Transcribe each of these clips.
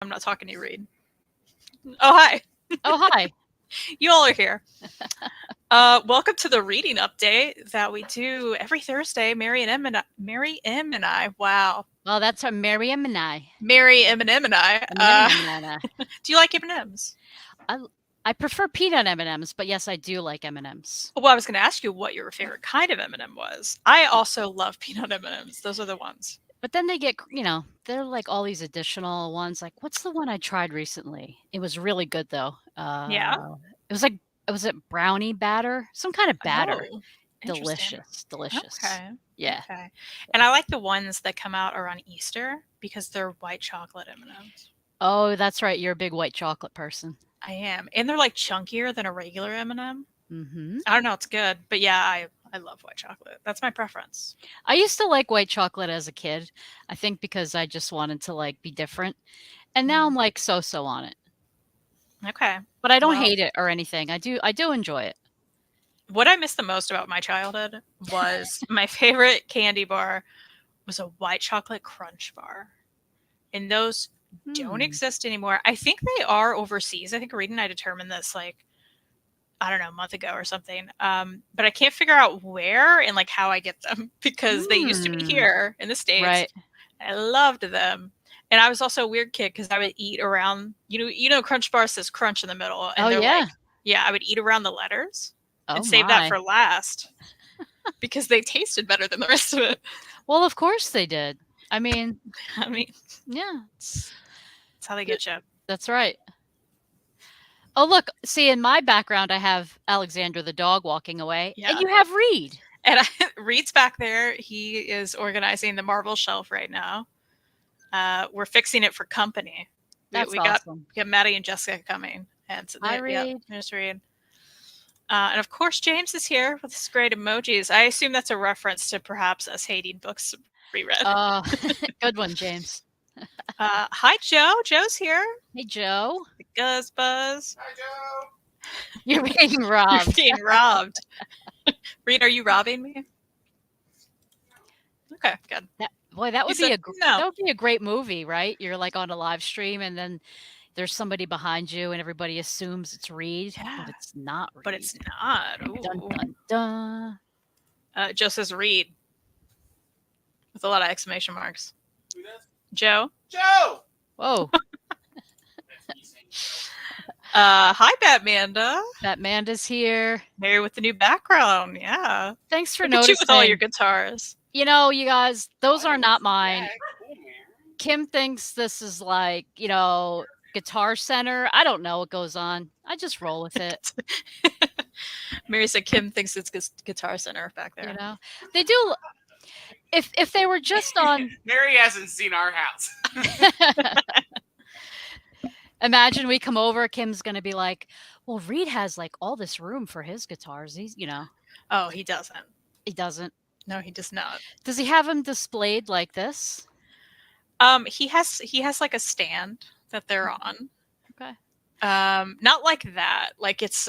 I'm not talking to you, Reed. Oh, hi. Oh, hi. You all are here. Welcome to the reading update that we do every Thursday. Mary M and I. Wow, Well, that's our Miriam and I. Mary M and I. M&M. Do you like M&Ms? I I prefer peanut M&Ms, but yes, I do like M&Ms. Well, I was going to ask you what your favorite kind of M&M was. I also love peanut M&Ms. Those are the ones. But then they get, they're like all these additional ones. Like, what's the one I tried recently? It was really good though. Yeah. It was like, was it brownie batter? Some kind of batter. Oh, interesting. Delicious, delicious. Okay. Yeah. Okay. And I like the ones that come out around Easter because they're white chocolate M&Ms. Oh, that's right. You're a big white chocolate person. I am, and they're like chunkier than a regular M&M. Hmm. I don't know, it's good, but yeah, I love white chocolate. That's my preference. I used to like white chocolate as a kid. I think because I just wanted to like be different. And now I'm like so on it. Okay. But I don't Well, hate it or anything. I do enjoy it. what I miss the most about my childhood was my favorite candy bar was a white chocolate crunch bar. And those don't Hmm. exist anymore. I think they are overseas. I think Reed and I determined this like I don't know, a month ago or something. But I can't figure out where and like how I get them because they used to be Hmm. here in the States. Right. I loved them. And I was also a weird kid because I would eat around, Crunch Bar says crunch in the middle, Oh, and they're yeah. like, yeah, I would eat around the letters Oh, and save that my. for last because they tasted better than the rest of it. Well, of course they did. I mean, I mean, yeah, it's that's how they get you. that's right. Oh, look, see, in my background, I have Alexander the dog walking away, and Yeah. you have Reed. And Reed's back there. He is organizing the Marvel shelf right now. We're fixing it for company. We, That's we got awesome. we got Maddie and Jessica coming, and so Hi, yeah, Reed. there's Reed. And of course, James is here with his great emojis. I assume that's a reference to perhaps us hating books reread. Oh, good one, James. Hi, Joe. Joe's here. Hey, Joe. Buzz Buzz. You're being You're robbed. being robbed. Reed, are you robbing me? Okay, good. Boy, that He would be said no. that would be a great movie, right? You're like on a live stream, and then there's somebody behind you, and everybody assumes it's Reed, Yeah, but it's not but Reed. it's not. Dun Ooh. dun dun. Joe says Reed with a lot of exclamation marks. Joe. Joe. Whoa, Hi, Batmanda. Batmanda's here. Mary with the new background. Yeah. Thanks for Look at you with all your noticing. guitars. You know, you guys, those are not mine. Kim thinks this is like, Guitar Center. I don't know what goes on. I just roll with it. Mary said Kim thinks it's Guitar Center back You there. know, they do. If they were just on, Mary hasn't seen our house. imagine we come over. Kim's gonna be like, "Well, Reed has like all this room for his guitars. Oh, he doesn't. He doesn't. No, he does not. Does he have them displayed like this?" He has like a stand that they're on. Okay. Not like that. Like it's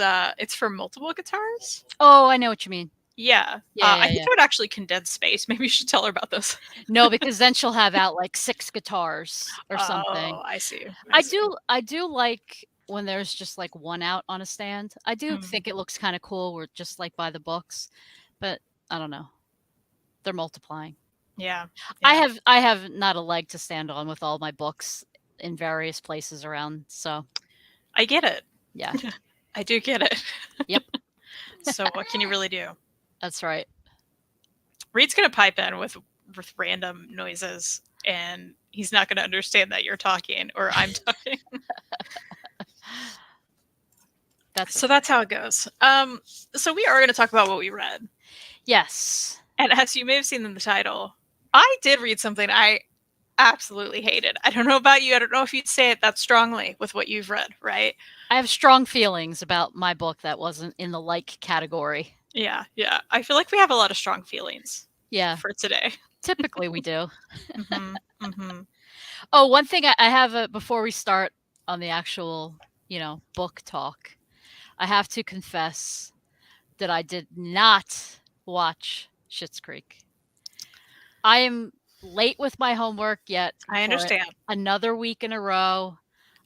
for multiple guitars. Oh, I know what you mean. Yeah. Yeah, I yeah, think yeah. it would actually condense space. Maybe you should tell her about this. No, because then she'll have out like 6 guitars or something. Oh, I see. I do like when there's just like one out on a stand. I do Mm. think it looks kind of cool. We're just like by the books, but I don't know. They're multiplying. Yeah. I Yeah. have not a leg to stand on with all my books in various places around. So I get it. yeah, I do get it. Yep. So what can you really do? that's right. Reed's gonna pipe in with random noises, and he's not gonna understand that you're talking or I'm talking. That's So that's how it goes. So we are gonna talk about what we read, yes. and as you may have seen in the title, I did read something I absolutely hated. I don't know about you. I don't know if you'd say it that strongly with what you've read, right? I have strong feelings about my book that wasn't in the like category. Yeah, yeah. I feel like we have a lot of strong feelings Yeah, for today. typically we do. Hmm. Hmm. Oh, one thing I have before we start on the actual, book talk, I have to confess that I did not watch Schitt's Creek. I am late with my homework yet I for understand. another week in a row.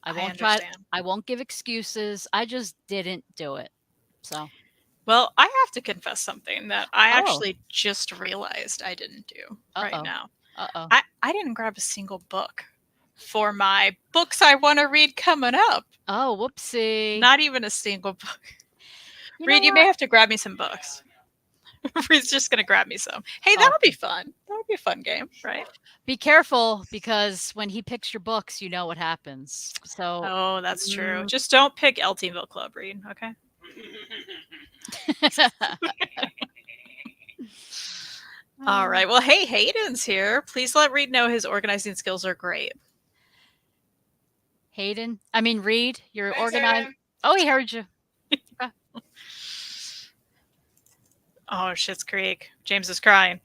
I I won't try. understand. I won't give excuses. I just didn't do it. So, Well, I have to confess something that I oh, actually just realized I didn't do right uh-oh, now. uh-oh. I didn't grab a single book for my books I want to read coming up. Oh, whoopsie. Not even a single book. You know Reed, you may what? have to grab me some books. Reed's just going to grab me some. Hey, that'll be Awesome. fun. That would be a fun game, right? Be careful because when he picks your books, you know what happens. So, Oh, that's true. mm, Just don't pick Eltingville Club, Reed, okay? All right. Well, hey, Hayden's here. Please let Reed know his organizing skills are great. Reed, you're Thanks, organized. Hayden. Oh, he heard you. Oh, Schitt's Creek. James is crying.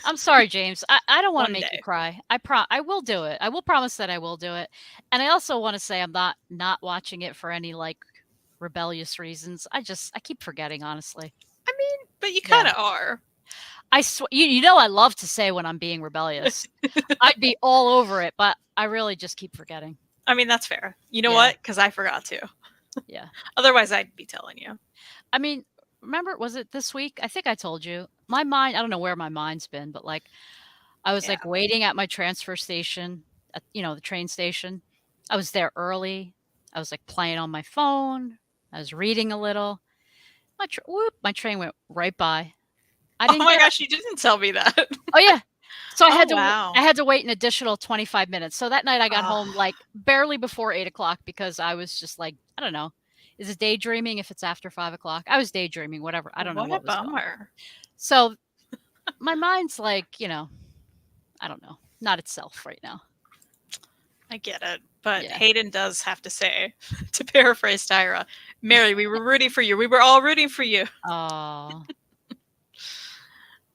I'm sorry, James. I don't want to One make day. you cry. I will do it. I will promise that I will do it. And I also want to say I'm not watching it for any like rebellious reasons. I keep forgetting, honestly. I mean, but you Yeah. kind of are. I swear, you know I love to say when I'm being rebellious. I'd be all over it, but I really just keep forgetting. I mean, that's fair. You know Yeah. what? Because I forgot to. Yeah. Otherwise, I'd be telling you. I mean, remember, was it this week? I think I told you. My mind, I don't know where my mind's been, but like I was like waiting at my transfer station, at, the train station. I was there early. I was like playing on my phone. I was reading a little. My train went right by. I Oh didn't my get gosh, you didn't tell me that. Oh yeah. So I Oh, had to wow. I had to wait an additional 25 minutes. So that night I got home like barely before 8 o'clock because I was just like, I don't know. Is it daydreaming if it's after 5 o'clock? I was daydreaming, whatever. I don't know what a was going on. bummer. So my mind's like, I don't know, not itself right now. I get it. But Yeah. Hayden does have to say, to paraphrase Tyra, Mary, we were rooting for you. We were all rooting for you. Oh,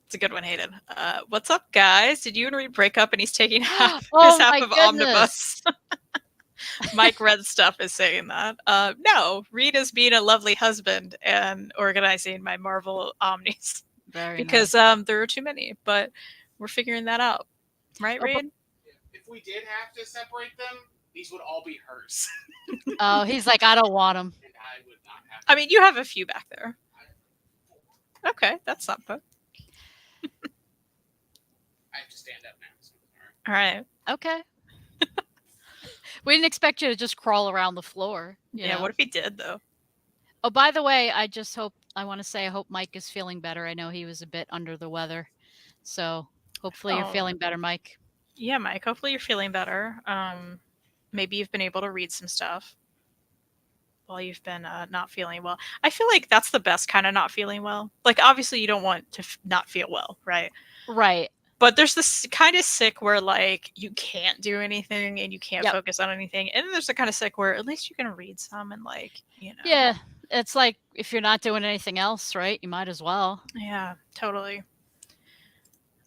It's a good one, Hayden. What's up, guys? Did you and Reed break up and he's taking half oh his half my of goodness. Omnibus? Mike Red Stuff is saying that. No, Reed is being a lovely husband and organizing my Marvel Omnis Very because nice. there are too many, but we're figuring that out. Right, Oh, but- Reed? If we did have to separate them, these would all be hers. Oh, he's like, I don't want him. And I would not have. I mean, you have a few back there. Okay, that's something. I have to stand up now. So, All right. Okay. We didn't expect you to just crawl around the floor. you Yeah, know? what if he did, though? Oh, by the way, I want to say I hope Mike is feeling better. I know he was a bit under the weather. So hopefully you're Oh. feeling better, Mike. Yeah, Mike, hopefully you're feeling better. Maybe you've been able to read some stuff while you've been not feeling well. I feel like that's the best kind of not feeling well. Like, obviously, you don't want to not feel well, right? Right. But there's this kind of sick where, like, you can't do anything and you can't Yep. focus on anything. And then there's the kind of sick where at least you can read some and, like, Yeah. It's like if you're not doing anything else, right? You might as well. Yeah, totally.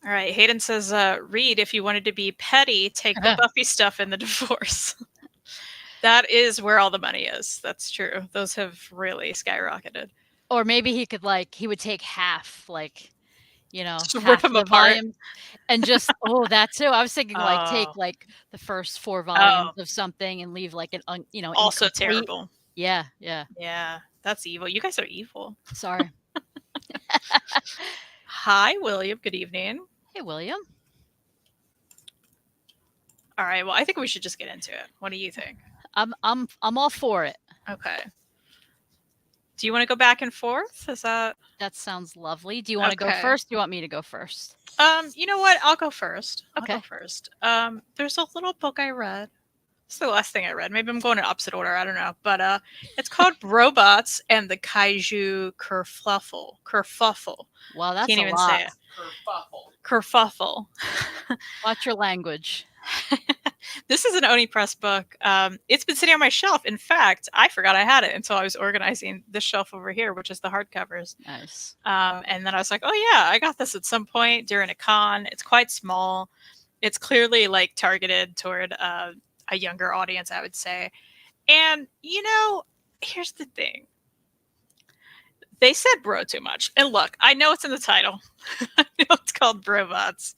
All right. Hayden says, Reed, if you wanted to be petty, take the Buffy stuff in the divorce. That is where all the money is. That's true. Those have really skyrocketed. Or maybe he would take half, Just half rip 'em the apart. volume and just that too. I was thinking take Oh. the first 4 volumes of something and leave like an Also incomplete. terrible. Yeah. Yeah, that's evil. You guys are evil. Sorry. Hi, William. Good evening. Hey, William. All right. Well, I think we should just get into it. What do you think? I'm all for it. Okay. Do you want to go back and forth? Is that? That sounds lovely. Do you want to go Okay. first? Do you want me to go first? You know what? I'll go first. Okay. I'll go first. There's a little book I read. It's the last thing I read. Maybe I'm going in opposite order. I don't know. But it's called Robots and the Kaiju Kerfuffle. Well, that's Can't a even lot. say it. Kerfuffle. Kerfuffle. Watch your language. This is an Oni Press book. It's been sitting on my shelf. In fact, I forgot I had it until I was organizing this shelf over here, which is the hardcovers. Nice. And then I was like, oh yeah, I got this at some point during a con. It's quite small. It's clearly like targeted toward a younger audience, I would say. And here's the thing. They said bro too much. And look, I know it's in the title. I know it's called Brobots.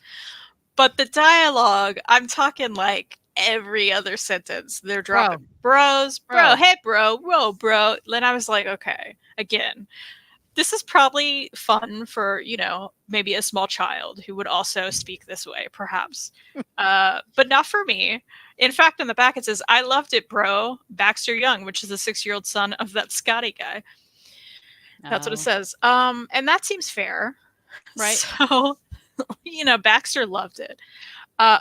But the dialogue, I'm talking like every other sentence they're Bro. dropping bro, Bro. hey bro, whoa bro. Then I was like, okay, again, this is probably fun for, maybe a small child who would also speak this way, perhaps. But not for me. In fact, on the back it says, I loved it, bro. Baxter Young, which is the 6-year-old son of that Scotty guy. That's what it Oh, says. And that seems fair. Right. So, Baxter loved it.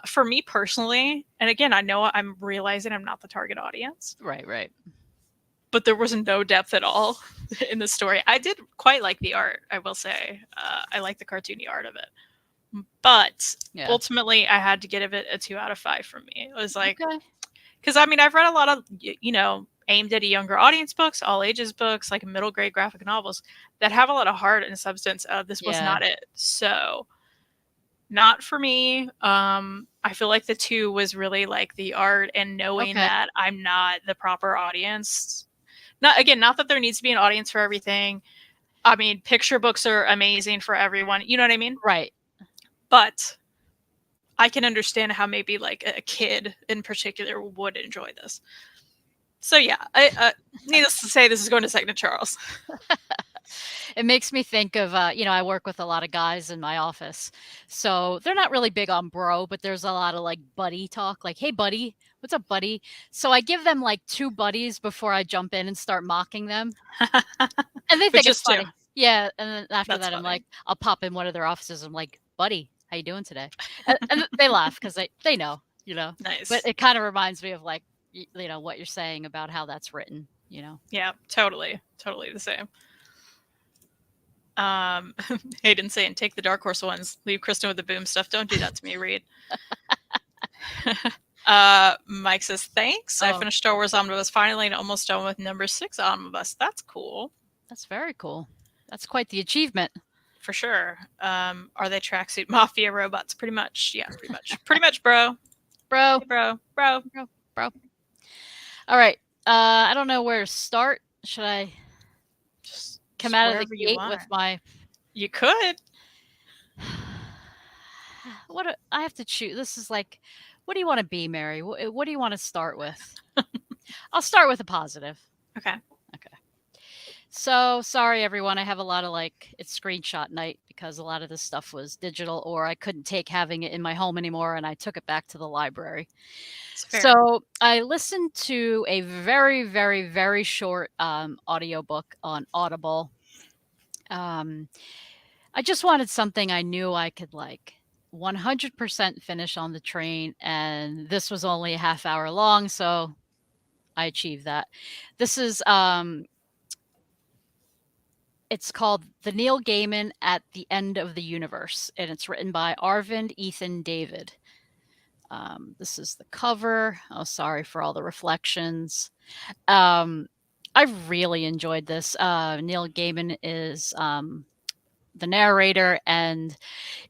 For me personally, and again, I know I'm realizing I'm not the target audience, right. but there was no depth at all in the story. I did quite like the art, I will say. I like the cartoony art of it. But Yeah. ultimately, I had to give it a 2 out of 5 from me. It was like, Okay. because I've read a lot of, aimed at a younger audience books, all ages books, like middle grade graphic novels that have a lot of heart and substance. This was Yeah. not it. So, not for me. I feel like the 2 was really like the art and knowing Okay. that I'm not the proper audience. Not that there needs to be an audience for everything. I mean, picture books are amazing for everyone. You know what I mean? Right. But I can understand how maybe like a kid in particular would enjoy this. So yeah, needless to say, this is going to second to Charles. It makes me think of, I work with a lot of guys in my office. So they're not really big on bro, but there's a lot of like buddy talk, like, hey, buddy, what's up, buddy? So I give them like 2 buddies before I jump in and start mocking them. And they think it's just 2. funny. Yeah. And then after That's that, I'm funny. like, I'll pop in one of their offices. I'm like, buddy, how you doing today? And they laugh because they know, Nice. but it kind of reminds me of like, what you're saying about how that's written, Yeah, totally the same. Hayden saying, take the Dark Horse ones, leave Kristen with the boom stuff. Don't do that to me, Reed. Mike says, thanks. I Oh. finished Star Wars Omnibus finally and almost done with number 6 Omnibus. That's cool. That's very cool. That's quite the achievement. For sure. Are they tracksuit mafia robots? Pretty much. Yeah, pretty much. Pretty much, bro. Bro. Hey, bro. All right. I don't know where to start. Should I Just come out of wherever the you gate want. with my... You could. I have to choose. This is like, what do you want to be, Mary? What do you want to start with? I'll start with a positive. Okay. So sorry, everyone. I have a lot of it's screenshot night because a lot of this stuff was digital, or I couldn't take having it in my home anymore, and I took it back to the library. So I listened to a very, very, very short audiobook on Audible. I just wanted something I knew I could 100% finish on the train, and this was only a half hour long, so I achieved that. This is it's called The Neil Gaiman at the End of the Universe, and it's written by Arvind Ethan David. This is the cover. Oh, sorry for all the reflections. I really enjoyed this. Neil Gaiman is the narrator, and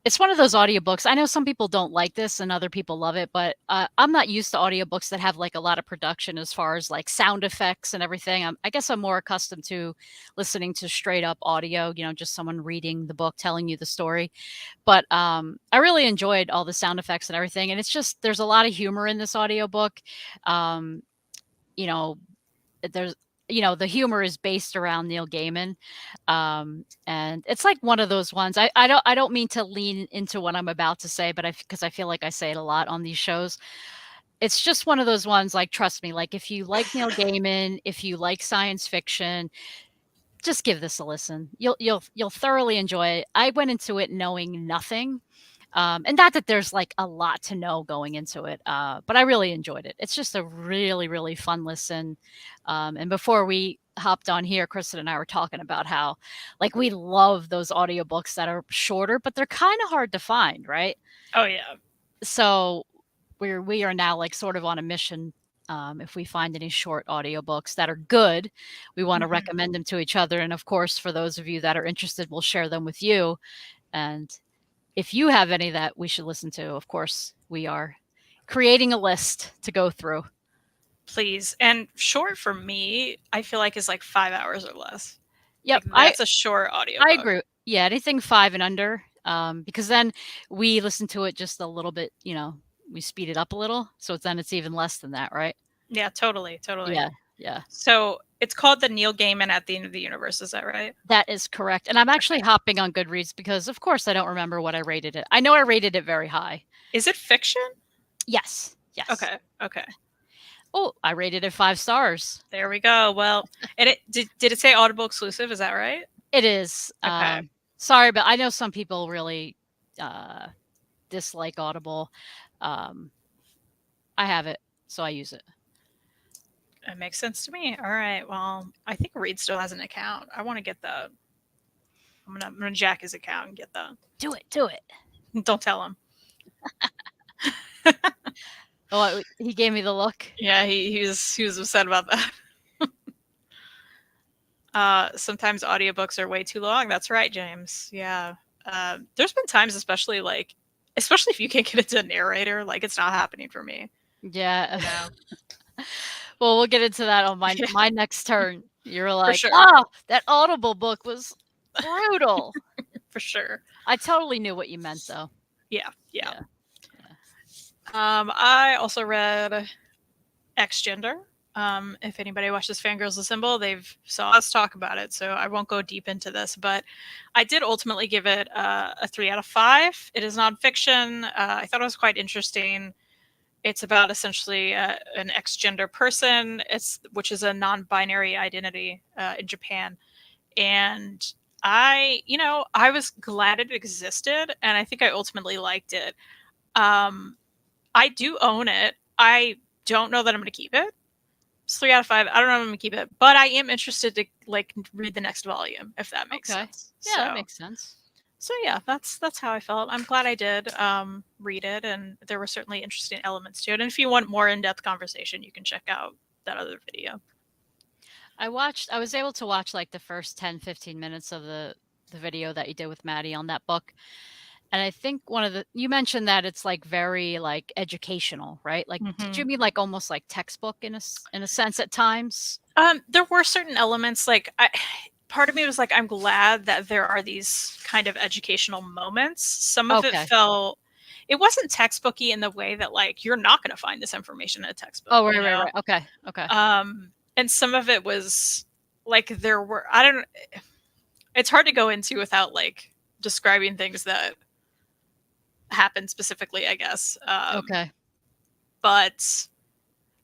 it's one of those audiobooks. I know some people don't like this and other people love it, but I'm not used to audiobooks that have a lot of production as far as sound effects and everything. I guess I'm more accustomed to listening to straight up audio, just someone reading the book, telling you the story. But I really enjoyed all the sound effects and everything. And it's just, there's a lot of humor in this audiobook. There's, the humor is based around Neil Gaiman. And it's like one of those ones. I don't mean to lean into what I'm about to say, but because I feel like I say it a lot on these shows. It's just one of those ones, trust me, if you like Neil Gaiman, if you like science fiction, just give this a listen. You'll thoroughly enjoy it. I went into it knowing nothing. And not that there's a lot to know going into it, but I really enjoyed it. It's just a really, really fun listen. And before we hopped on here, Kristen and I were talking about how we love those audiobooks that are shorter, but they're kind of hard to find, right? Oh yeah. So we are now sort of on a mission. If we find any short audiobooks that are good, we want to recommend them to each other. And of course, for those of you that are interested, we'll share them with you. And if you have any that we should listen to, of course, we are creating a list to go through. Please. And short for me, I feel like is 5 hours or less. Yep. That's a short audio. I agree. Yeah, anything 5 and under. Because then we listen to it just a little bit, we speed it up a little, so it's even less than that, right? Yeah, totally. Yeah, yeah. So it's called the Neil Gaiman At the End of the Universe. Is that right? That is correct. And I'm actually hopping on Goodreads because, of course, I don't remember what I rated it. I know I rated it very high. Is it fiction? Yes. Yes. Okay. Oh, I rated it 5 stars. There we go. Well, and it did it say Audible exclusive? Is that right? It is. Okay. Sorry, but I know some people really dislike Audible. I have it, so I use it. It makes sense to me. All right. Well, I think Reed still has an account. I want to get the. I'm gonna jack his account and get the. Do it. Don't tell him. Oh, he gave me the look. Yeah, he was upset about that. Sometimes audiobooks are way too long. That's right, James. Yeah. There's been times, especially if you can't get into a narrator, like it's not happening for me. Yeah. No. Well, we'll get into that on my next turn. You're like, sure. oh, that Audible book was brutal. For sure. I totally knew what you meant, though. Yeah. I also read X Gender. If anybody watches Fangirls Assemble, they've saw us talk about it, so I won't go deep into this. But I did ultimately give it a 3 out of 5. It is nonfiction. I thought it was quite interesting. It's about essentially an X-gender person, which is a non-binary identity in Japan, and I was glad it existed, and I think I ultimately liked it. I do own it. I don't know that I'm going to keep it. It's 3 out of 5. I don't know if I'm going to keep it, but I am interested to read the next volume, if that makes sense. Yeah, that makes sense. So yeah, that's how I felt. I'm glad I did read it, and there were certainly interesting elements to it. And if you want more in-depth conversation, you can check out that other video. I was able to watch like the first 10-15 minutes of the video that you did with Maddie on that book. And I think you mentioned that it's like very like educational, right? Like, did you mean like almost like textbook in a sense at times? There were certain elements part of me was like, I'm glad that there are these kind of educational moments. Some of it it wasn't textbooky in the way that like, you're not going to find this information in a textbook. Oh, right. Okay. And some of it was like, it's hard to go into without like describing things that happened specifically, I guess. Okay. But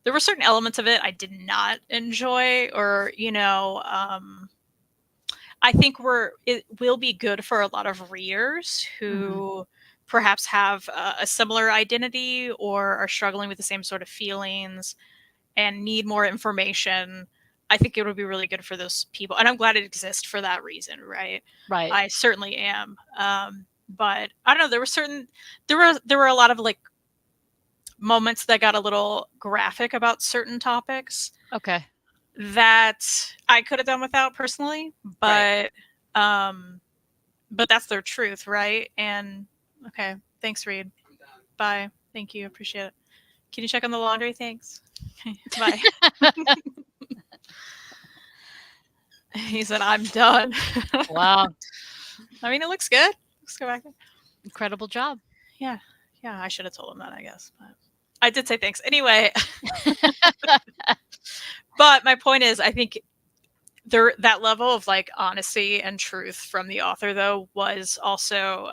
there were certain elements of it I did not enjoy, or, I think it will be good for a lot of readers who perhaps have a similar identity or are struggling with the same sort of feelings and need more information. I think it would be really good for those people. And I'm glad it exists for that reason, right? Right. I certainly am. But I don't know, there were a lot of like moments that got a little graphic about certain topics. Okay. That I could have done without personally, but that's their truth, right? And okay, thanks, Reed. Bye. Thank you, appreciate it. Can you check on the laundry? Thanks. Bye. He said, "I'm done." Wow. I mean, it looks good. Let's go back there. Incredible job. Yeah. I should have told him that, I guess. But I did say thanks anyway. But my point is, I think that level of like honesty and truth from the author, though, was also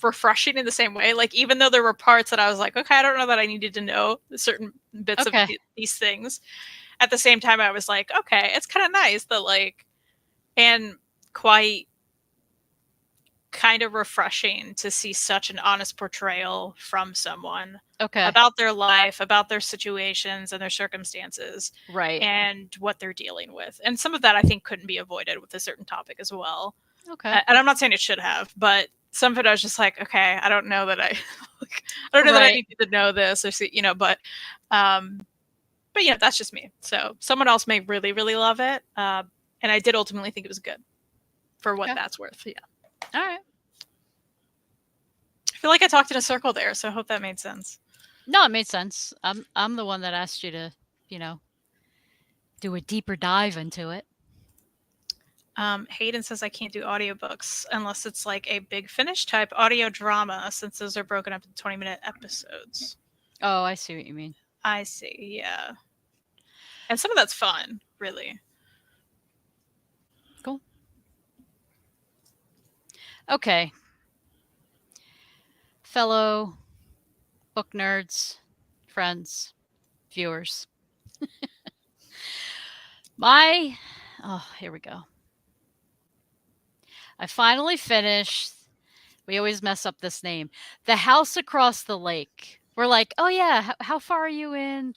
refreshing in the same way. Like, even though there were parts that I was like, okay, I don't know that I needed to know certain bits of these things. At the same time, I was like, okay, it's kind of nice that like, and quite kind of refreshing to see such an honest portrayal from someone about their life, about their situations and their circumstances, right, and what they're dealing with. And some of that I think couldn't be avoided with a certain topic as well. Okay. And I'm not saying it should have, but some of it I was just like, okay, I don't know that I that I need to know this or see, but that's just me. So someone else may really, really love it. And I did ultimately think it was good for what that's worth. Yeah. All right. I feel like I talked in a circle there, so I hope that made sense. No, it made sense. I'm the one that asked you to, do a deeper dive into it. Hayden says I can't do audiobooks unless it's like a big finish type audio drama, since those are broken up into 20-minute episodes. Oh, I see what you mean. I see, yeah. And some of that's fun, really. Cool. Okay. Fellow book nerds, friends, viewers. Here we go. I finally finished. We always mess up this name. The House Across the Lake. We're like, oh yeah, how far are you in?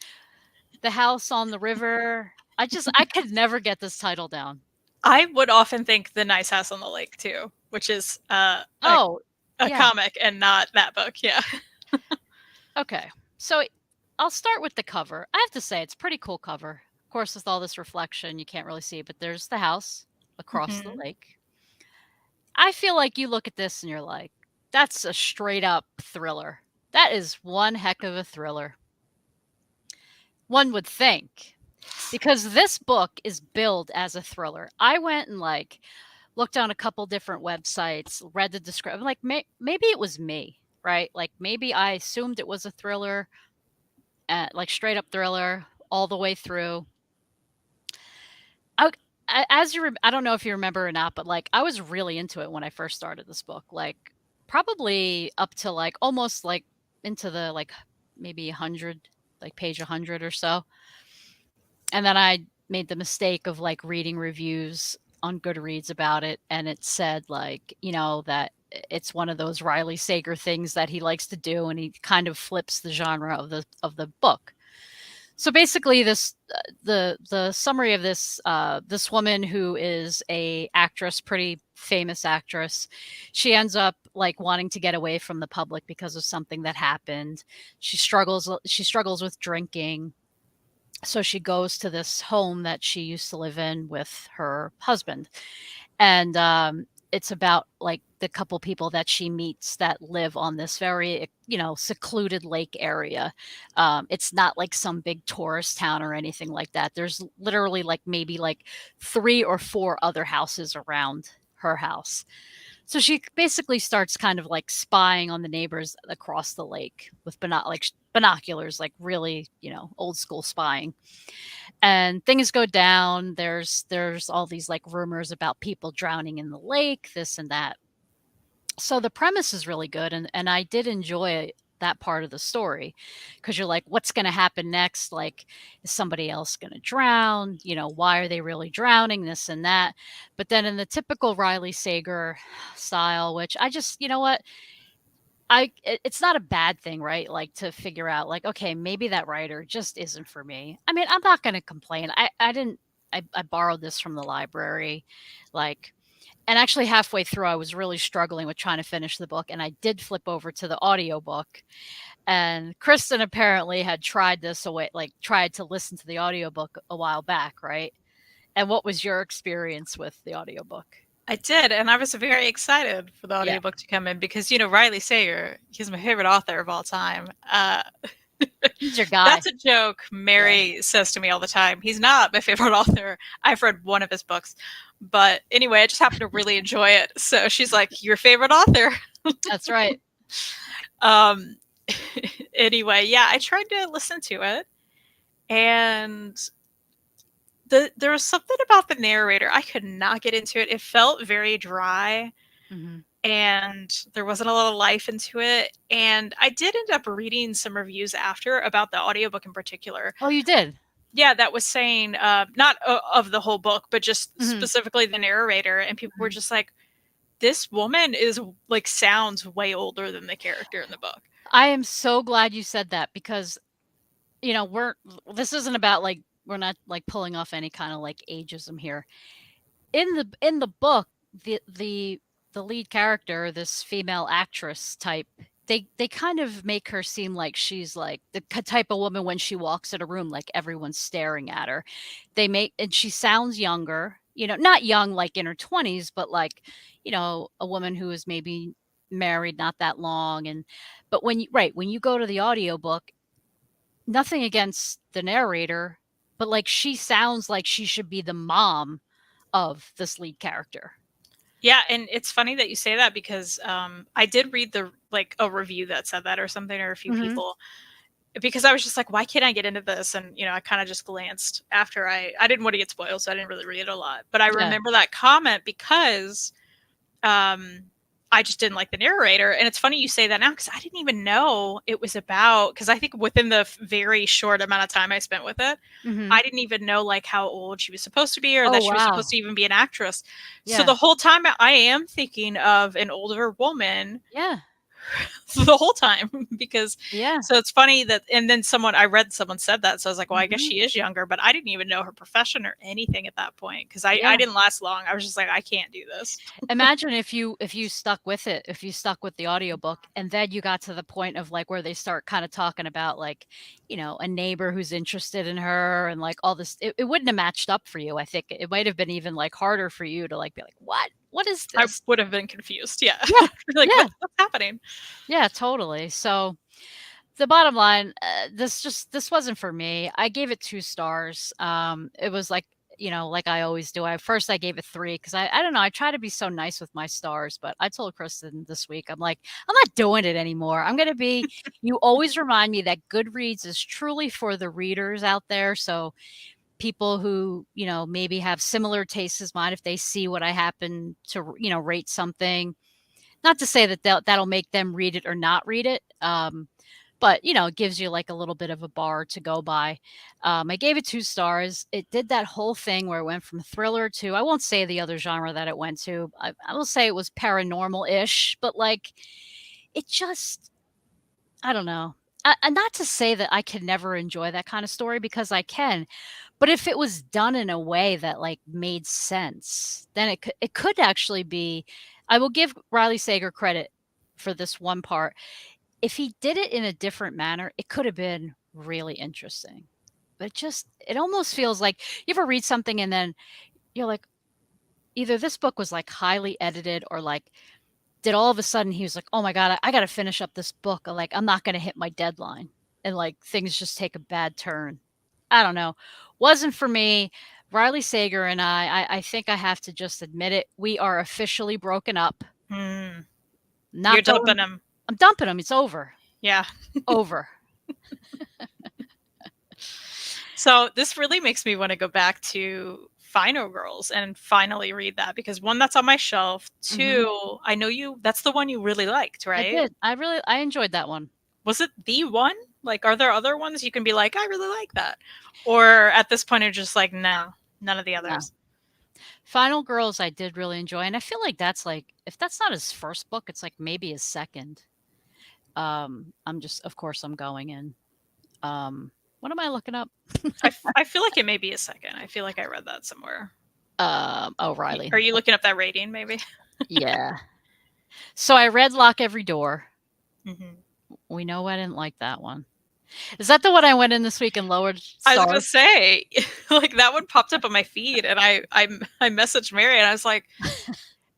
The House on the River. I could never get this title down. I would often think The Nice House on the Lake too, which is a yeah. comic and not that book. Yeah. Okay. So I'll start with the cover. I have to say it's a pretty cool cover. Of course, with all this reflection, you can't really see it, but there's the house across the lake. I feel like you look at this and you're like, that's a straight up thriller. That is one heck of a thriller. One would think, because this book is billed as a thriller. I went and looked on a couple different websites, read the description. Like maybe it was me, right? Like maybe I assumed it was a thriller, like straight up thriller all the way through. I don't know if you remember or not, but like I was really into it when I first started this book. Like probably up to like almost like into the like maybe 100, like page 100 or so. And then I made the mistake of like reading reviews on Goodreads about it, and it said like, you know, that it's one of those Riley Sager things that he likes to do, and he kind of flips the genre of the book. So basically, the summary of this this woman who is a actress, pretty famous actress, she ends up like wanting to get away from the public because of something that happened. She struggles with drinking. So she goes to this home that she used to live in with her husband. And it's about like the couple people that she meets that live on this very, you know, secluded lake area. It's not like some big tourist town or anything like that. There's literally like maybe like 3 or 4 other houses around her house. So she basically starts kind of like spying on the neighbors across the lake with binoculars, like really, you know, old school spying. And things go down. There's all these like rumors about people drowning in the lake, this and that. So the premise is really good, and I did enjoy that part of the story, because you're like, what's going to happen next? Like, is somebody else going to drown? You know, why are they really drowning? This and that. But then in the typical Riley Sager style, which I just, you know what? It's not a bad thing, right? Like to figure out like, okay, maybe that writer just isn't for me. I mean, I'm not going to complain. I borrowed this from the library, like, and actually halfway through I was really struggling with trying to finish the book, and I did flip over to the audiobook. And Kristen apparently had tried this away, like tried to listen to the audiobook a while back, right? And what was your experience with the audiobook? I did, and I was very excited for the audiobook to come in because, you know, Riley Sager, he's my favorite author of all time. He's your guy. That's a joke Mary says to me all the time. He's not my favorite author. I've read one of his books. But anyway, I just happen to really enjoy it. So she's like, your favorite author. That's right. Anyway, yeah, I tried to listen to it. And there was something about the narrator. I could not get into it. It felt very dry. Mm-hmm. And there wasn't a lot of life into it. And I did end up reading some reviews after about the audiobook in particular. Oh, you did? Yeah, that was saying, not of the whole book, but just specifically the narrator. And people were just like, this woman is like, sounds way older than the character in the book. I am so glad you said that, because, you know, this isn't about like, we're not like pulling off any kind of like ageism here. In the book, the lead character, this female actress type, they kind of make her seem like she's like the type of woman when she walks in a room, like everyone's staring at her. And she sounds younger, you know, not young like in her 20s, but like, you know, a woman who is maybe married not that long. But when you go to the audiobook, nothing against the narrator, but like she sounds like she should be the mom of this lead character. Yeah, and it's funny that you say that because I did read a review that said that or something, or a few Mhm. people, because I was just like, why can't I get into this? And I kind of just glanced after I didn't want to get spoiled, so I didn't really read it a lot. But I Yeah. remember that comment because I just didn't like the narrator. And it's funny you say that now because I didn't even know it was about, because I think within the very short amount of time I spent with it, Mhm. I didn't even know like how old she was supposed to be or Oh, that she was wow. supposed to even be an actress. So Yeah. the whole time I am thinking of an older woman Yeah. the whole time because Yeah. so it's funny that, and then I read someone said that, so I was like, well, I guess Mhm. she is younger, but I didn't even know her profession or anything at that point because I Yeah. didn't last long. I was just like, I can't do this. Imagine if you stuck with it, if you stuck with the audiobook and then you got to the point of like where they start kind of talking about like, a neighbor who's interested in her and like all this, it wouldn't have matched up for you. I think it might have been even like harder for you to like be like, what is I this? would have been confused. Yeah. Yeah. Like, Yeah. what's happening? Yeah, totally. So the bottom line, this wasn't for me. I gave it 2 stars. It was like, like I always do. I gave it 3 because I don't know. I try to be so nice with my stars, but I told Kristen this week, I'm like, I'm not doing it anymore. I'm gonna be. You always remind me that Goodreads is truly for the readers out there. So people who maybe have similar tastes as mine, if they see what I happen to rate something, not to say that that'll make them read it or not read it. But it gives you like a little bit of a bar to go by. I gave it 2 stars. It did that whole thing where it went from thriller to, I won't say the other genre that it went to. I will say it was paranormal-ish, but like it just, I don't know. And not to say that I can never enjoy that kind of story because I can, but if it was done in a way that like made sense, then it could actually be. I will give Riley Sager credit for this one part. If he did it in a different manner, it could have been really interesting. But it almost feels like you ever read something and then you're like, either this book was like highly edited or like did all of a sudden he was like, oh my God, I got to finish up this book. Or like, I'm not going to hit my deadline. And like things just take a bad turn. I don't know. Wasn't for me. Riley Sager and I think I have to just admit it. We are officially broken up. You're Not dumping going. them. I'm dumping him. It's over. Yeah. Over. So this really makes me want to go back to Final Girls and finally read that because one, that's on my shelf. Two, I know that's the one you really liked, I right? did. I enjoyed that one. Was it the one? Like, are there other ones you can be like, I really like that? Or at this point, you're just like, no, none of the others. Final Girls I did really enjoy, and I feel like that's like, if that's not his first book, it's like maybe his second. Of course I'm going in. What am I looking up? I feel like it may be a second. I feel like I read that somewhere. Oh, Riley. Are you looking up that rating, maybe? Yeah. So I read Lock Every Door. Mm-hmm. We know I didn't like that one. Is that the one I went in this week and lowered stars? I was gonna say, like that one popped up on my feed, and I messaged Mary, and I was like,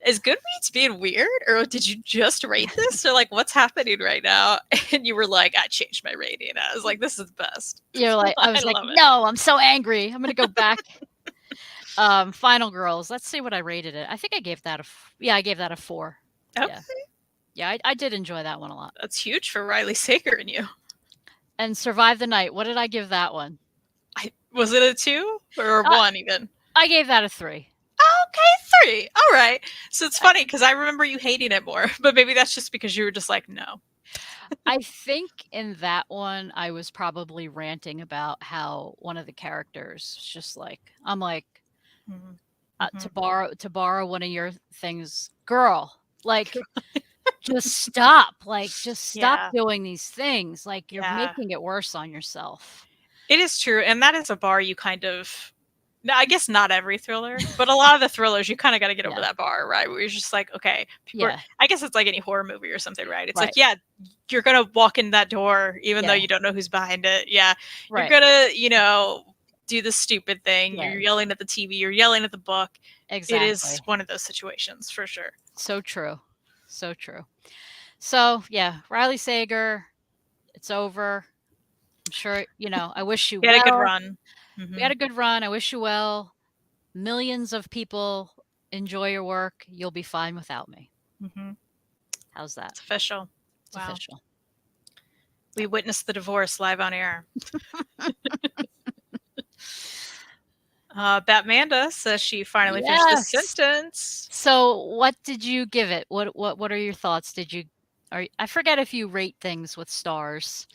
"Is Goodreads being weird, or did you just rate this, or like what's happening right now?" And you were like, "I changed my rating." I was like, "This is the best." You're like, I was like, love it. no, I'm so angry. I'm gonna go back. Final Girls. Let's see what I rated it. I think I gave that I gave that a 4. Okay. Yeah, I did enjoy that one a lot. That's huge for Riley Sager and you. And Survive the Night. What did I give that one? Was it a 2 or a 1 even? I gave that a 3. Okay, 3. All right. So it's funny because I remember you hating it more, but maybe that's just because you were just like, no. I think in that one, I was probably ranting about how one of the characters was just like, I'm like, to borrow one of your things, girl, like, just stop. Like, just stop doing these things. Like, you're making it worse on yourself. It is true. And that is a bar you kind of, I guess not every thriller, but a lot of the thrillers, you kind of got to get over that bar, right? Where you're just like, okay, I guess it's like any horror movie or something, right? It's like, yeah, you're going to walk in that door, even though you don't know who's behind it. Yeah. You're going to, do the stupid thing. You're yelling at the TV, you're yelling at the book. Exactly. It is one of those situations for sure. So true. So true. So yeah, Riley Sager, it's over. I'm sure, I wish you well. We had a good run. We had a good run. I wish you well. millions of people enjoy your work, you'll be fine without me. Mm-hmm. How's that? It's official. It's Wow. official. We witnessed the divorce live on air. Batmanda says she finally finished the Yes. sentence. So, what did you give it? What are your thoughts? Did you? I forget if you rate things with stars.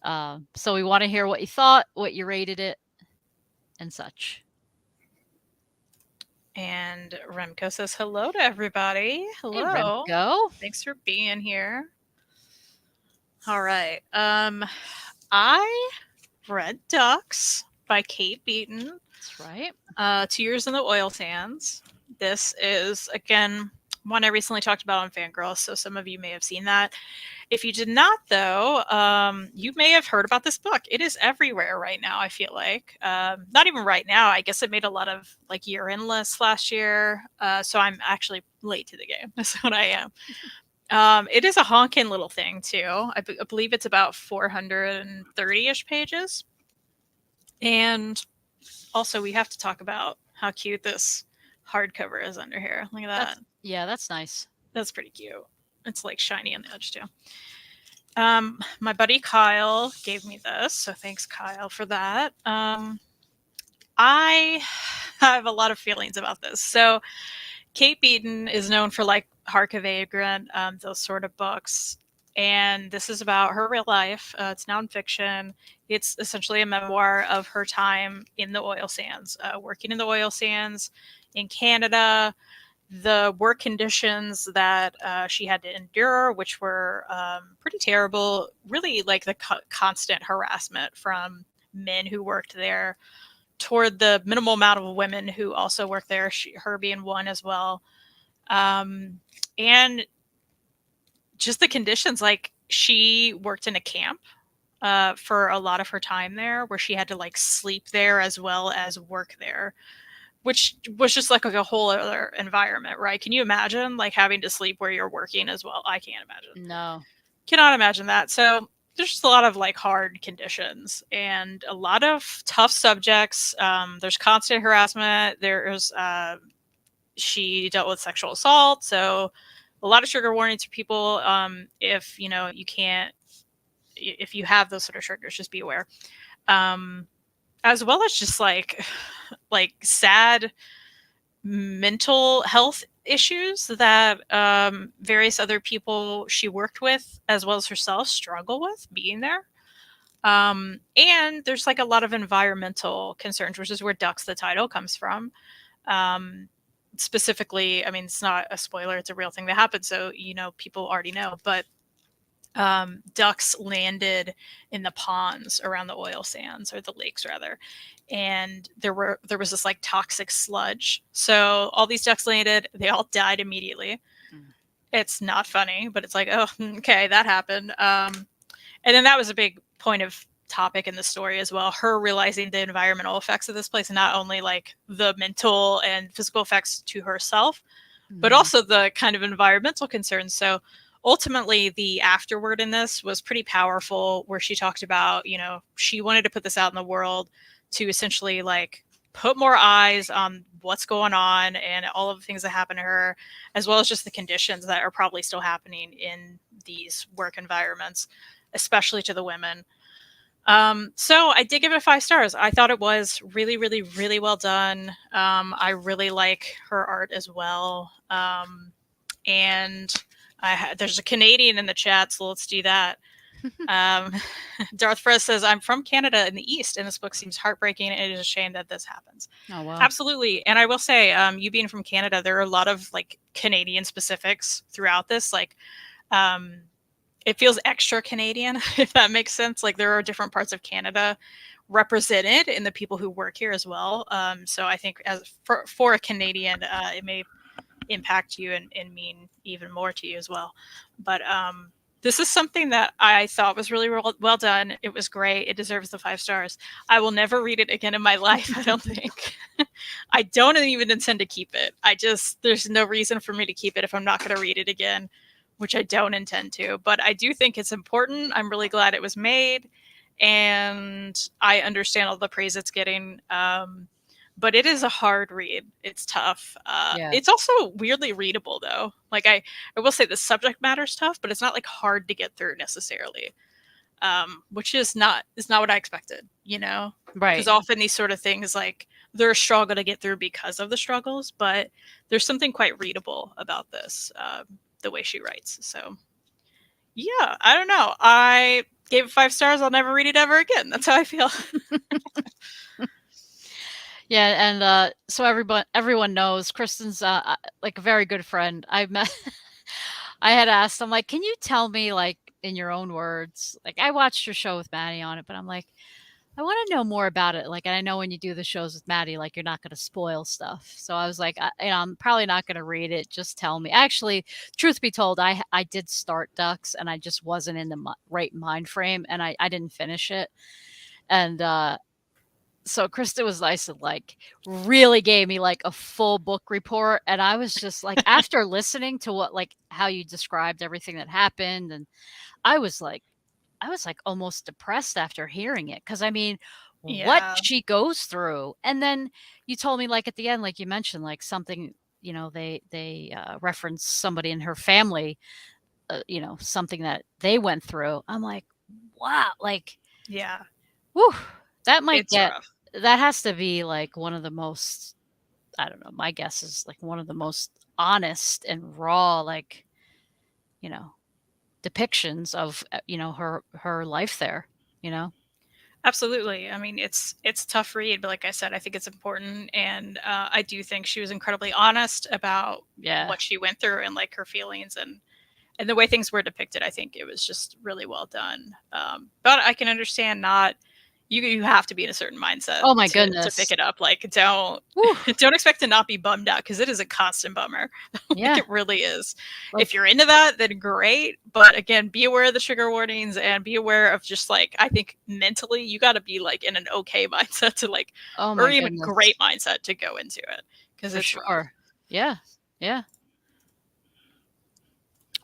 So we want to hear what you thought, what you rated it, and such. And Remco says hello to everybody. Hello. Hey, Remco. Thanks for being here. All right. I read Ducks by Kate Beaton. That's right. 2 Years in the Oil Sands. This is, again, one I recently talked about on Fangirl, so some of you may have seen that. If you did not, though, you may have heard about this book. It is everywhere right now, I feel like. Not even right now. I guess it made a lot of like year-end lists last year, so I'm actually late to the game. That's what I am. It is a honking little thing, too. I believe it's about 430-ish pages. And also, we have to talk about how cute this hardcover is under here. Look at that. That's nice. That's pretty cute. It's like shiny on the edge, too. My buddy Kyle gave me this, so thanks, Kyle, for that. I have a lot of feelings about this. So Kate Beaton is known for like Hark of Vagrant, those sort of books. And this is about her real life. It's nonfiction. It's essentially a memoir of her time in the oil sands, working in the oil sands in Canada, the work conditions that she had to endure, which were pretty terrible, really like the constant harassment from men who worked there toward the minimal amount of women who also worked there, her being one as well. And just the conditions, like she worked in a camp for a lot of her time there, where she had to like sleep there as well as work there, which was just like a whole other environment, right? Can you imagine like having to sleep where you're working as well? I can't imagine. No. Cannot imagine that. So there's just a lot of like hard conditions and a lot of tough subjects. There's constant harassment. There's she dealt with sexual assault, so a lot of trigger warnings for people. If you know you can't, if you have those sort of triggers, just be aware. As well as just like sad mental health issues that various other people she worked with, as well as herself, struggle with being there. And there's like a lot of environmental concerns, which is where Ducks, the title, comes from. Specifically, I mean, it's not a spoiler, it's a real thing that happened, so you know people already know, but ducks landed in the ponds around the oil sands, or the lakes rather, and there was this like toxic sludge. So all these ducks landed, they all died immediately. It's not funny, but it's like, oh, okay, that happened. And then that was a big point of topic in the story as well, her realizing the environmental effects of this place, and not only like the mental and physical effects to herself, but also the kind of environmental concerns. So ultimately the afterword in this was pretty powerful, where she talked about, you know, she wanted to put this out in the world to essentially like put more eyes on what's going on and all of the things that happen to her, as well as just the conditions that are probably still happening in these work environments, especially to the women. So I did give it 5 stars. I thought it was really, really, really well done. I really like her art as well. And there's a Canadian in the chat, so let's do that. Darth Fres says, I'm from Canada in the East, and this book seems heartbreaking, and it is a shame that this happens. Oh, wow. Absolutely. And I will say, you being from Canada, there are a lot of like Canadian specifics throughout this. Like, it feels extra Canadian, if that makes sense. Like there are different parts of Canada represented in the people who work here as well. So I think as for a Canadian, it may impact you and mean even more to you as well. But this is something that I thought was really well done. It was great. It deserves the 5 stars. I will never read it again in my life, I don't think. I don't even intend to keep it. There's no reason for me to keep it if I'm not going to read it again, which I don't intend to. But I do think it's important. I'm really glad it was made, and I understand all the praise it's getting. but it is a hard read. It's tough. Yeah. It's also weirdly readable though. Like I will say the subject matter's tough, but it's not like hard to get through necessarily. Which is not what I expected, you know? Right. Because often these sort of things like they're a struggle to get through because of the struggles, but there's something quite readable about this, the way she writes. So yeah, I don't know. I gave it 5 stars. I'll never read it ever again. That's how I feel. Yeah, and so everyone knows Kristen's like a very good friend. I met I had asked, I'm like, can you tell me like in your own words? Like I watched your show with Maddie on it, but I'm like, I want to know more about it. Like, and I know when you do the shows with Maddie, like you're not going to spoil stuff. So I was like, I'm probably not going to read it. Just tell me. Actually, truth be told, I did start Ducks, and I just wasn't in the right mind frame, and I didn't finish it. And so Krista was nice and like really gave me like a full book report, and I was just like, after listening to what like how you described everything that happened, and I was like almost depressed after hearing it, because I mean, what Yeah. she goes through. And then you told me like at the end, like you mentioned, like something, you know, they reference somebody in her family, you know, something that they went through. I'm like, wow, like, Yeah. whew, that might It's get rough. that has to be like one of the most, I don't know, my guess is like one of the most honest and raw, like, you know, depictions of you know her life there, you know. Absolutely. I mean, it's a tough read, but like I said, I think it's important, and I do think she was incredibly honest about Yeah. what she went through and like her feelings and the way things were depicted. I think it was just really well done. But I can understand not you have to be in a certain mindset Oh my to goodness. pick it up. Like don't Whew. don't expect to not be bummed out because it is a constant bummer. Like, Yeah. it really is. Like, If you're into that, then great. But again, be aware of the trigger warnings and be aware of just like I think mentally you got to be like in an okay mindset to like, oh or my even goodness. great mindset to go into it because For it's rough. sure. Yeah. Yeah.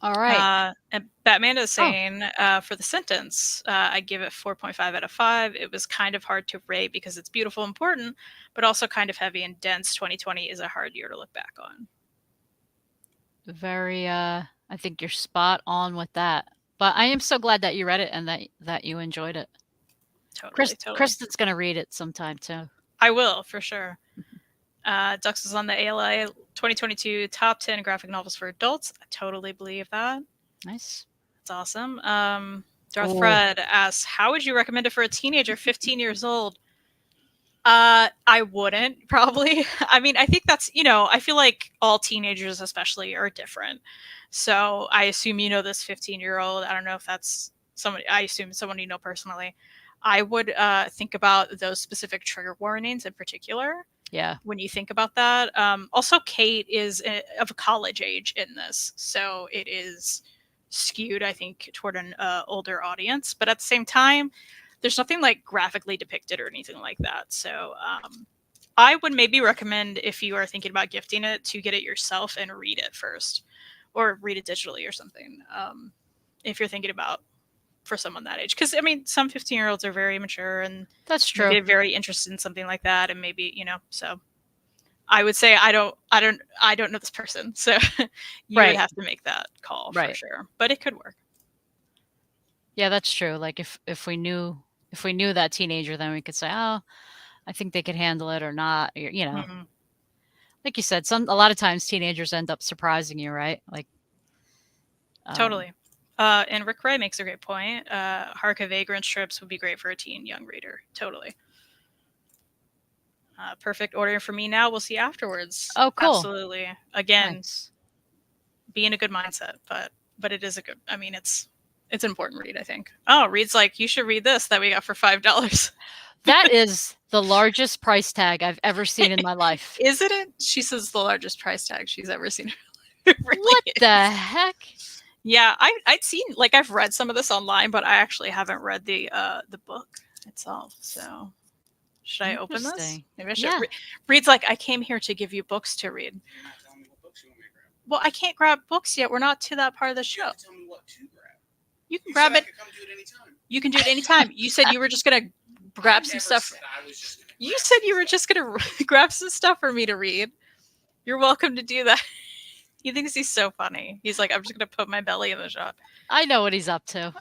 All right. And Batman is Oh, saying for the sentence, I give it 4.5 out of 5. It was kind of hard to rate because it's beautiful and important, but also kind of heavy and dense. 2020 is a hard year to look back on. very I think you're spot on with that. But I am so glad that you read it and that you enjoyed it. Totally. Kristen's going to read it sometime too. I will, for sure. Ducks is on the ALA 2022 top 10 graphic novels for adults. I totally believe that. Nice. That's awesome. Darth Oh. Fred asks, how would you recommend it for a teenager 15 years old? I wouldn't probably. I mean, I think that's, you know, I feel like all teenagers especially are different. So I assume you know this 15-year-old. I don't know if that's somebody, I assume someone you know personally. I would think about those specific trigger warnings in particular. Yeah. When you think about that. Also, Kate is of a college age in this, so it is skewed, I think, toward an older audience. But at the same time, there's nothing like graphically depicted or anything like that. So I would maybe recommend if you are thinking about gifting it to get it yourself and read it first, or read it digitally or something. If you're thinking about for someone that age, because I mean, some 15-year-olds are very mature and That's true. maybe very interested in something like that, and maybe, you know, so I would say I don't know this person, so you Right. would have to make that call for Right. sure, but it could work. Yeah, that's true. Like if we knew that teenager, then we could say, oh, I think they could handle it or not. You know, Mhm. like you said, a lot of times teenagers end up surprising you, right? Like Totally. And Rick Ray makes a great point. Hark of Vagrant Strips would be great for a teen young reader. Totally. Perfect order for me now. We'll see afterwards. Oh, cool. Absolutely. Again, Nice. be in a good mindset, but it is a good, I mean, it's an important read, I think. Oh, Reed's like, you should read this that we got for $5. That is the largest price tag I've ever seen in my life. Isn't it? She says the largest price tag she's ever seen. It really What is. the heck? Yeah, I'd seen, like, I've read some of this online, but I actually haven't read the book itself. So should I open this? Interesting. Maybe I should. Yeah. Reed's like, I came here to give you books to read. You're not telling me what books you want me to grab. Well, I can't grab books yet. We're not to that part of the You show. have to tell me what to grab. You can You grab said I it. could come do it anytime. You can do it anytime. You said you were just gonna grab I some never stuff. said I was just gonna You said you were just gonna grab some stuff for me to read. You're welcome to do that. He thinks he's so funny. He's like, I'm just gonna put my belly in the shop. I know what he's up to.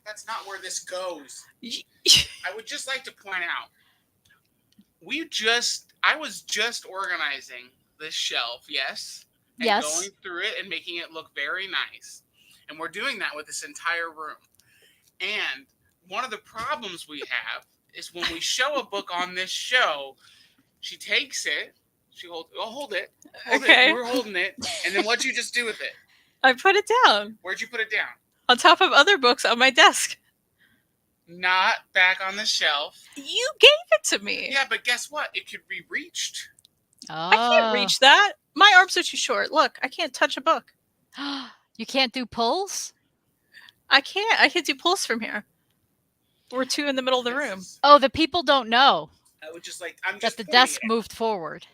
That's not where this goes. I would just like to point out, I was just organizing this shelf, yes? And Yes. going through it and making it look very nice. And we're doing that with this entire room. And one of the problems we have is when we show a book on this show, she takes it, hold it. Okay. We're holding it. And then what'd you just do with it? I put it down Where'd you put it down? on top of other books on my desk. Not back on the shelf. You gave it to me. Yeah, but guess what? It could be reached. Oh. I can't reach that. My arms are too short. Look, I can't touch a book. You can't do pulls? I can't do pulls from here. We're two in the middle of the room. Oh, the people don't know I would just like, I'm that just the pointing desk it. moved forward.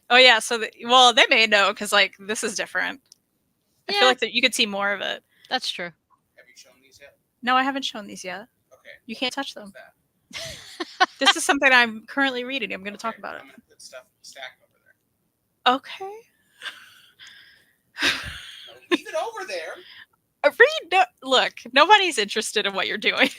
Oh yeah, so well, they may know because like this is different. I Yeah. feel like that you could see more of it. That's true. Have you shown these yet? No, I haven't shown these yet. Okay. You can't touch them. What's that? This is something I'm currently reading. I'm going to talk Okay, about it. I'm gonna put stuff stacked over there. Okay. No, leave it over there. Reed, no, look, nobody's interested in what you're doing.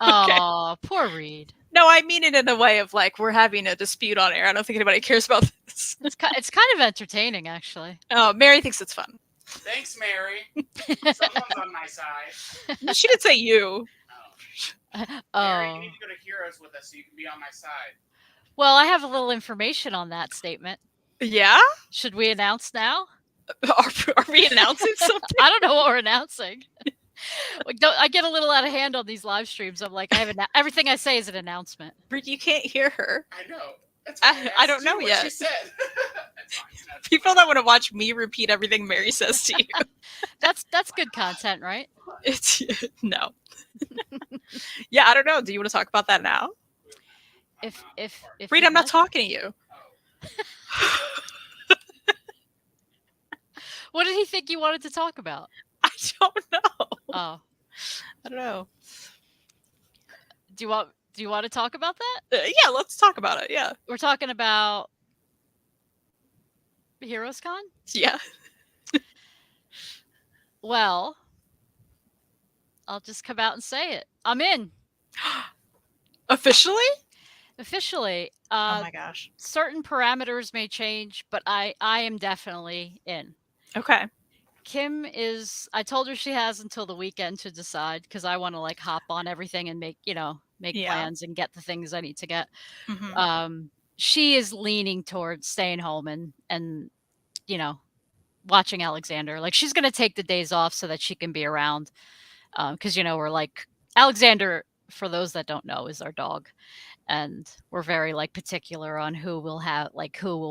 Oh, poor Reed. No, I mean it in a way of like we're having a dispute on air. I don't think anybody cares about this. It's kind of entertaining, actually. Oh, Mary thinks it's fun. Thanks, Mary. Someone's on my side. She did say you. Mary, you Oh. need to go to Heroes with us so you can be on my side. Well, I have a little information on that statement. Yeah? Should we announce now? Are we announcing something? I don't know what we're announcing. Like, I get a little out of hand on these live streams. I'm like, everything I say is an announcement. Reed, you can't hear her. I know. That's I- why I don't asked you know what yet. She said. That's fine. That's People fine. that want to watch me repeat everything Mary says to you. That's good content, right? It's no. Yeah, I don't know. Do you want to talk about that now? If Reed, you I'm not let- talking to you. Oh. What did he think you wanted to talk about? I don't know. Oh, I don't know. do you want to talk about that? Yeah, let's talk about it. Yeah. We're talking about Heroes Con? Yeah. Well, I'll just come out and say it. I'm in Officially? officially. Oh my gosh. Certain parameters may change, but I am definitely in. Okay. Kim is. I told her she has until the weekend to decide because I want to like hop on everything and make Yeah. plans and get the things I need to get. Mhm. She is leaning towards staying home and watching Alexander. Like she's gonna take the days off so that she can be around. Because we're like Alexander. For those that don't know, is our dog, and we're very like particular on who will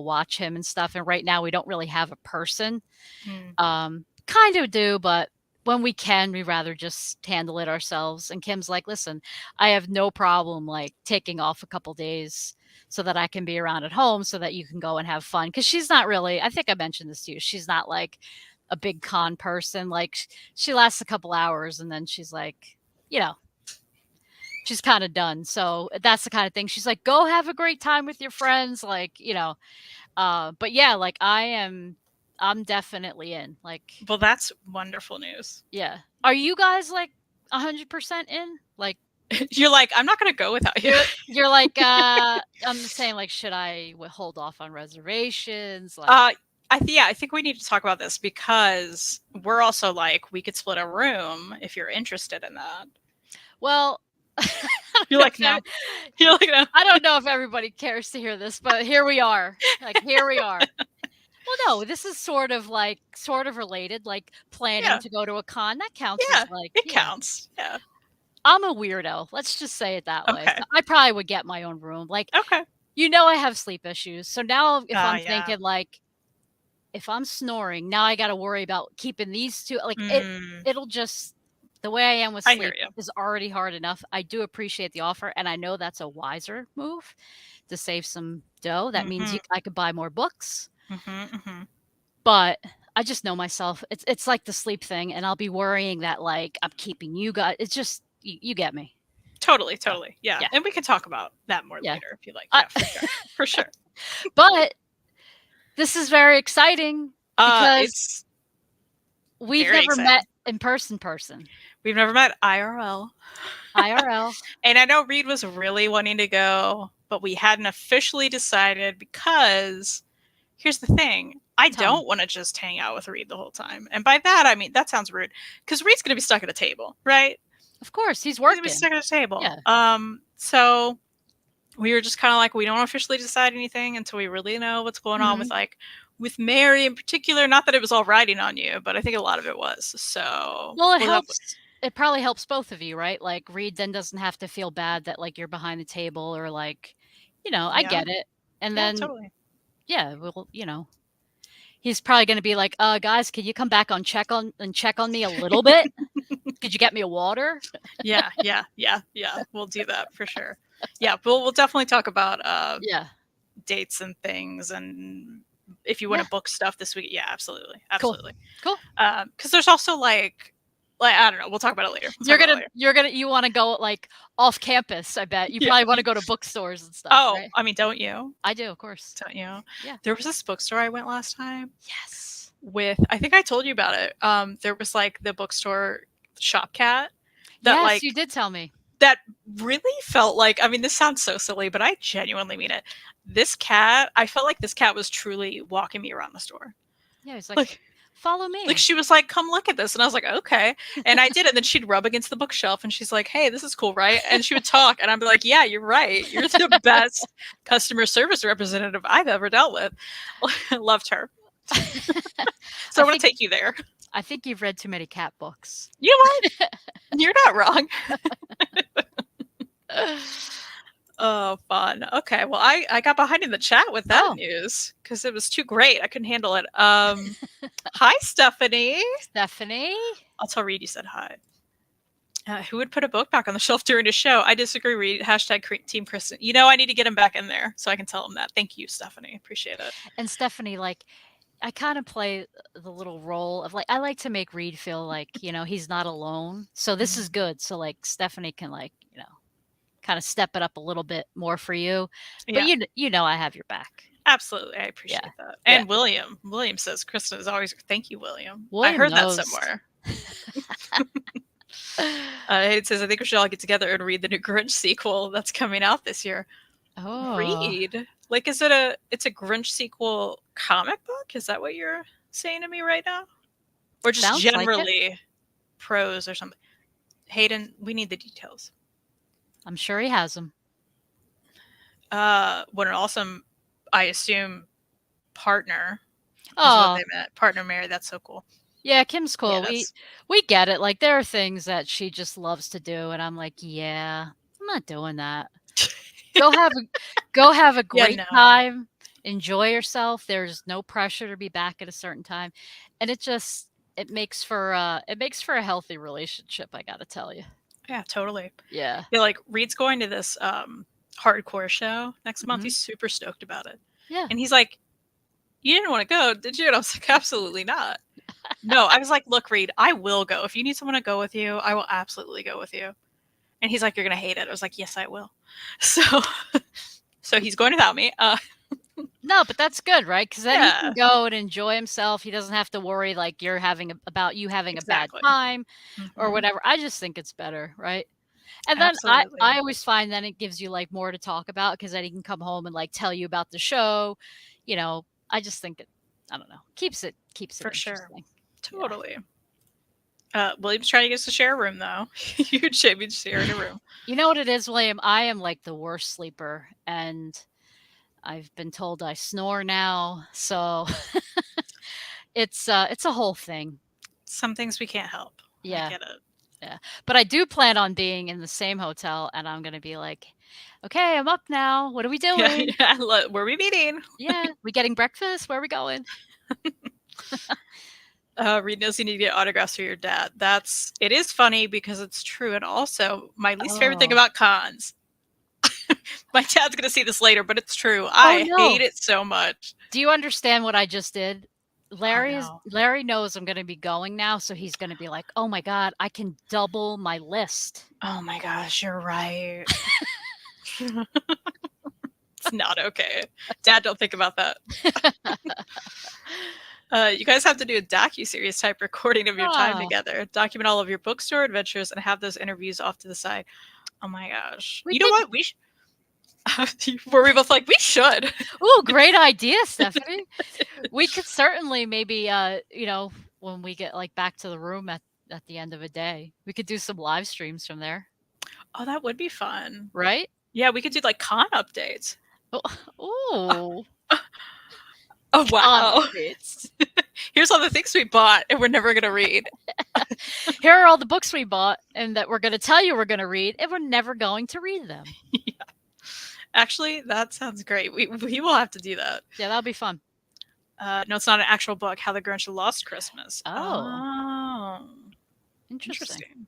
watch him and stuff. And right now we don't really have a person. Mm. Kind of do, but when we can, we rather just handle it ourselves. And Kim's like, listen, I have no problem like taking off a couple days so that I can be around at home so that you can go and have fun. Cause she's not really, I think I mentioned this to you. She's not like a big con person. Like she lasts a couple hours and then she's like, she's kind of done. So that's the kind of thing. She's like, go have a great time with your friends. Like, but yeah, like I'm definitely in. Like, Well, that's wonderful news. yeah. Are you guys like 100% in? Like, You're like, I'm not going to go without you. you're like, I'm saying like, should I hold off on reservations? Like, I think we need to talk about this because we're also like, we could split a room if you're interested in that. well, You're like, no. You're like, no. I don't know if everybody cares to hear this, but here we are. Like, here we are. Well, no, this is sort of related, like planning Yeah. to go to a con. That counts Yeah, as like, It counts. Yeah. I'm a weirdo. Let's just say it that way. Okay. I probably would get my own room. Like, Okay. I have sleep issues. So now if I'm yeah. thinking like, if I'm snoring, now I got to worry about keeping these two. Like it'll just, the way I am with I sleep hear you. is already hard enough. I do appreciate the offer. And I know that's a wiser move to save some dough. That means I could buy more books. But I just know myself. It's like the sleep thing. And I'll be worrying that like I'm keeping you guys. It's just, you get me. Totally. Yeah. Yeah. And we can talk about that more Yeah. later if you like. I- Yeah, for sure. For sure. But this is very exciting because It's we've very never exciting. met in person. We've never met IRL. IRL. And I know Reed was really wanting to go, but we hadn't officially decided because here's the thing. I Tell me. don't want to just hang out with Reed the whole time. And by that, I mean, that sounds rude because Reed's going to be stuck at a table, right? Of course, he's He's going to working. be stuck at a table. Yeah. So we were just kind of like, we don't officially decide anything until we really know what's going on with with Mary in particular. Not that it was all riding on you, but I think a lot of it was. So Well, it we'll helps. It probably helps both of you, right? Like Reed then doesn't have to feel bad that like you're behind the table or like, I Yeah. get it. And Yeah, then totally. well, he's probably going to be like, guys, can you come back check on me a little bit? Could you get me a water? Yeah. We'll do that for sure. Yeah, we'll definitely talk about Yeah. dates and things, and if you want to book stuff this week. Yeah, absolutely. Cool. Because there's also like I don't know. We'll talk about it later. You want to go like off campus? I bet you probably want to go to bookstores and stuff. Oh, right? I mean, don't you? I do, of course. Don't you? Yeah. There was this bookstore I went last time. Yes. I think I told you about it. There was like the bookstore Shop Cat. Yes, you did tell me. That really felt like, I mean, this sounds so silly, but I genuinely mean it. I felt like this cat was truly walking me around the store. Yeah, he's like, follow me. Like she was like, come look at this. And I was like, okay. And I did. And then she'd rub against the bookshelf and she's like, hey, this is cool, right? And she would talk and I'd be like, yeah, you're right. You're the best customer service representative I've ever dealt with. I loved her. So I want to take you there. I think you've read too many cat books. You know what? You're not wrong. Oh, fun. Okay. Well, I got behind in the chat with that news because it was too great. I couldn't handle it. Hi, Stephanie. Stephanie. I'll tell Reed you said hi. Who would put a book back on the shelf during a show? I disagree, Reed. # Team Kristen. I need to get him back in there so I can tell him that. Thank you, Stephanie. Appreciate it. And Stephanie, like, I kind of play the little role of like, I like to make Reed feel like, he's not alone. So this is good. So like Stephanie can like, kind of step it up a little bit more for you. But I have your back. Absolutely. I appreciate that. And William says Kristen is always, thank you, William. I heard that somewhere. It says, I think we should all get together and read the new Grinch sequel that's coming out this year. Oh. Read? Like, it's a Grinch sequel comic book? Is that what you're saying to me right now? Or just Sounds generally like prose or something? Hayden, we need the details. I'm sure he has them. What an awesome, I assume, partner. Oh, what they meant. Partner Mary. That's so cool. Yeah, Kim's cool. Yeah, we get it. Like there are things that she just loves to do, and I'm like, yeah, I'm not doing that. Go have a great time. Enjoy yourself. There's no pressure to be back at a certain time, and it makes for a healthy relationship. I gotta tell you. Yeah, totally. Yeah. Like Reed's going to this hardcore show next month. He's super stoked about it. Yeah. And he's like, you didn't want to go, did you? And I was like, absolutely not. No, I was like, look, Reed, I will go. If you need someone to go with you, I will absolutely go with you. And he's like, you're going to hate it. I was like, yes, I will. So he's going without me. No, but that's good, right? Because then he can go and enjoy himself. He doesn't have to worry like you're having a bad time or whatever. I just think it's better, right? And then I always find that it gives you like more to talk about because then he can come home and like tell you about the show. I just think I don't know, keeps it for sure. Totally. Yeah. William's trying to get us to share a room though. Huge shame sharing a room. You know what it is, William? I am like the worst sleeper, and I've been told I snore now, so it's a whole thing. Some things we can't help. Yeah. I get it. Yeah. But I do plan on being in the same hotel, and I'm going to be like, okay, I'm up now. What are we doing? Yeah. Where are we meeting? Yeah. We getting breakfast? Where are we going? Reed knows you need to get autographs for your dad. It is funny because it's true. And also my least favorite thing about cons. My dad's going to see this later, but it's true. I hate it so much. Do you understand what I just did? no. Larry knows I'm going to be going now, so he's going to be like, "Oh my god, I can double my list." Oh my gosh, you're right. It's not okay. Dad, don't think about that. You guys have to do a docu-series type recording of your time Ah. together. Document all of your bookstore adventures and have those interviews off to the side. Oh my gosh. We You know what? We were we both like, we should. Ooh, great idea, Stephanie. We could certainly maybe, when we get like back to the room at the end of a day, we could do some live streams from there, Oh, that would be fun. right? Yeah, we could do like con updates. Ooh, Oh wow. updates. Here's all the things we bought and we're never gonna read. Here are all the books we bought and that we're going to tell you we're going to read, and we're never going to read them. Actually, that sounds great. We will have to do that. Yeah, that'll be fun. No, it's not an actual book. How the Grinch Lost Christmas. Oh. Oh. Interesting.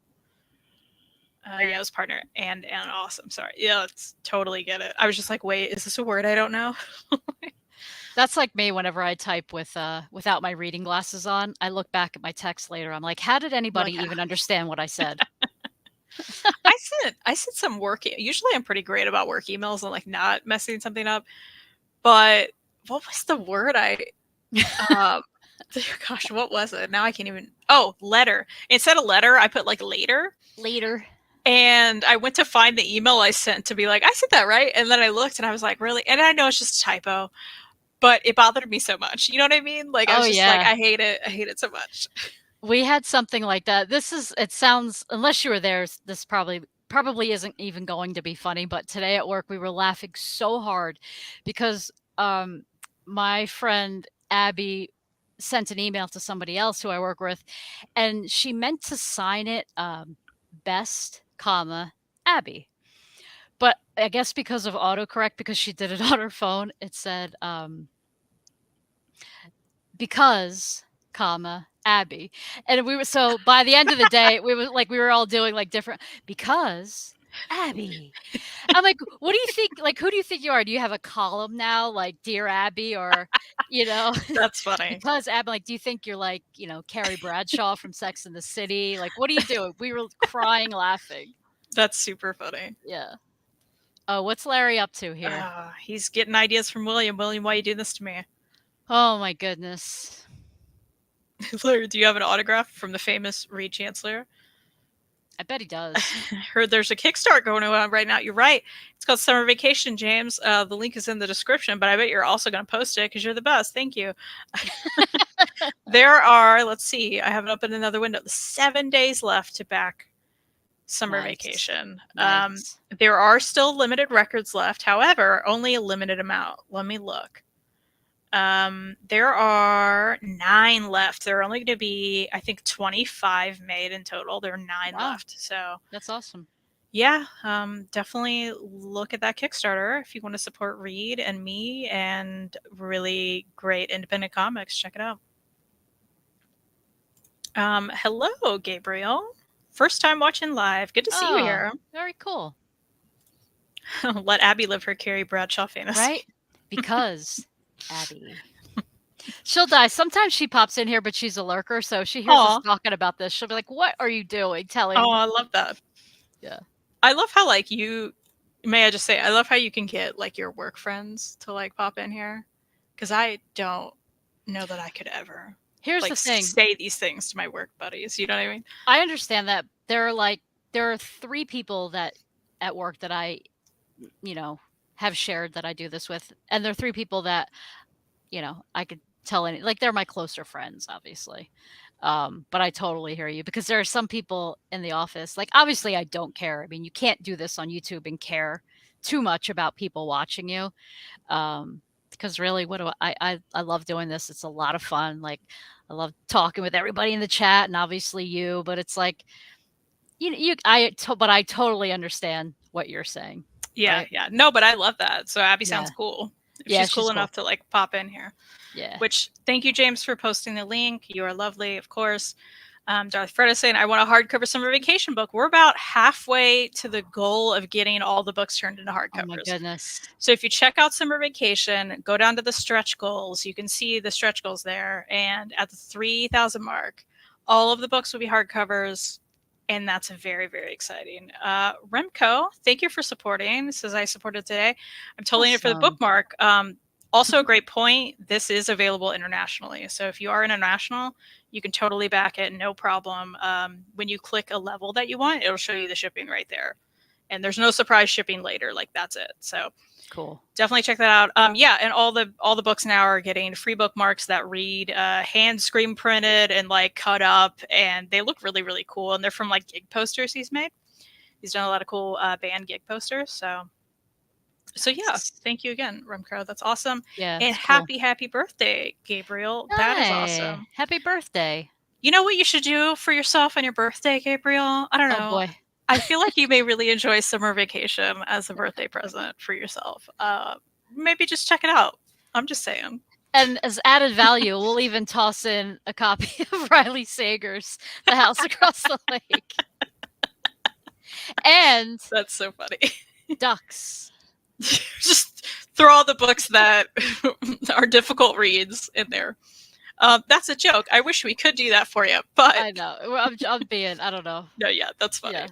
Yeah, it was partner and awesome. Sorry. Yeah, let's totally get it. I was just like, wait, is this a word I don't know? That's like me whenever I type without my reading glasses on. I look back at my text later. I'm like, how did anybody even understand what I said? I sent some work. Usually, I'm pretty great about work emails and like not messing something up. But what was the word gosh, what was it? Now I can't even. Oh, letter. Instead of letter, I put like later. Later. And I went to find the email I sent to be like, I said that right. And then I looked and I was like, really? And I know it's just a typo, but it bothered me so much. You know what I mean? Like, I was just like, I hate it. I hate it so much. We had something like that. It sounds, unless you were there, this probably isn't even going to be funny, but today at work we were laughing so hard because my friend Abby sent an email to somebody else who I work with, and she meant to sign it best, Abby. But I guess because of autocorrect, because she did it on her phone, it said because, Abby. And we were, so by the end of the day, we were all doing like different, because Abby. I'm like, what do you think? Like, who do you think you are? Do you have a column now, like Dear Abby, or That's funny. because Abby, like, do you think you're like, Carrie Bradshaw from Sex and the City? Like, what are you doing? We were crying, laughing. That's super funny. Yeah. Oh, what's Larry up to here? He's getting ideas from William. William, why you do this to me? Oh my goodness. Larry, do you have an autograph from the famous Reed Chancellor? I bet he does. Heard there's a Kickstart going on right now. You're right. It's called Summer Vacation, James. The link is in the description, but I bet you're also going to post it because you're the best. Thank you. There are, let's see, I have it up in another window. 7 days left to back Summer Vacation. Nice. There are still limited records left. However, only a limited amount. Let me look. There are 9 left. There are only going to be, I think, 25 made in total. There are 9 left. So that's awesome. Yeah, definitely look at that Kickstarter if you want to support Reed and me and really great independent comics. Check it out. Hello, Gabriel. First time watching live. Good to see you here. Very cool. Let Abby live her Carrie Bradshaw fantasy. Right? Because Abby. She'll die. Sometimes she pops in here, but she's a lurker, so she hears us talking about this. She'll be like, what are you doing? Telling me. Oh, I love that. Yeah. I love how, like, may I just say, I love how you can get, like, your work friends to, like, pop in here. Because I don't know that I could ever. Here's the thing. Say these things to my work buddies. You know what I mean? I understand that. There are 3 people that at work that I, have shared that I do this with. And there are 3 people that, I could tell they're my closer friends, obviously. But I totally hear you, because there are some people in the office, like, obviously I don't care. I mean, you can't do this on YouTube and care too much about people watching you. Because really, I love doing this. It's a lot of fun. Like, I love talking with everybody in the chat, and obviously you, but it's like, but I totally understand what you're saying. Yeah, right? Yeah. No, but I love that. So Abby sounds cool. She's cool enough to, like, pop in here. Yeah. Which, thank you, James, for posting the link. You are lovely, of course. Darth Fred is saying, I want a hardcover summer vacation book. We're about halfway to the goal of getting all the books turned into hardcovers. Oh my goodness. So if you check out Summer Vacation, go down to the stretch goals. You can see the stretch goals there. And at the 3,000 mark, all of the books will be hardcovers. And that's very, very exciting. Remco, thank you for supporting. This says I supported today. I'm totally in it for the Awesome. bookmark. Also, a great point. This is available internationally. So if you are international, you can totally back it, no problem. When you click a level that you want, it'll show you the shipping right there. And there's no surprise shipping later. Like, that's it. So Cool. definitely check that out. Yeah, and all the books now are getting free bookmarks that read hand screen printed and like cut up, and they look really, really cool. And they're from like gig posters he's made. He's done a lot of cool band gig posters. So yeah, thank you again, Remco. That's awesome. Yeah. And it's cool. happy birthday, Gabriel. That is awesome. Hey, happy birthday. You know what you should do for yourself on your birthday, Gabriel? I don't know. Oh boy. I feel like you may really enjoy summer vacation as a birthday present for yourself. Maybe just check it out. I'm just saying. And as added value, we'll even toss in a copy of Riley Sager's The House Across the Lake. And That's so funny. ducks. Just throw all the books that are difficult reads in there. That's a joke. I wish we could do that for you, but I know. I'm being, I don't know. no, yeah, that's funny. Yeah.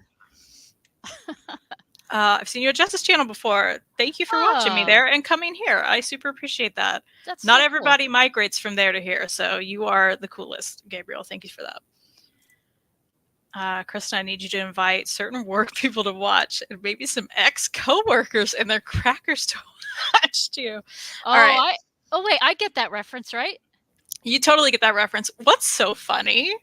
I've seen you at Justice Channel before. Thank you for watching me Oh. there and coming here. I super appreciate that. That's Not so cool. everybody migrates from there to here, so you are the coolest, Gabriel. Thank you for that. Kristen, I need you to invite certain work people to watch and maybe some ex-coworkers and their crackers to watch too. Oh, All right. wait, I get that reference, right? You totally get that reference. What's so funny?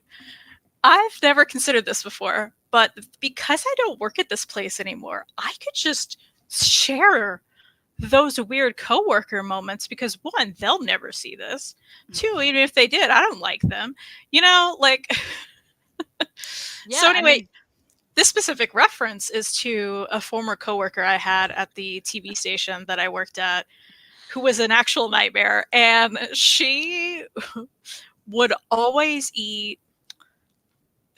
I've never considered this before, but because I don't work at this place anymore, I could just share those weird coworker moments because one, they'll never see this. Two, even if they did, I don't like them. You know, like Yeah. so I anyway, mean, this specific reference is to a former coworker I had at the TV station that I worked at, who was an actual nightmare. And she would always eat,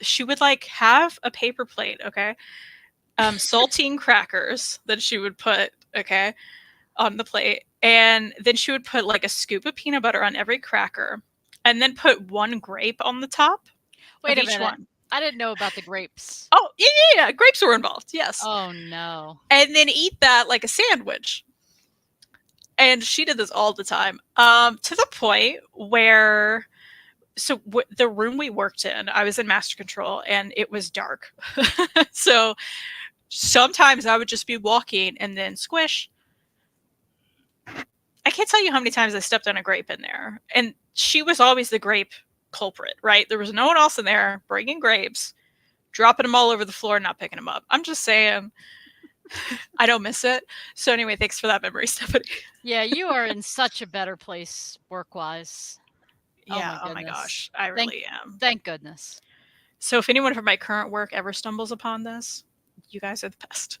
she would like have a paper plate, okay? Saltine crackers that she would put, okay, on the plate. And then she would put like a scoop of peanut butter on every cracker and then put one grape on the top. wait of a each minute. one. I didn't know about the grapes. Oh, yeah. Grapes were involved, yes. Oh no. And then eat that like a sandwich. And she did this all the time, to the point where, so the room we worked in, I was in master control and it was dark. So sometimes I would just be walking and then squish. I can't tell you how many times I stepped on a grape in there. And she was always the grape culprit, right? There was no one else in there bringing grapes, dropping them all over the floor, and not picking them up. I'm just saying, I don't miss it. So anyway, thanks for that memory, Stephanie. Yeah, you are in such a better place work-wise. Oh Yeah, my oh my goodness. gosh, I Thank- really am. Thank goodness. So if anyone from my current work ever stumbles upon this, you guys are the best.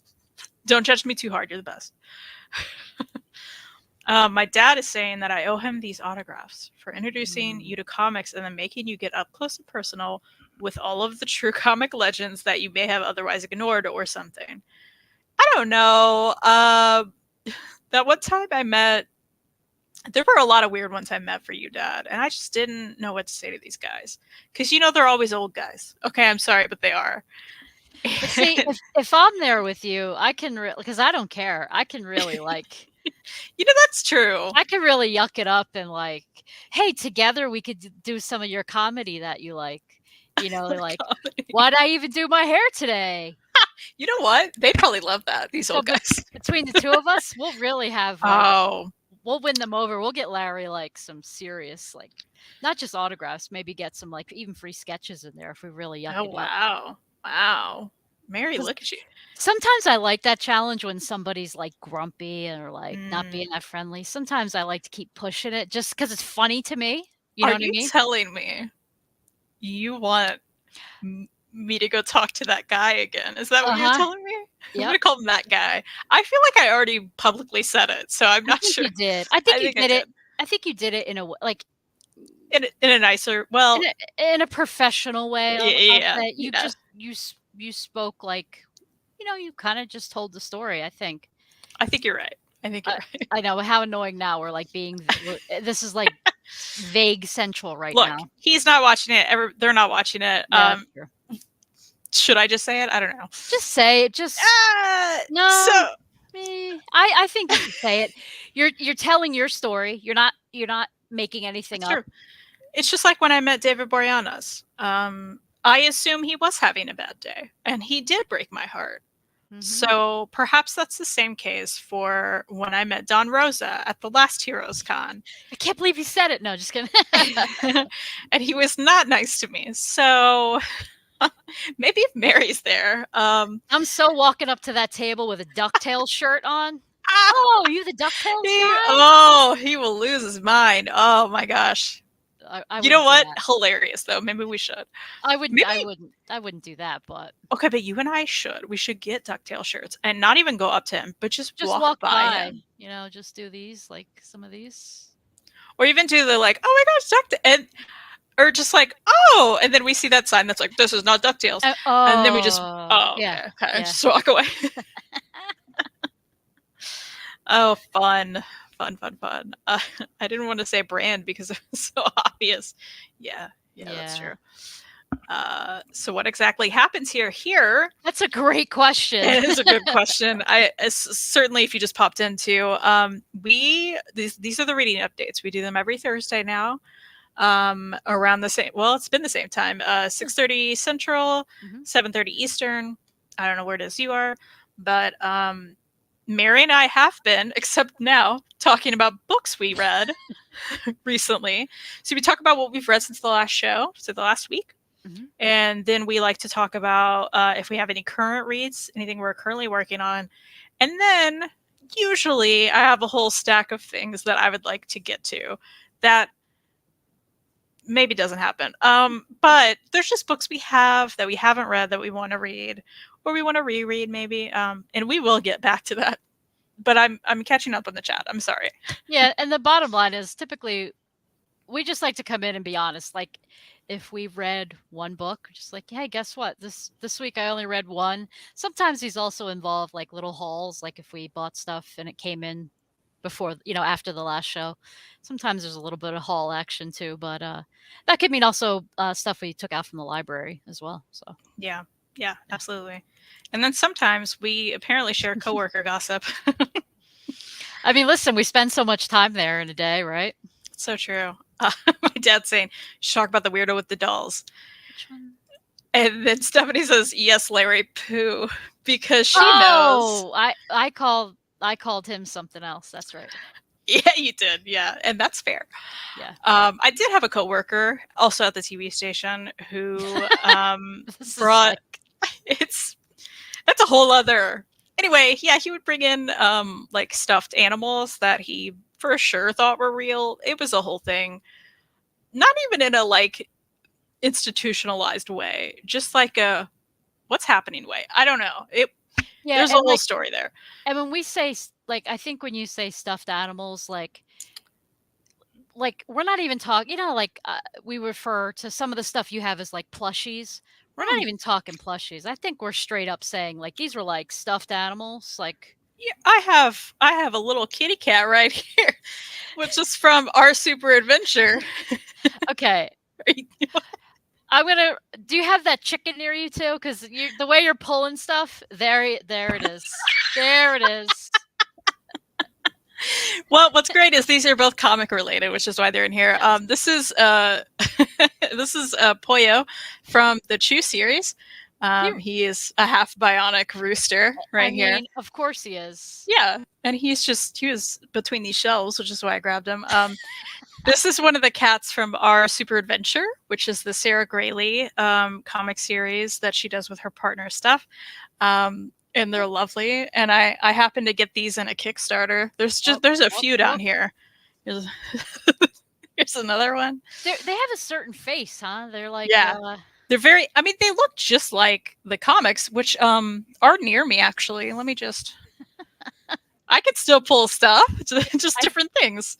Don't judge me too hard. You're the best. My dad is saying that I owe him these autographs for introducing you to comics and then making you get up close and personal with all of the true comic legends that you may have otherwise ignored or something. I don't know. That one time I met, there were a lot of weird ones I met for you, Dad, and I just didn't know what to say to these guys. Because, you know, they're always old guys. Okay, I'm sorry, but they are. But see, if I'm there with you, I can because I don't care. I can really like. You know, that's true. I could really yuck it up and like, hey, together we could do some of your comedy that you like. You know, like, why'd I even do my hair today? You know what? They'd probably love that, these old guys. Between the two of us, we'll really have. Oh, We'll win them over. We'll get Larry like some serious, like, not just autographs. Maybe get some like even free sketches in there if we really yuck oh it up. wow. Wow. Mary, look at you. Sometimes I like that challenge when somebody's like grumpy or like not Mm. being that friendly. Sometimes I like to keep pushing it just because it's funny to me. You know Are what I you mean? telling me you want me to go talk to that guy again? Is that what you're Uh-huh. telling me? I'm Yep. gonna call him that guy. I feel like I already publicly said it, so I'm I not think sure. you did. I think you I did it. I think you did it in a way like in a nicer, well, in a professional way. yeah, You just you spoke like, you kind of just told the story. I think. I think you're right. I think you're I, right. I know how annoying now we're like this is like vague central right Look, now. he's not watching it. They're not watching it. Yeah, sure. Should I just say it? I don't know. Just say it. Just no. So I think you should say it. You're telling your story. You're not making anything that's up. true. It's just like when I met David Boreanaz. I assume he was having a bad day, and he did break my heart. Mhm. So perhaps that's the same case for when I met Don Rosa at the last Heroes Con. I can't believe you said it. No, just kidding. And he was not nice to me. So maybe if Mary's there. I'm so walking up to that table with a DuckTales shirt on. Ah, Oh, you the DuckTales guy? oh, he will lose his mind. Oh my gosh. I You know wouldn't do what? that. Hilarious though. Maybe we should. I wouldn't. Maybe- I wouldn't do that. But Okay, but you and I should. We should get DuckTale shirts and not even go up to him, but just walk by him. Just do these, like some of these. Or even do the like, oh my gosh, DuckTales, or just like, oh, and then we see that sign that's like, this is not DuckTales. And then we just, oh, yeah, okay, yeah. just walk away. Oh, fun. I didn't want to say brand because it was so obvious. Yeah, that's Yeah. true. So what exactly happens here? Here, That's a great question. it is a good question. Certainly, if you just popped into, these are the reading updates. We do them every Thursday now, around the same. Well, it's been the same time. 6:30 Central, Mhm. 7:30 Eastern. I don't know where it is you are, but Mary and I have been, except now, talking about books we read recently. So we talk about what we've read since the last show, so the last week. Mhm. And then we like to talk about if we have any current reads, anything we're currently working on. And then usually I have a whole stack of things that I would like to get to that maybe doesn't happen. But there's just books we have that we haven't read that we want to read, or we want to reread maybe. And we will get back to that. But I'm catching up on the chat. I'm sorry. Yeah, and the bottom line is typically we just like to come in and be honest. Like if we've read one book, we're just like, hey, guess what? This week I only read one. Sometimes these also involve like little hauls, like if we bought stuff and it came in before, after the last show. Sometimes there's a little bit of haul action too, but that could mean also stuff we took out from the library as well. So Yeah, absolutely. And then sometimes we apparently share coworker gossip. I mean, listen, we spend so much time there in a day, right? So true. My dad's saying, talk about the weirdo with the dolls. Which one? And then Stephanie says, yes, Larry Pooh, because she knows. Oh, I called him something else. That's right. Yeah, you did. Yeah, and that's fair. Yeah. I did have a coworker also at the TV station who This is brought like- that's a whole other. Anyway, yeah, he would bring in like stuffed animals that he for sure thought were real. It was a whole thing. Not even in a like institutionalized way, just like a what's happening way. I don't know. yeah, There's a and whole like, story there. and when we say like, I think when you say stuffed animals, like we're not even talking. Like we refer to some of the stuff you have as like plushies. We're not even talking plushies. I think we're straight up saying like these were like stuffed animals. Like Yeah, I have a little kitty cat right here, which is from Our Super Adventure. okay, I'm gonna. Do you have that chicken near you too? Because the way you're pulling stuff, there it is. There it is. Well, what's great is these are both comic related, which is why they're in here. This is this is Pollo from the Chew series. He is a half bionic rooster right here. Of course he is. Yeah, and he was between these shelves, which is why I grabbed him. This is one of the cats from Our Super Adventure, which is the Sarah Grayley comic series that she does with her partner stuff. And they're lovely. And I happen to get these in a Kickstarter. There's a few down here. Here's another one. They have a certain face, huh? They're like they're very. I mean, they look just like the comics, which are near me actually. Let me just. I could still pull stuff, just different things.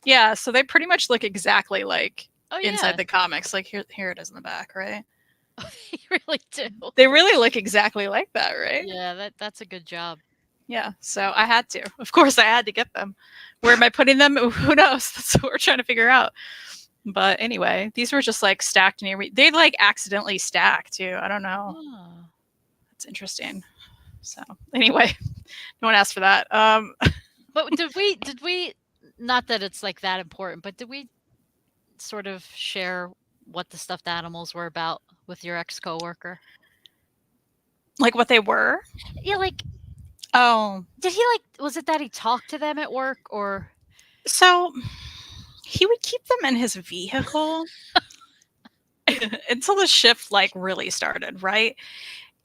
Yeah, so they pretty much look exactly like Oh inside yeah, the comics. Like here it is in the back, right? you really do. They really look exactly like that, right? Yeah, that's a good job. Yeah. So I had to. Of course, I had to get them. Where am I putting them? Who knows? That's what we're trying to figure out. But anyway, these were just like stacked near me. They like accidentally stacked too. I don't know. Oh. That's interesting. So anyway, no one asked for that. But did we not that it's like that important, but did we sort of share what the stuffed animals were about with your ex coworker? like what they were. Yeah, like Oh, did he like was it that he talked to them at work or so he would keep them in his vehicle until the shift like really started, right?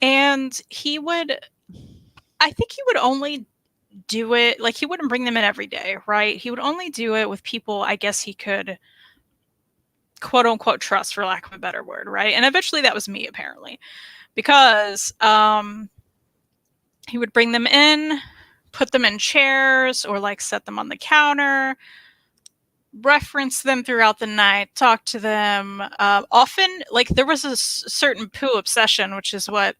And I think he would only do it like he wouldn't bring them in every day, right? He would only do it with people I guess he could quote unquote trust for lack of a better word, right? And eventually that was me apparently. Because he would bring them in, put them in chairs or like set them on the counter, reference them throughout the night, talk to them. Often, like there was a certain poo obsession, which is what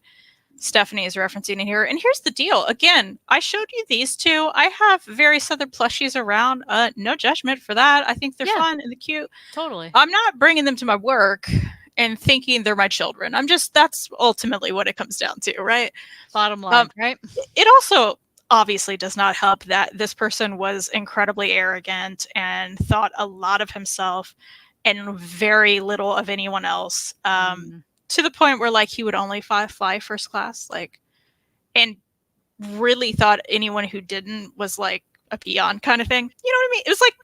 Stephanie is referencing in here. And here's the deal. Again, I showed you these two. I have various other plushies around. No judgment for that. I think they're Yeah. fun and they're cute. totally? I'm not bringing them to my work and thinking they're my children. That's ultimately what it comes down to, right? Bottom line, right? It also obviously does not help that this person was incredibly arrogant and thought a lot of himself and very little of anyone else. To the point where like he would only fly first class, like, and really thought anyone who didn't was like a peon kind of thing. You know what I mean? It was like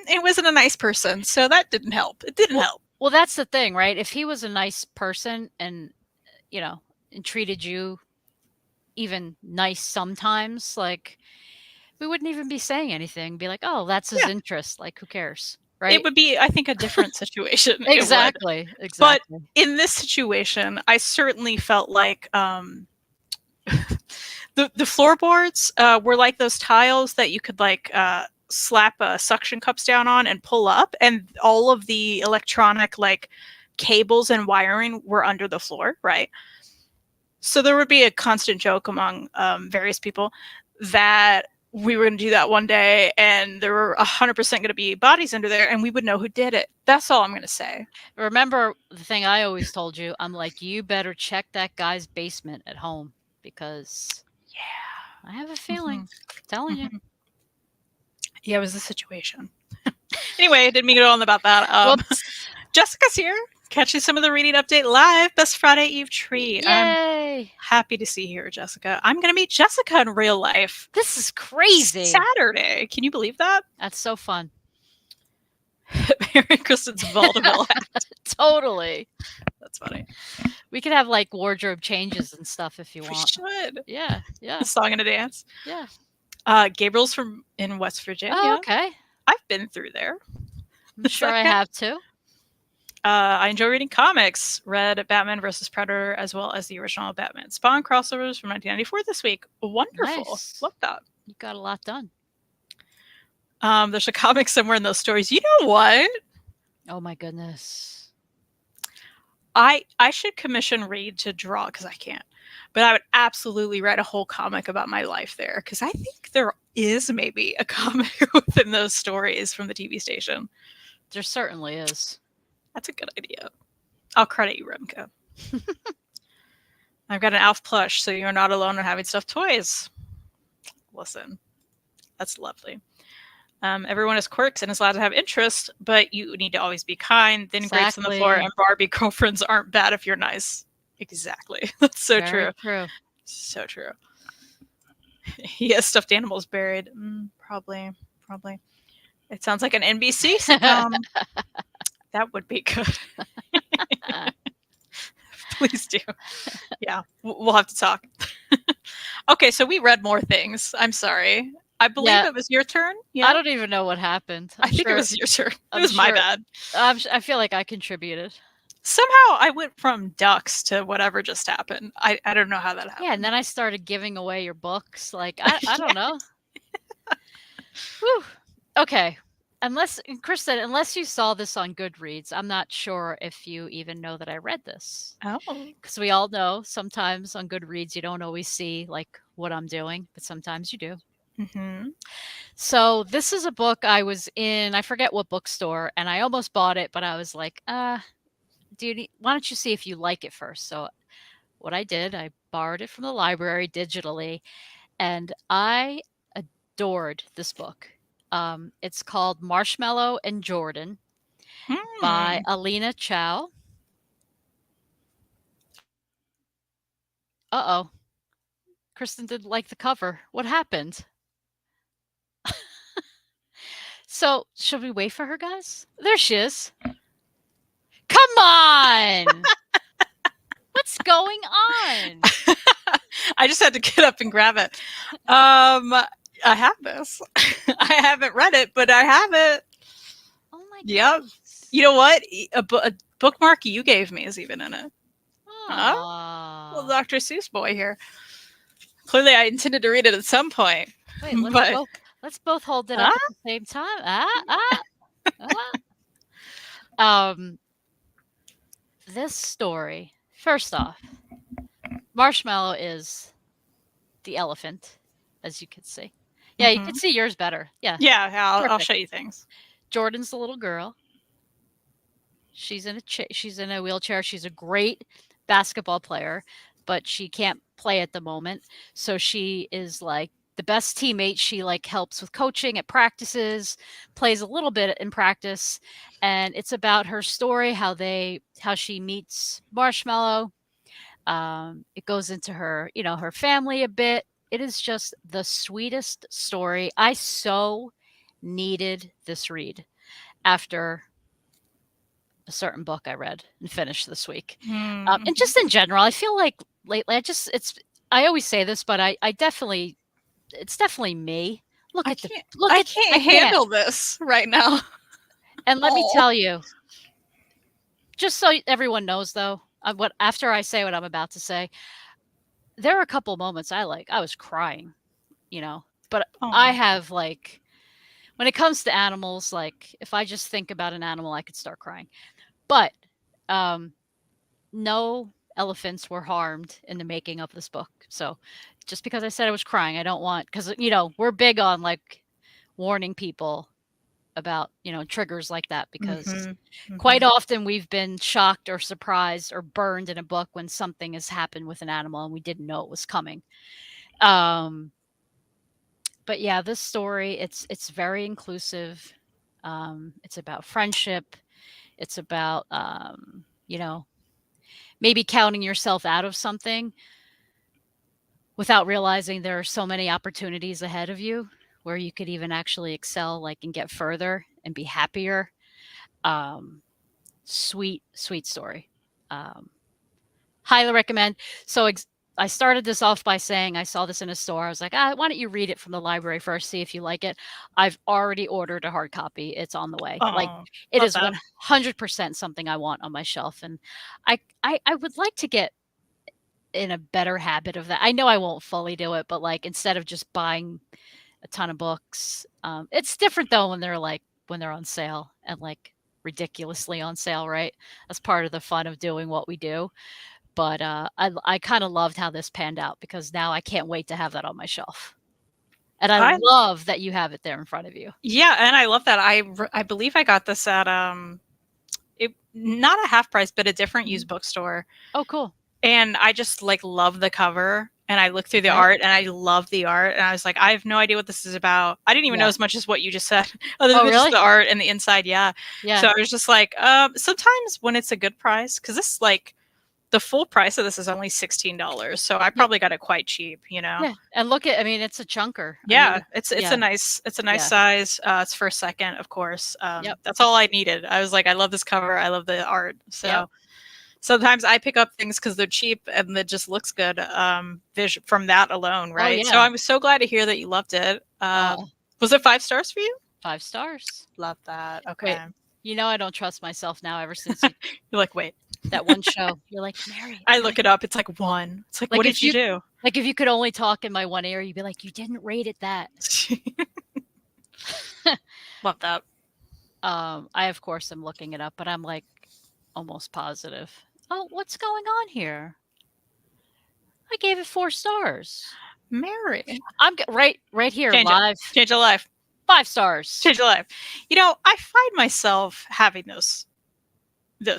it wasn't a nice person, so that didn't help. It didn't help. Well, that's the thing, right? If he was a nice person and and treated you even nice sometimes, like we wouldn't even be saying anything. Be like, oh, that's his Yeah. interest. Like, who cares, right? It would be, I think, a different situation. It would. Exactly. Exactly. In this situation, I certainly felt like the floorboards were like those tiles that you could like slap suction cups down on and pull up, and all of the electronic like cables and wiring were under the floor, right? So there would be a constant joke among various people that we were going to do that one day and there were 100% going to be bodies under there and we would know who did it. That's all I'm going to say. Remember the thing I always told you? I'm like, you better check that guy's basement at home because I have a feeling. Telling you. Yeah, it was the situation. Anyway, I didn't mean to go on about that. Jessica's here. Catching some of the reading update live. Best Friday Eve treat. Yay! I'm happy to see you here, Jessica. I'm going to meet Jessica in real life. This is crazy. Saturday. Can you believe that? That's so fun. Mary Kristen's vaudeville hat. Totally. That's funny. We could have like wardrobe changes and stuff if you We want. should. Yeah. A song and a dance. Yeah. Gabriel's from in West Virginia. Oh, okay. I've been through there. I'm sure I have too. I enjoy reading comics. Read Batman vs. Predator as well as the original Batman Spawn crossovers from 1994 this week. Wonderful. Nice. Love that. You got a lot done. There's a comic somewhere in those stories. You know what? Oh my goodness. I should commission Reed to draw because I can't. But I would absolutely write a whole comic about my life there because I think there is maybe a comic within those stories from the TV station. There certainly is. That's a good idea. I'll credit you, Remco. I've got an Alf plush, so you're not alone in having stuffed toys. Listen, that's lovely. Everyone has quirks and is allowed to have interest, but you need to always be kind. Thin grapes on the floor and Barbie girlfriends aren't bad if you're nice. Exactly. That's so Very true. So true. He has stuffed animals buried. Probably. It sounds like an NBC sitcom. That would be good. Please do. Yeah, we'll have to talk. Okay, so we read more things. I'm sorry. I believe it was your turn. Yeah, I don't even know what happened. I think it was your turn. It was my bad. I feel like I contributed. Somehow I went from ducks to whatever just happened. I don't know how that happened. Yeah, and then I started giving away your books. Like, I don't know. Whew. Okay. unless Kristen, unless you saw this on Goodreads, I'm not sure if you even know that I read this. Oh. Because we all know sometimes on Goodreads you don't always see like what I'm doing, but sometimes you do. Mm-hmm. So this is a book I was in, I forget what bookstore, and I almost bought it, but I was like, dude, why don't you see if you like it first? So what I did, I borrowed it from the library digitally, and I adored this book. It's called Marshmallow and Jordan by Alina Chow. Uh-oh. Kristen didn't like the cover. What happened? So, should we wait for her, guys? There she is. Come on! What's going on? I just had to get up and grab it. I have this. I haven't read it, but I have it. Oh my god. Yep. You know what? A bookmark you gave me is even in it. Well, Dr. Seuss boy here. Clearly, I intended to read it at some point. Wait, let's both hold it up at the same time. This story, first off, Marshmallow is the elephant, as you can see. Yeah, you can see yours better. Yeah. Yeah, I'll show you things. Jordan's the little girl. She's in a wheelchair. She's a great basketball player, but she can't play at the moment. So she is like the best teammate. She like helps with coaching at practices, plays a little bit in practice, and it's about her story, how she meets Marshmallow. It goes into her, her family a bit. It is just the sweetest story. I so needed this read after a certain book I read and finished this week. And just in general, I feel like lately, I always say this, but it's definitely me. I can't handle this right now. And let me tell you, just so everyone knows though, after I say what I'm about to say, there are a couple moments I was crying, but I have like, when it comes to animals, like if I just think about an animal, I could start crying. But no elephants were harmed in the making of this book. So just because I said I was crying, I don't want, because, we're big on like warning people about, triggers like that, because quite often we've been shocked or surprised or burned in a book when something has happened with an animal and we didn't know it was coming. But yeah, this story, it's very inclusive. It's about friendship. It's about, maybe counting yourself out of something without realizing there are so many opportunities ahead of you where you could even actually excel, like, and get further and be happier. Sweet, sweet story. Highly recommend. So I started this off by saying I saw this in a store. I was like, why don't you read it from the library first, see if you like it. I've already ordered a hard copy. It's on the way. It is 100% something I want on my shelf. And I would like to get in a better habit of that. I know I won't fully do it, but like, instead of just buying a ton of books, it's different though when they're on sale, and like ridiculously on sale, right? That's part of the fun of doing what we do. But I kind of loved how this panned out, because now I can't wait to have that on my shelf. And I love that you have it there in front of you. Yeah, and I love that. I believe I got this at not a half price, but a different used bookstore. Oh, cool. And I just like love the cover, and I looked through the art, and I love the art, and I was like, I have no idea what this is about. I didn't even know as much as what you just said, other than just the art and the inside. Yeah. So I was just like, sometimes when it's a good price, because this, like, the full price of this is only $16, so I probably got it quite cheap, Yeah, and it's a chunker. Yeah, it's a nice size. It's for a second, of course. That's all I needed. I was like, I love this cover. I love the art. So sometimes I pick up things because they're cheap and it just looks good from that alone, right? So I'm so glad to hear that you loved it. Was it 5 stars for you? 5 stars. Love that. Okay. Wait, I don't trust myself now ever since you're like, wait. That one show. You're like, Mary. I look it up. It's like 1. It's like what did you do? Like, if you could only talk in my one ear, you'd be like, you didn't rate it that. Love that. I of course am looking it up, but I'm like almost positive. Oh, what's going on here? I gave it 4 stars. Mary. Right here, Change live, it. Change your life. 5 stars. Change your life. You know, I find myself having those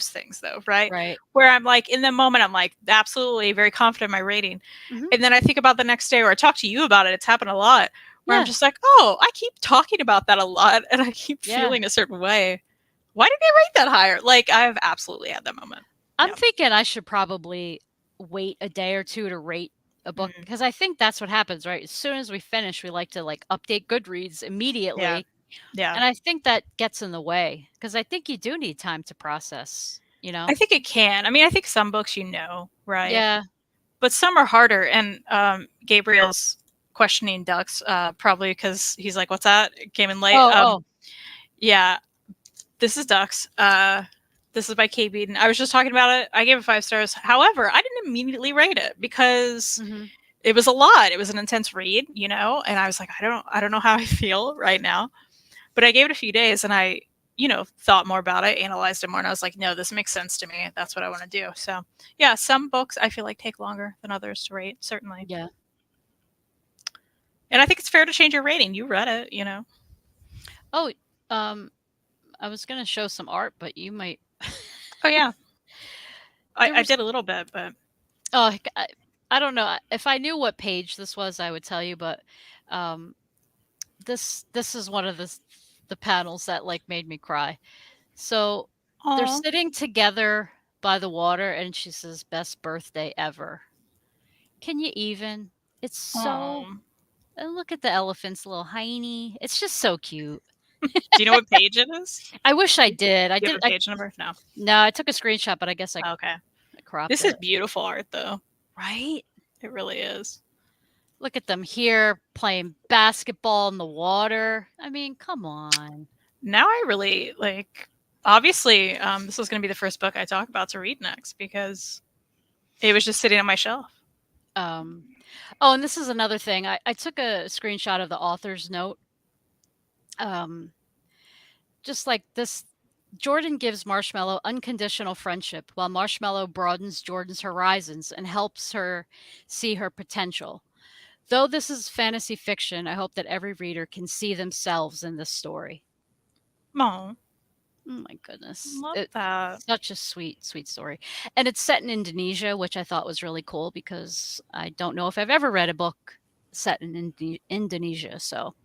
things though, right? Right. Where I'm like in the moment, I'm like absolutely very confident in my rating. Mhm. And then I think about the next day or I talk to you about it. It's happened a lot where I'm Yeah. just like, oh, I keep talking about that a lot and I keep Yeah. feeling a certain way. Why did I rate that higher? Like I've absolutely had that moment. I'm Yeah. thinking I should probably wait a day or 2 to rate a book Mhm. because I think that's what happens, right? As soon as we finish, we like to like update Goodreads immediately. Yeah. And I think that gets in the way because I think you do need time to process, you know? I think it can. I mean, I think some books, you know, right? Yeah. But some are harder. And Gabriel's questioning ducks, probably because he's like, "What's that? It came in late." Oh. Yeah, this is ducks. This is by Kay Beaton. I was just talking about it. I gave it 5 stars. However, I didn't immediately rate it because Mhm. it was a lot. It was an intense read, you know, and I was like, I don't know how I feel right now. But I gave it a few days and I, you know, thought more about it, analyzed it more, and I was like, no, this makes sense to me. That's what I want to do. So yeah, some books I feel like take longer than others to rate, certainly. Yeah. And I think it's fair to change your rating. You read it, you know. Oh, I was gonna show some art, but you might. Oh yeah, I was- did a little bit, but Oh, I don't know. If I knew what page this was, I would tell you. But this is one of the panels that like made me cry. So they're aw. sitting together by the water, and she says, "Best birthday ever." Can you even? It's so. Aw. And look at the elephant's little hiney. It's just so cute. Do you know what page it is? I wish I did. I Do you have did. a page number? No. No, I took a screenshot, but I guess I Okay. cropped This it. is beautiful art, though. Right? It really is. Look at them here playing basketball in the water. I mean, come on. Now I really like. Obviously, this is going to be the first book I talk about to read next because it was just sitting on my shelf. Oh, and this is another thing. I took a screenshot of the author's note. Just like this, Jordan gives Marshmallow unconditional friendship, while Marshmallow broadens Jordan's horizons and helps her see her potential. Though this is fantasy fiction, I hope that every reader can see themselves in this story. Oh, Oh my goodness. love that. Such a sweet, sweet story. And it's set in Indonesia, which I thought was really cool because I don't know if I've ever read a book set in Indonesia. So,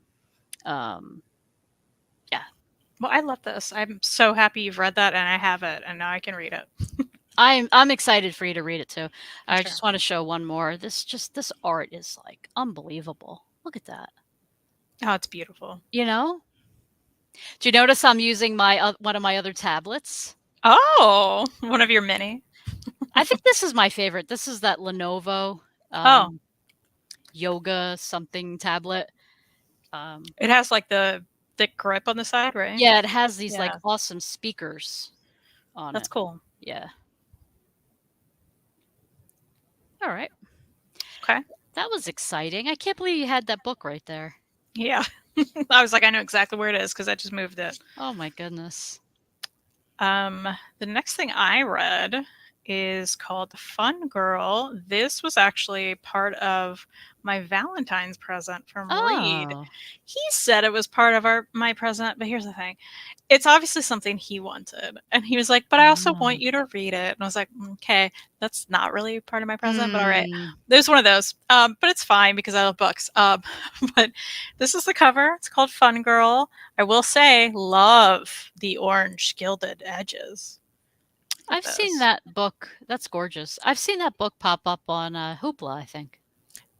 Well, I love this. I'm so happy you've read that, and I have it, and now I can read it. I'm excited for you to read it too. I Sure. just want to show one more. This art is like unbelievable. Look at that. Oh, it's beautiful. You know? Do you notice I'm using my one of my other tablets? Oh, one of your many. I think this is my favorite. This is that Lenovo Oh. yoga something tablet. It has like the thick grip on the side, right? Yeah, it has these like Yeah. awesome speakers on That's it. cool. Yeah. All right. Okay. That was exciting. I can't believe you had that book right there. Yeah. I was like, I know exactly where it is because I just moved it. Oh my goodness. The next thing I read is called Fun Girl. This was actually part of my Valentine's present from Reed. Oh. He said it was part of my present, but here's the thing. It's obviously something he wanted. And he was like, but I also Oh. want you to read it. And I was like, okay, that's not really part of my present, but all right. Mm. There's one of those. But it's fine because I love books. But this is the cover. It's called Fun Girl. I will say, love the orange gilded edges. Look at I've seen this. that book. That's gorgeous. I've seen that book pop up on Hoopla, I think.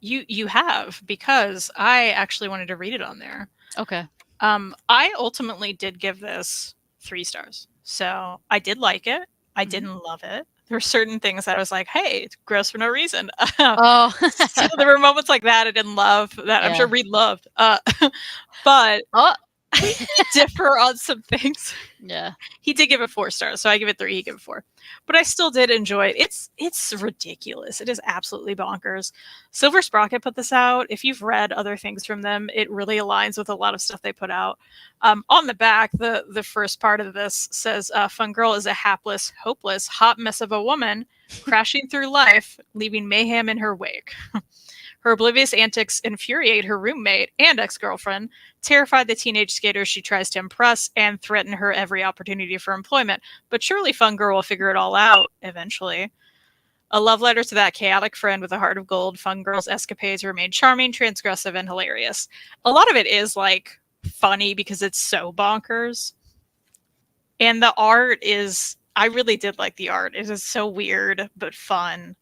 You have, because I actually wanted to read it on there. Okay. I ultimately did give this 3 stars. So I did like it. I Mhm. didn't love it. There were certain things that I was like, hey, it's gross for no reason. Oh. So there were moments like that I didn't love that I'm Yeah. sure Reed loved. But Oh, differ on some things. Yeah. He did give it 4 stars, so I give it 3. He gave it 4, but I still did enjoy it. It's ridiculous. It is absolutely bonkers. Silver Sprocket put this out. If you've read other things from them, it really aligns with a lot of stuff they put out. On the back, the first part of this says, "Fun Girl is a hapless, hopeless, hot mess of a woman crashing through life, leaving mayhem in her wake." Her oblivious antics infuriate her roommate and ex-girlfriend, terrify the teenage skater she tries to impress, and threaten her every opportunity for employment. But surely Fun Girl will figure it all out eventually. A love letter to that chaotic friend with a heart of gold, Fun Girl's escapades remain charming, transgressive, and hilarious. A lot of it is like funny because it's so bonkers. And the art is, I really did like the art. It is so weird but fun.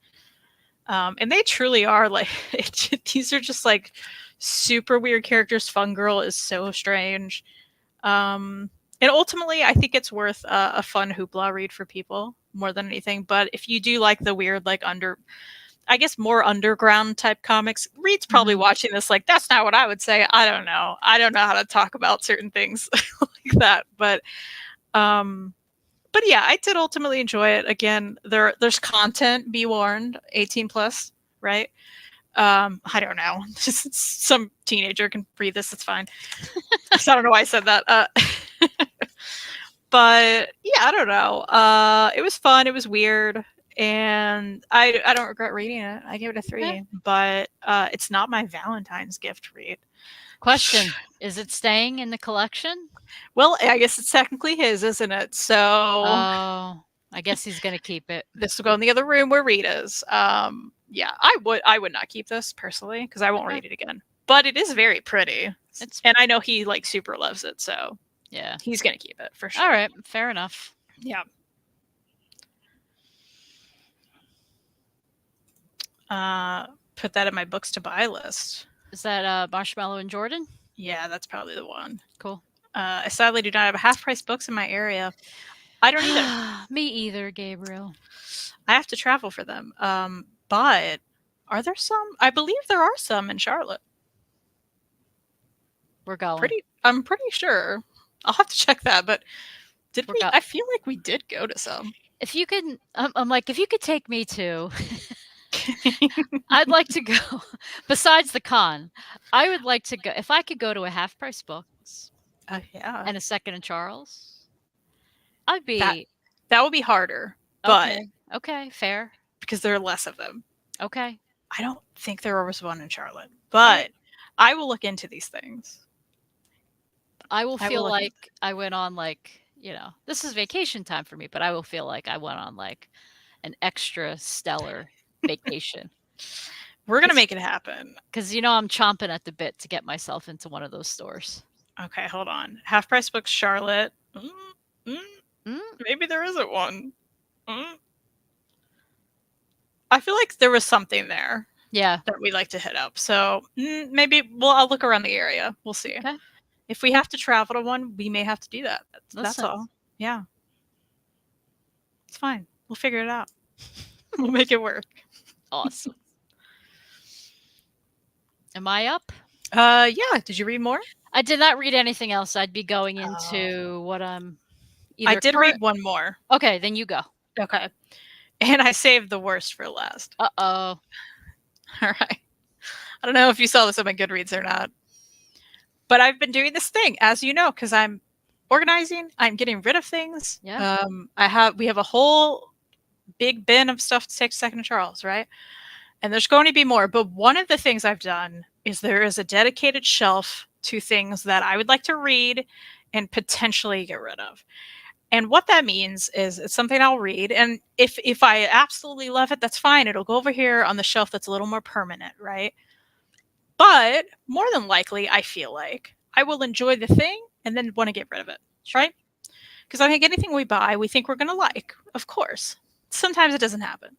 And they truly are like, these are just like super weird characters. Fun Girl is so strange. And ultimately, I think it's worth a fun hoopla read for people more than anything. But if you do like the weird, like I guess more underground type comics, Reed's probably watching this like, that's not what I would say. I don't know. I don't know how to talk about certain things like that. But yeah, I did ultimately enjoy it. Again, there's content, be warned, 18 plus, right? I don't know. Some teenager can read this, it's fine. So I don't know why I said that. But yeah, I don't know. It was fun, it was weird, and I don't regret reading it. I gave it a 3, Okay. but it's not my Valentine's gift read. Question: is it staying in the collection? Well, I guess it's technically his, isn't it? So Oh, I guess he's gonna keep it. this will go in the other room where Reed is. Yeah, I would not keep this personally because I won't Okay. read it again. But it is very pretty, It's and I know he like super loves it, so yeah. he's gonna keep it for sure. All right, fair enough. Yeah. Put that in my books to buy list. Is that Marshmallow and Jordan? Yeah, that's probably the one. Cool. I sadly do not have half price books in my area. I don't either. Me either, Gabriel. I have to travel for them. But are there some? I believe there are some in Charlotte. We're going. I'm pretty sure. I'll have to check that. But did We're we? go- I feel like we did go to some. If you could, I'm like, if you could take me to, I'd like to go. Besides the con, I would like to go. If I could go to a half price books Yeah. and a Second and Charles, I'd be That would be harder, but okay, fair. because there are less of them. Okay, I don't think there was one in Charlotte, but I will look into these things. I will I feel will look like I went on like, this is vacation time for me, but I will feel like I went on like an extra stellar vacation. We're gonna make it happen. Because I'm chomping at the bit to get myself into one of those stores. Okay, hold on. Half price books, Charlotte. Maybe there isn't one. I feel like there was something there Yeah. that we like to hit up. So maybe I'll look around the area. We'll see. Okay. If we have to travel to one, we may have to do that. That's Listen. all. Yeah. It's fine. We'll figure it out. We'll make it work. Awesome. Am I up? Yeah. Did you read more? I did not read anything else. I'd be going into what I'm I did read one more. Okay, then you go. Okay. And I saved the worst for last. Uh-oh. All right. I don't know if you saw this on my Goodreads or not. But I've been doing this thing, as you know, because I'm organizing. I'm getting rid of things. Yeah. We have a whole big bin of stuff to take to Second and Charles, right? And there's going to be more. But one of the things I've done is there is a dedicated shelf to things that I would like to read and potentially get rid of. And what that means is it's something I'll read. And if I absolutely love it, that's fine. It'll go over here on the shelf that's a little more permanent, right? But more than likely, I feel like I will enjoy the thing and then want to get rid of it, right? Because I think anything we buy, we think we're going to like, of course. Sometimes it doesn't happen.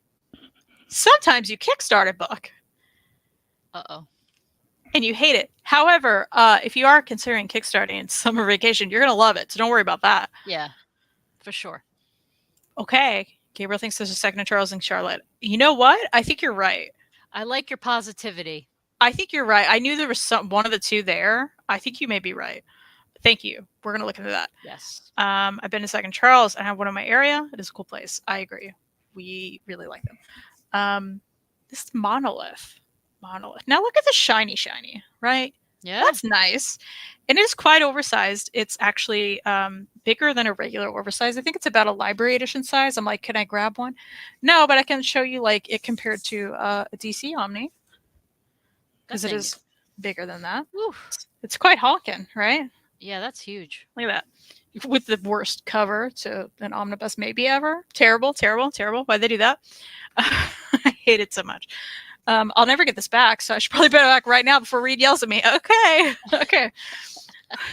Sometimes you kickstart a book. Uh-oh. And you hate it. However, if you are considering kickstarting Summer Vacation, you're going to love it. So don't worry about that. Yeah, for sure. Okay. Gabriel thinks there's a Second and Charles and Charlotte. You know what? I think you're right. I like your positivity. I think you're right. I knew there was one of the two there. I think you may be right. Thank you. We're gonna look into that. Yes. I've been to Second Charles. I have one in my area. It is a cool place. I agree. We really like them. This monolith. Monolith. Now look at the shiny, right? Yeah. That's nice. And it is quite oversized. It's actually bigger than a regular oversized. I think it's about a library edition size. I'm like, can I grab one? No, but I can show you like it compared to a DC Omni because it is bigger than that. Woo. It's quite honking, right? Yeah, that's huge. Look at that. With the worst cover to an omnibus maybe ever. Terrible, terrible, terrible. Why'd they do that? I hate it so much. I'll never get this back, so I should probably put it back right now before Reed yells at me. Okay. Okay.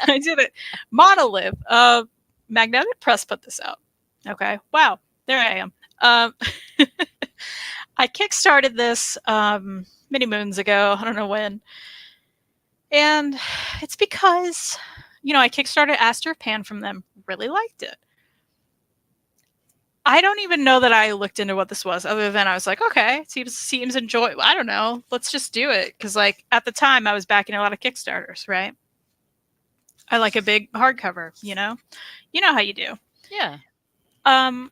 I did it. Monolith. Magnetic Press put this out. Okay. Wow. There I am. I kickstarted this many moons ago. I don't know when. And it's because, I kickstarted Aster Pan from them. Really liked it. I don't even know that I looked into what this was, other than I was like, okay, seems enjoy. I don't know. Let's just do it. Because, like, at the time, I was backing a lot of Kickstarters, right? I like a big hardcover, You know how you do. Yeah. The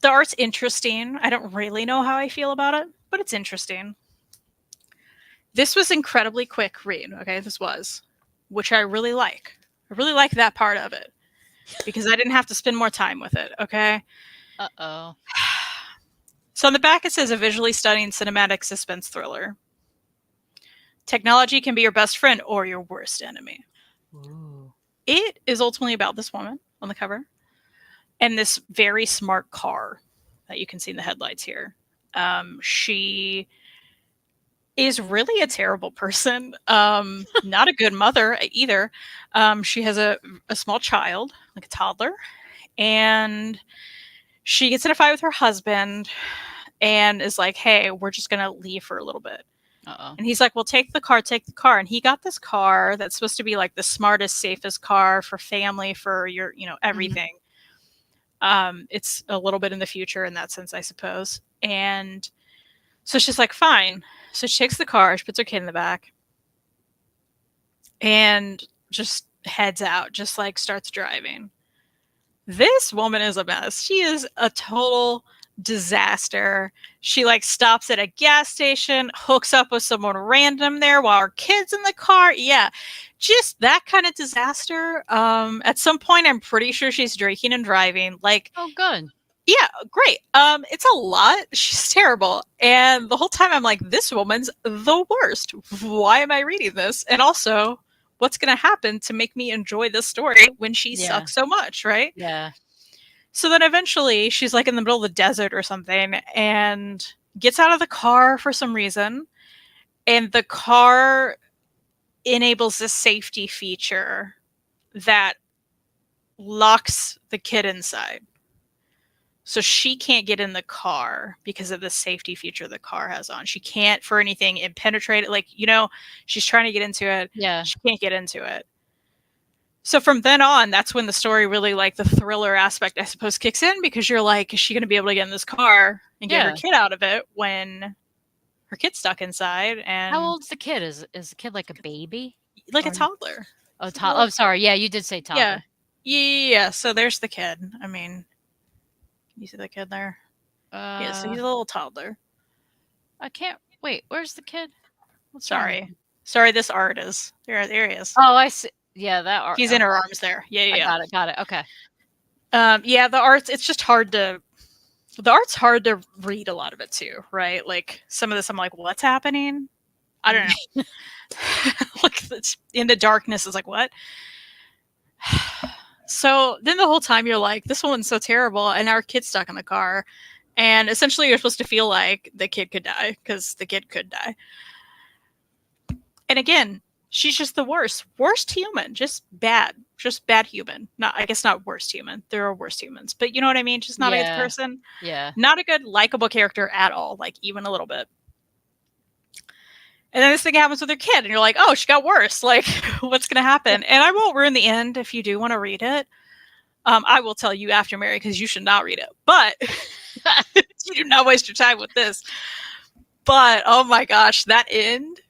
art's interesting. I don't really know how I feel about it, but it's interesting. This was incredibly quick read, okay? This was, which I really like. I really like that part of it because I didn't have to spend more time with it, okay? Uh-oh. So on the back it says a visually stunning cinematic suspense thriller. Technology can be your best friend or your worst enemy. Ooh. It is ultimately about this woman on the cover and this very smart car that you can see in the headlights here. She is really a terrible person. Not a good mother either. She has a small child, like a toddler, and she gets in a fight with her husband and is like, hey, we're just going to leave for a little bit. Uh-oh. And he's like, well, take the car. And he got this car that's supposed to be like the smartest, safest car for family, for your, everything. Mm-hmm. It's a little bit in the future in that sense, I suppose. And so she's like, fine. So she takes the car, she puts her kid in the back and just heads out, just like starts driving. This woman is a mess. She is a total disaster. She like stops at a gas station, hooks up with someone random there while her kid's in the car. Yeah, just that kind of disaster. At some point, I'm pretty sure she's drinking and driving. Like, oh, good. Yeah, great. It's a lot. She's terrible. And the whole time I'm like, this woman's the worst. Why am I reading this? And also, what's going to happen to make me enjoy this story when she sucks so much, right? Yeah. So then eventually she's like in the middle of the desert or something and gets out of the car for some reason. And the car enables this safety feature that locks the kid inside. So she can't get in the car because of the safety feature the car has on. She can't, for anything, impenetrate it. Like, she's trying to get into it. Yeah. She can't get into it. So from then on, that's when the story really, like, the thriller aspect, I suppose, kicks in, because you're like, is she going to be able to get in this car and get her kid out of it when her kid's stuck inside? And how old's the kid? Is the kid like a baby? Like a toddler. Oh, oh, sorry. Yeah, you did say toddler. Yeah. So there's the kid. I mean, you see the kid there? Yeah, so he's a little toddler. I can't... Wait, where's the kid? Sorry, this art is... There he is. Oh, I see. Yeah, that art. He's in her arms there. Yeah. Got it. Okay. Yeah, the art's... It's just hard to... The art's hard to read a lot of it, too, right? Like, some of this I'm like, what's happening? I don't know. Like, in the darkness is like, what? So then the whole time you're like, this woman's so terrible, and our kid's stuck in the car. And essentially you're supposed to feel like the kid could die, because the kid could die. And again, she's just the worst. Worst human. Just bad human. I guess not worst human. There are worst humans. But you know what I mean? Just not a good person. Yeah. Not a good, likable character at all. Like, even a little bit. And then this thing happens with her kid, and you're like, oh, she got worse. Like, what's going to happen? And I won't ruin the end if you do want to read it. I will tell you after, Mary, because you should not read it. But you do not waste your time with this. But, oh my gosh, that end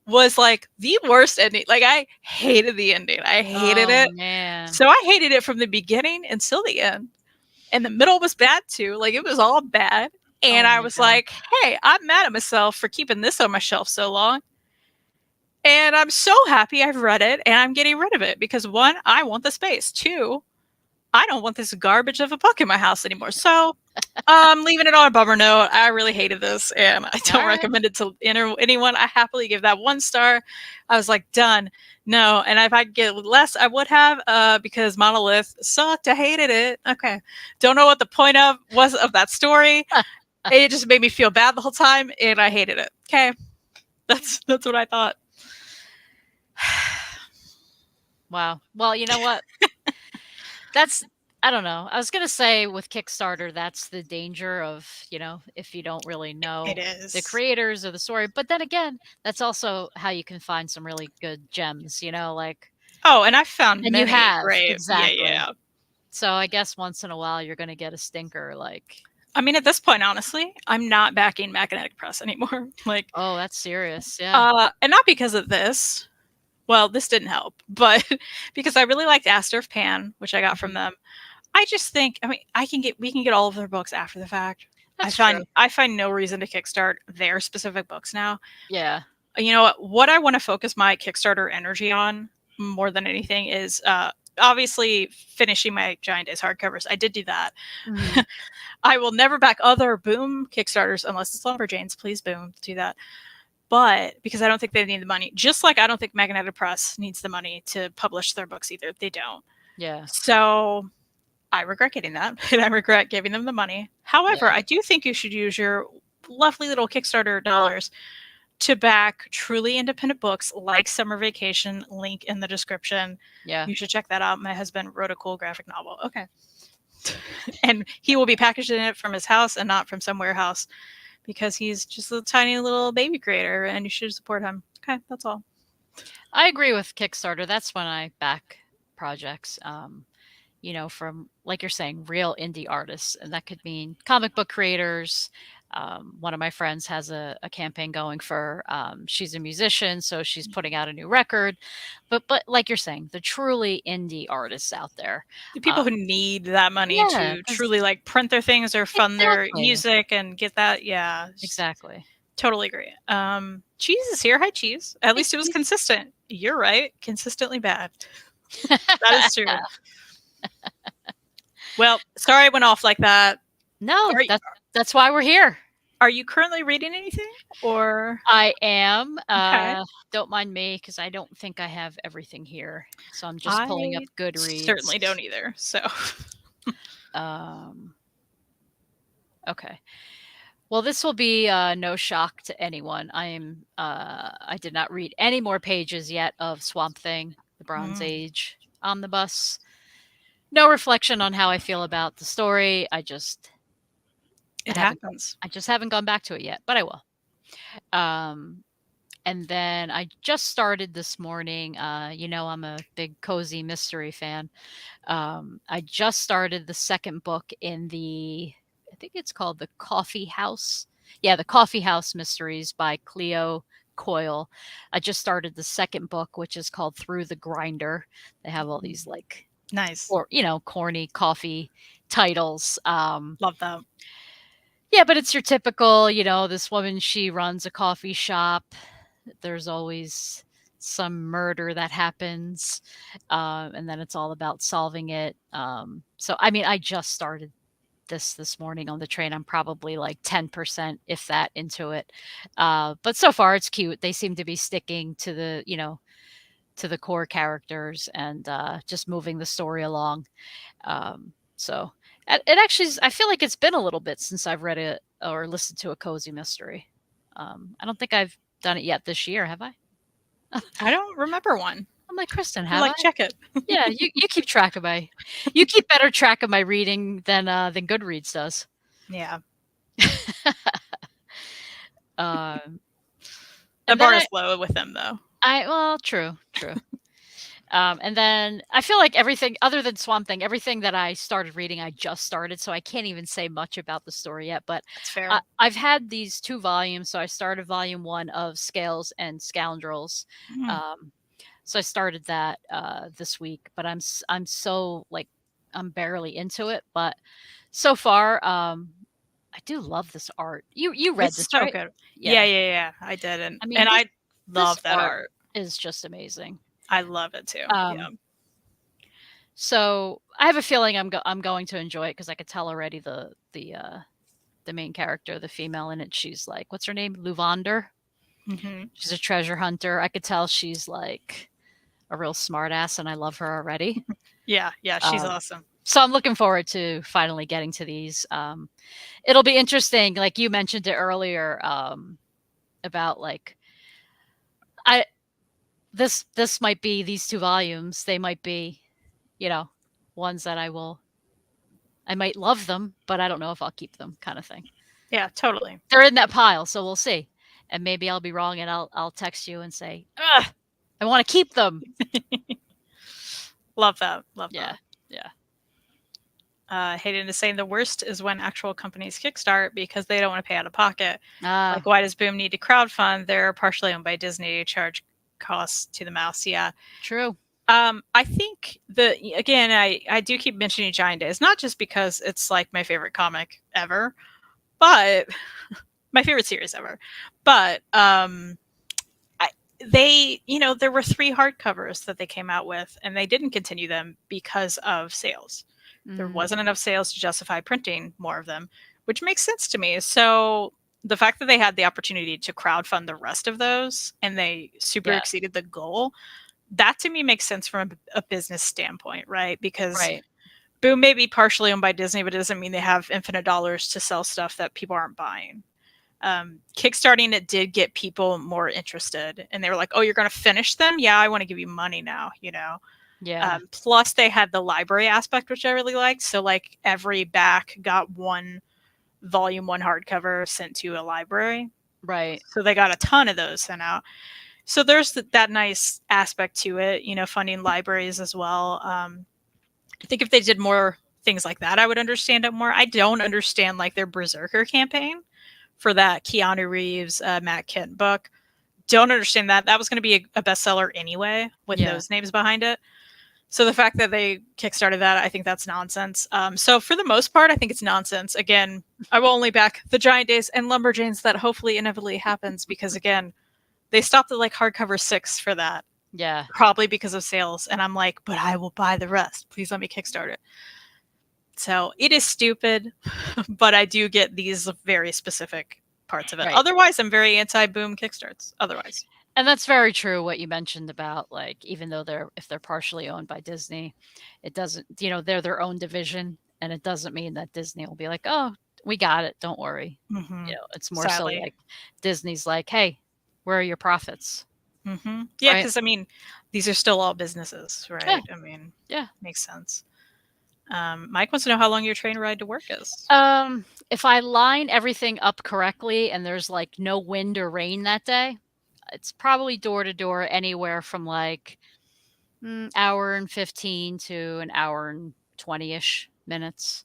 was like the worst ending. Like I hated the ending. I hated Oh it. man. So I hated it from the beginning until the end. And the middle was bad too. Like it was all bad. And Oh I my was God. like, hey, I'm mad at myself for keeping this on my shelf so long. And I'm so happy I've read it and I'm getting rid of it because one, I want the space. Two, I don't want this garbage of a book in my house anymore. So I'm leaving it on a bummer note. I really hated this and I don't All right. recommend it to anyone. I happily give that 1 star. I was like, done. No. And if I could get less, I would have because Monolith sucked. I hated it. Okay. Don't know what the point was of that story. It just made me feel bad the whole time and I hated it. Okay. That's what I thought. Wow. Well, you know what? That's I don't know. I was gonna say with Kickstarter, that's the danger of, if you don't really know It is. the creators or the story. But then again, that's also how you can find some really good gems, like Oh, and I found and you many have great. exactly. Yeah. So I guess once in a while you're gonna get a stinker like, I mean, at this point, honestly, I'm not backing Magnetic Press anymore. Like, oh, that's serious. Yeah. and not because of this. Well, this didn't help, but because I really liked Aster of Pan, which I got from Mhm. them. I just think, I mean, we can get all of their books after the fact. That's true. I find no reason to kickstart their specific books now. Yeah. You know what I want to focus my Kickstarter energy on more than anything is obviously finishing my Giant Days hardcovers. I did do that. Mhm. I will never back other Boom Kickstarters unless it's Lumberjanes. Please, Boom, do that. But because I don't think they need the money, just like I don't think Magnetic Press needs the money to publish their books either. They don't. Yeah. So I regret getting that, and I regret giving them the money. However, Yeah. I do think you should use your lovely little Kickstarter dollars to back truly independent books like Summer Vacation, link in the description. Yeah. You should check that out. My husband wrote a cool graphic novel. Okay. And he will be packaged in it from his house and not from some warehouse because he's just a tiny little baby creator and you should support him. Okay, that's all. I agree with Kickstarter. That's when I back projects. From, like you're saying, real indie artists. And that could mean comic book creators. One of my friends has a campaign going for, she's a musician, so she's putting out a new record. But like you're saying, the truly indie artists out there. The people who need that money Yeah, to truly like print their things or fund their exactly. music and get that. Yeah. Exactly. Totally agree. Cheese is here. Hi, Cheese. At least it was Cheese. consistent. You're right. Consistently bad. That is true. Well, sorry I went off like that. No, that's why we're here. Are you currently reading anything or? I am. Okay. Don't mind me because I don't think I have everything here. So I'm just pulling up Goodreads. Certainly don't either. So. Okay. Well, this will be no shock to anyone. I did not read any more pages yet of Swamp Thing, the Bronze Age omnibus. No reflection on how I feel about the story. It happens. I just haven't gone back to it yet, but I will. And then I just started this morning. I'm a big cozy mystery fan. I just started the second book in I think it's called The Coffee House. Yeah, The Coffee House Mysteries by Cleo Coyle. I just started the second book, which is called Through the Grinder. They have all these nice or corny coffee titles. Love that. Yeah, but it's your typical, this woman, she runs a coffee shop. There's always some murder that happens. And then it's all about solving it. So, I mean, I just started this morning on the train. I'm probably like 10%, if that, into it. But so far it's cute. They seem to be sticking to to the core characters and just moving the story along. So it actually, I feel like it's been a little bit since I've read it or listened to a cozy mystery. I don't think I've done it yet this year, have I? I don't remember one. I'm like, Kristen, I have I? check it. Yeah, you keep track of you keep better track of my reading than Goodreads does. Yeah. The bar is low with them though. Well, true. And then I feel like everything other than Swamp Thing, everything that I started reading, I just started, so I can't even say much about the story yet. But That's fair. I've had these 2 volumes, so I started volume 1 of Scales and Scoundrels. Mm. So I started that this week, but I'm so like I'm barely into it. But so far, I do love this art. You read It's this, so right? good. Yeah. Yeah. I did, I mean, and this, I love this that art art. is just amazing. I love it too. Yeah. So I have a feeling I'm going to enjoy it because I could tell already the main character, the female in it, she's like, what's her name? Luvander. hmm She's a treasure hunter. I could tell she's like a real smartass, and I love her already. Yeah. She's Um, awesome. so I'm looking forward to finally getting to these. It'll be interesting, like you mentioned it earlier, about like I this might be these 2 volumes. They might be, you know, ones that I might love them, but I don't know if I'll keep them, kind of thing. Yeah, totally. They're in that pile, so we'll see. And maybe I'll be wrong, and I'll text you and say, ugh, I want to keep them. Love that. Love Yeah, that. yeah. Hating to say the worst is when actual companies kickstart because they don't want to pay out of pocket. Ah, Like, why does Boom need to crowdfund? They're partially owned by Disney, charge costs to the mouse. Yeah. true. I think again, I do keep mentioning Giant Days, not just because it's like my favorite comic ever, but my favorite series ever. But there were 3 hardcovers that they came out with, and they didn't continue them because of sales. There Mm, wasn't enough sales to justify printing more of them, which makes sense to me. So the fact that they had the opportunity to crowdfund the rest of those and they super yeah, exceeded the goal, that to me makes sense from a business standpoint, right? Because right. Boom may be partially owned by Disney, but it doesn't mean they have infinite dollars to sell stuff that people aren't buying. Kickstarting it did get people more interested, and they were like, "Oh, you're going to finish them? Yeah, I want to give you money now." Yeah, Plus, they had the library aspect, which I really liked. So, like, every back got one volume 1 hardcover sent to a library. right. So they got a ton of those sent out. So there's that nice aspect to it, funding libraries as well. I think if they did more things like that, I would understand it more. I don't understand like their Berserker campaign for that Keanu Reeves, Matt Kent book. Don't understand that. That was going to be a bestseller anyway with Yeah. those names behind it. So the fact that they kickstarted that, I think that's nonsense. So for the most part, I think it's nonsense. Again, I will only back the Giant Days and Lumberjanes that hopefully inevitably happens because again, they stopped at like hardcover 6 for that, Yeah. probably because of sales. And I'm like, but I will buy the rest. Please let me kickstart it. So it is stupid, but I do get these very specific parts of it. Right. Otherwise, I'm very anti-boom kickstarts. Otherwise. And that's very true what you mentioned about like even though if they're partially owned by Disney, it doesn't, they're their own division, and it doesn't mean that Disney will be like, "Oh, we got it, don't worry." Mm-hmm. It's more so Sadly. like Disney's like, "Hey, where are your profits?" Mm-hmm. Yeah, Right. because I mean, these are still all businesses, right? Yeah. I mean, Yeah. makes sense. Mike wants to know how long your train ride to work is. If I line everything up correctly and there's like no wind or rain that day, it's probably door to door anywhere from like hour and 15 to an hour and 20-ish minutes.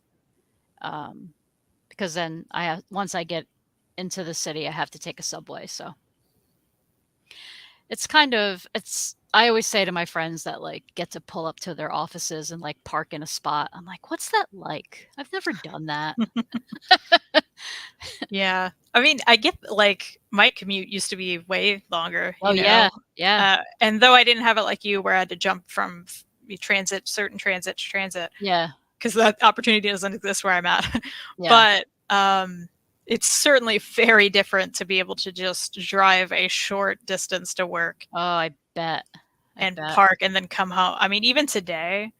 Because then once I get into the city, I have to take a subway. So I always say to my friends that like get to pull up to their offices and like park in a spot. I'm like, what's that like? I've never done that. Yeah. I mean, I get like my commute used to be way longer. Oh, yeah. Yeah. And though I didn't have it like you, where I had to jump from certain transit to transit, Yeah. because that opportunity doesn't exist where I'm at. Yeah. But it's certainly very different to be able to just drive a short distance to work Oh, I bet. and park and then come home. I mean, even today,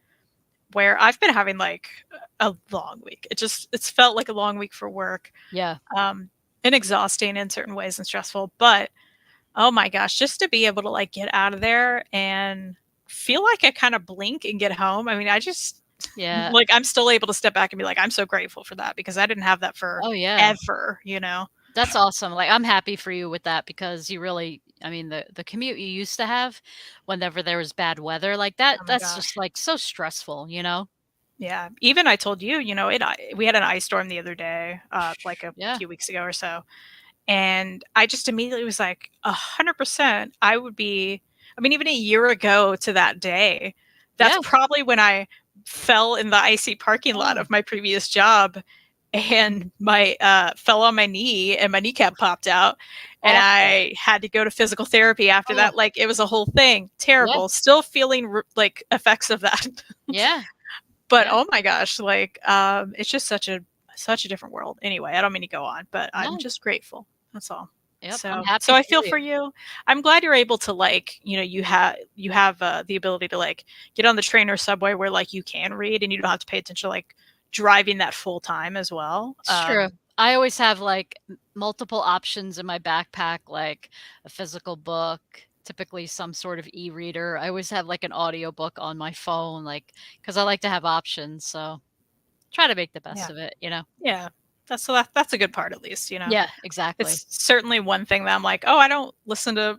where I've been having like a long week, it's felt like a long week for work. Yeah. And exhausting in certain ways and stressful. But oh my gosh, just to be able to like get out of there and feel like I kind of blink and get home. I mean, Yeah. like I'm still able to step back and be like, I'm so grateful for that because I didn't have that for Oh, yeah. ever, That's awesome. Like, I'm happy for you with that because you really, I mean, the commute you used to have whenever there was bad weather like that, Oh my that's just gosh. like so stressful, you know? Yeah. Even I told you, we had an ice storm the other day, like a Yeah. few weeks ago or so. And I just immediately was like, 100%, I would be, I mean, even a year ago to that day, that's Yeah. probably when I fell in the icy parking lot Oh, of my previous job and my fell on my knee and my kneecap popped out and awful. I had to go to physical therapy after Oh, that. Like it was a whole thing. yeah. Terrible. Still feeling like effects of that. Yeah. But Yeah. oh my gosh, like it's just such a different world. Anyway, I don't mean to go on, but I'm No. just grateful. That's all. Yep. I'm So happy I for feel you. for you. I'm glad you're able to like, you have the ability to like get on the train or subway where like you can read and you don't have to pay attention to like driving that full time as well. It's true. I always have like multiple options in my backpack, like a physical book, typically some sort of e-reader. I always have like an audiobook on my phone, like, because I like to have options. So try to make the best Yeah. of it, you know? Yeah. That's a good part at least. Yeah, exactly. It's certainly one thing that I'm like, oh, I don't listen to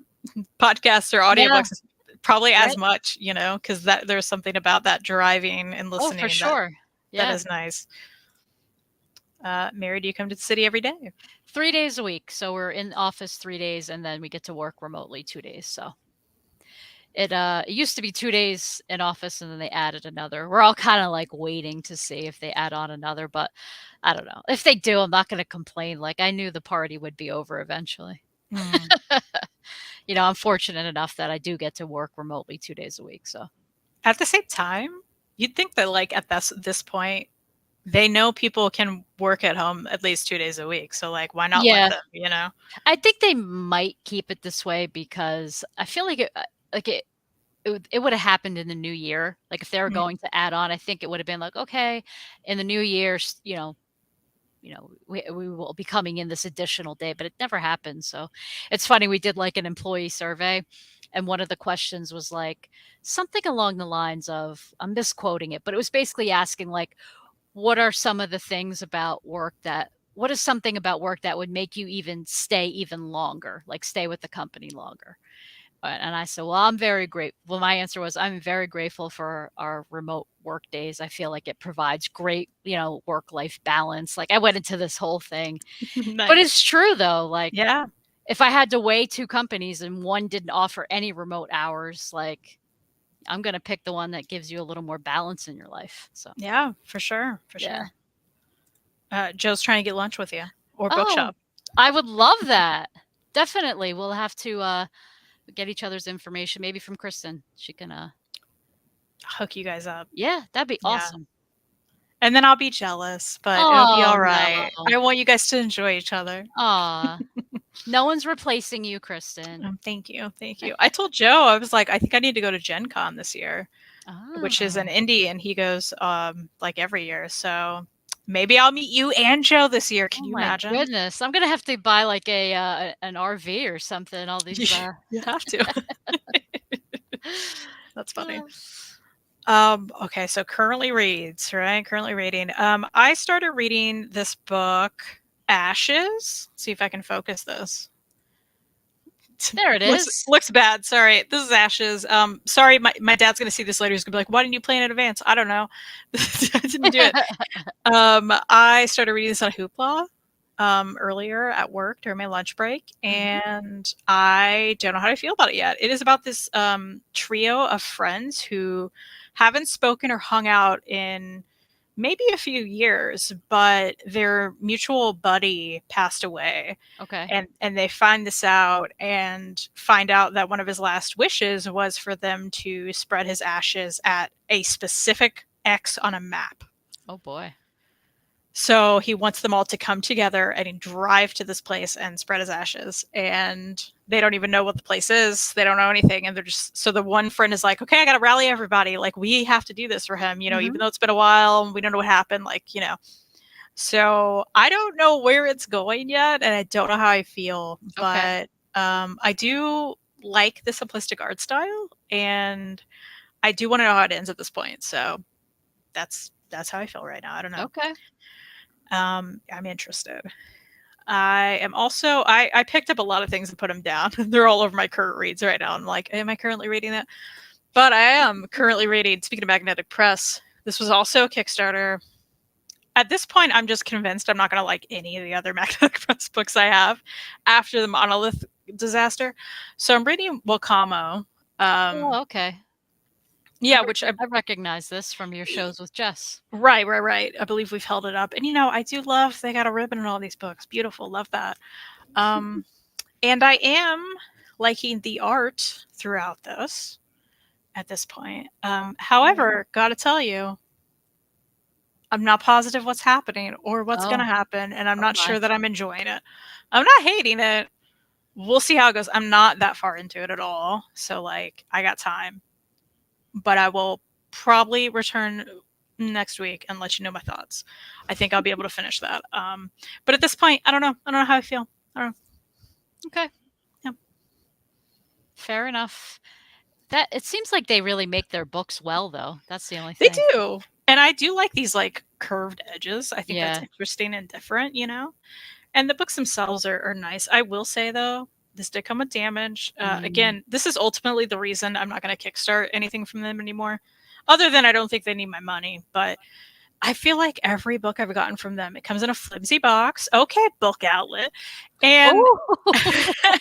podcasts or Yeah, audiobooks probably as right. much, because that there's something about that driving and Oh, for listening that sure. that Yeah. is nice. Mary, do you come to the city every day? 3 days a week. So we're in office 3 days and then we get to work remotely 2 days. So it used to be 2 days in office and then they added another. We're all kind of like waiting to see if they add on another, but I don't know. If they do, I'm not going to complain. Like, I knew the party would be over eventually. Hmm. You know, I'm fortunate enough that I do get to work remotely 2 days a week. So At the same time, you'd think that like at this point, they know people can work at home at least 2 days a week. So like, why not let yeah, them? I think they might keep it this way because I feel like it would have happened in the new year. Like, if they were Mm, going to add on, I think it would have been like, okay, in the new year, we will be coming in this additional day, but it never happened. So it's funny. We did like an employee survey, and one of the questions was like something along the lines of, I'm misquoting it, but it was basically asking like, what are some of the things about work that what is something about work that would make you even stay even longer, like stay with the company longer? And I said, "Well, I'm very great." Well, my answer was, "I'm very grateful for our remote work days. I feel like it provides great, work-life balance." Like, I went into this whole thing. But nice. it's true though, like, Yeah. if I had to weigh 2 companies and one didn't offer any remote hours, like, I'm gonna pick the one that gives you a little more balance in your life. So, Yeah, for sure. For yeah. sure. Joe's trying to get lunch with you or Oh, bookshop. I would love that. Definitely. We'll have to, get each other's information, maybe from Kristen. She can, Hook you guys up. yeah, that'd be Yeah. awesome. And then I'll be jealous, but it'll be Oh, all right. no. I want you guys to enjoy each other. Aw, no one's replacing you, Kristen. Thank you. Thank you. I told Joe, I was like, I think I need to go to Gen Con this year, which is an Ah, indie, and he goes like every year. So maybe I'll meet you and Joe this year. Can oh you my imagine? goodness. I'm gonna have to buy like an RV or something, all these, You have to. That's funny. uh Okay, so currently reads, right? Currently reading. I started reading this book, Ashes. See if I can focus this. There it looks is. looks bad. Sorry. This is Ashes. Sorry, my dad's gonna see this later. He's gonna be like, why didn't you play in advance? I don't know. I didn't do it. I started reading this on Hoopla earlier at work during my lunch break, Mhm. and I don't know how to feel about it yet. It is about this trio of friends who haven't spoken or hung out in maybe a few years, but their mutual buddy passed away, Okay. and they find this out and find out that one of his last wishes was for them to spread his ashes at a specific X on a map. Oh boy. So he wants them all to come together and drive to this place and spread his ashes. And they don't even know what the place is. They don't know anything. And they're just, so the one friend is like, okay, I got to rally everybody. Like, we have to do this for him, even Mhm. though it's been a while and we don't know what happened. So I don't know where it's going yet. And I don't know how I feel. Okay. But I do like the simplistic art style. And I do want to know how it ends at this point. So that's how I feel right now. I don't know. Okay. I'm interested. I am also I picked up a lot of things and put them down. They're all over my current reads right now. I'm like, am I currently reading that? But I am currently reading. Speaking of Magnetic Press, this was also a Kickstarter. At this point, I'm just convinced I'm not going to like any of the other Magnetic Press books I have after the Monolith disaster. So I'm reading Wakamo. Oh, okay. Yeah, I which I recognize this from your shows with Jess. right. I believe we've held it up, and I do love they got a ribbon in all these books. Beautiful, love that. And I am liking the art throughout this at this point. However, gotta tell you, I'm not positive what's happening or what's going Oh, to happen, and I'm oh not my. sure that I'm enjoying it. I'm not hating it. We'll see how it goes. I'm not that far into it at all, so like I got time, but I will probably return next week and let you know my thoughts. I think I'll be able to finish that. But at this point, I don't know. I don't know how I feel. I don't know. Okay. Yeah. Fair enough. That it seems like they really make their books well, though. That's the only They thing. do. And I do like these like curved edges. I think that's Yeah. interesting and different, And the books themselves are nice. I will say though, this did come with damage. Again, this is ultimately the reason I'm not going to kickstart anything from them anymore. Other than I don't think they need my money, but I feel like every book I've gotten from them, it comes in a flimsy box. Okay, Book Outlet, and Oh.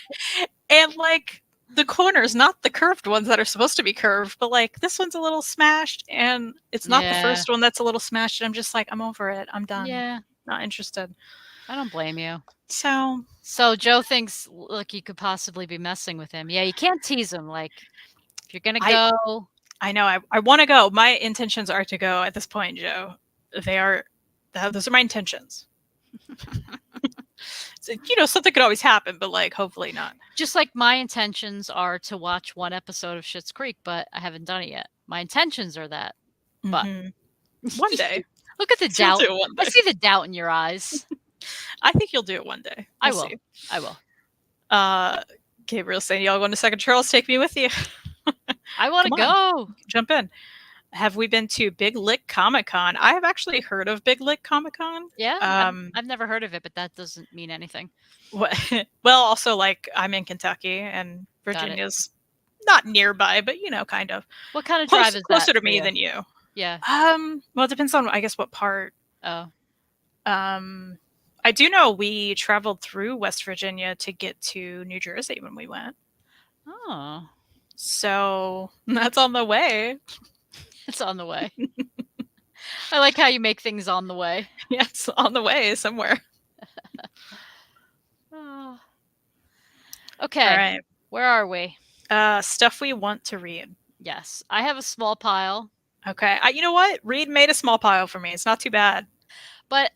and like the corners, not the curved ones that are supposed to be curved, but like this one's a little smashed, and it's not the Yeah. first one that's a little smashed. And I'm just like, I'm over it. I'm done. Yeah. Not interested. I don't blame you. So So Joe thinks, look, you could possibly be messing with him. Yeah, you can't tease him. Like, if you're gonna I go, I know I want to go. My intentions are to go at this point, Joe. They are those are my intentions. So, something could always happen, but like hopefully not. just like my intentions are to watch one episode of Schitt's Creek, but I haven't done it yet. My intentions are that. But Mhm. One day. look at the You'll doubt. do it one I day. see the doubt in your eyes. I think you'll do it one day. I We'll will. see. I will. Gabriel saying, y'all going to Second Charles? Take me with you. I want to Come on. go. Jump in. Have we been to Big Lick Comic Con? I have actually heard of Big Lick Comic Con. Yeah, I've never heard of it, but that doesn't mean anything. Well, also like I'm in Kentucky and Virginia's not nearby, but kind of. What kind of drive is closer that to for me you? than you. Yeah. Well, it depends on I guess what part. Oh. I do know we traveled through West Virginia to get to New Jersey when we went. Oh. So that's on the way. It's on the way. I like how you make things on the way. Yeah, it's on the way somewhere. Oh. Okay. All right. Where are we? Stuff we want to read. Yes. I have a small pile. Okay. You know what? Reed made a small pile for me. It's not too bad. But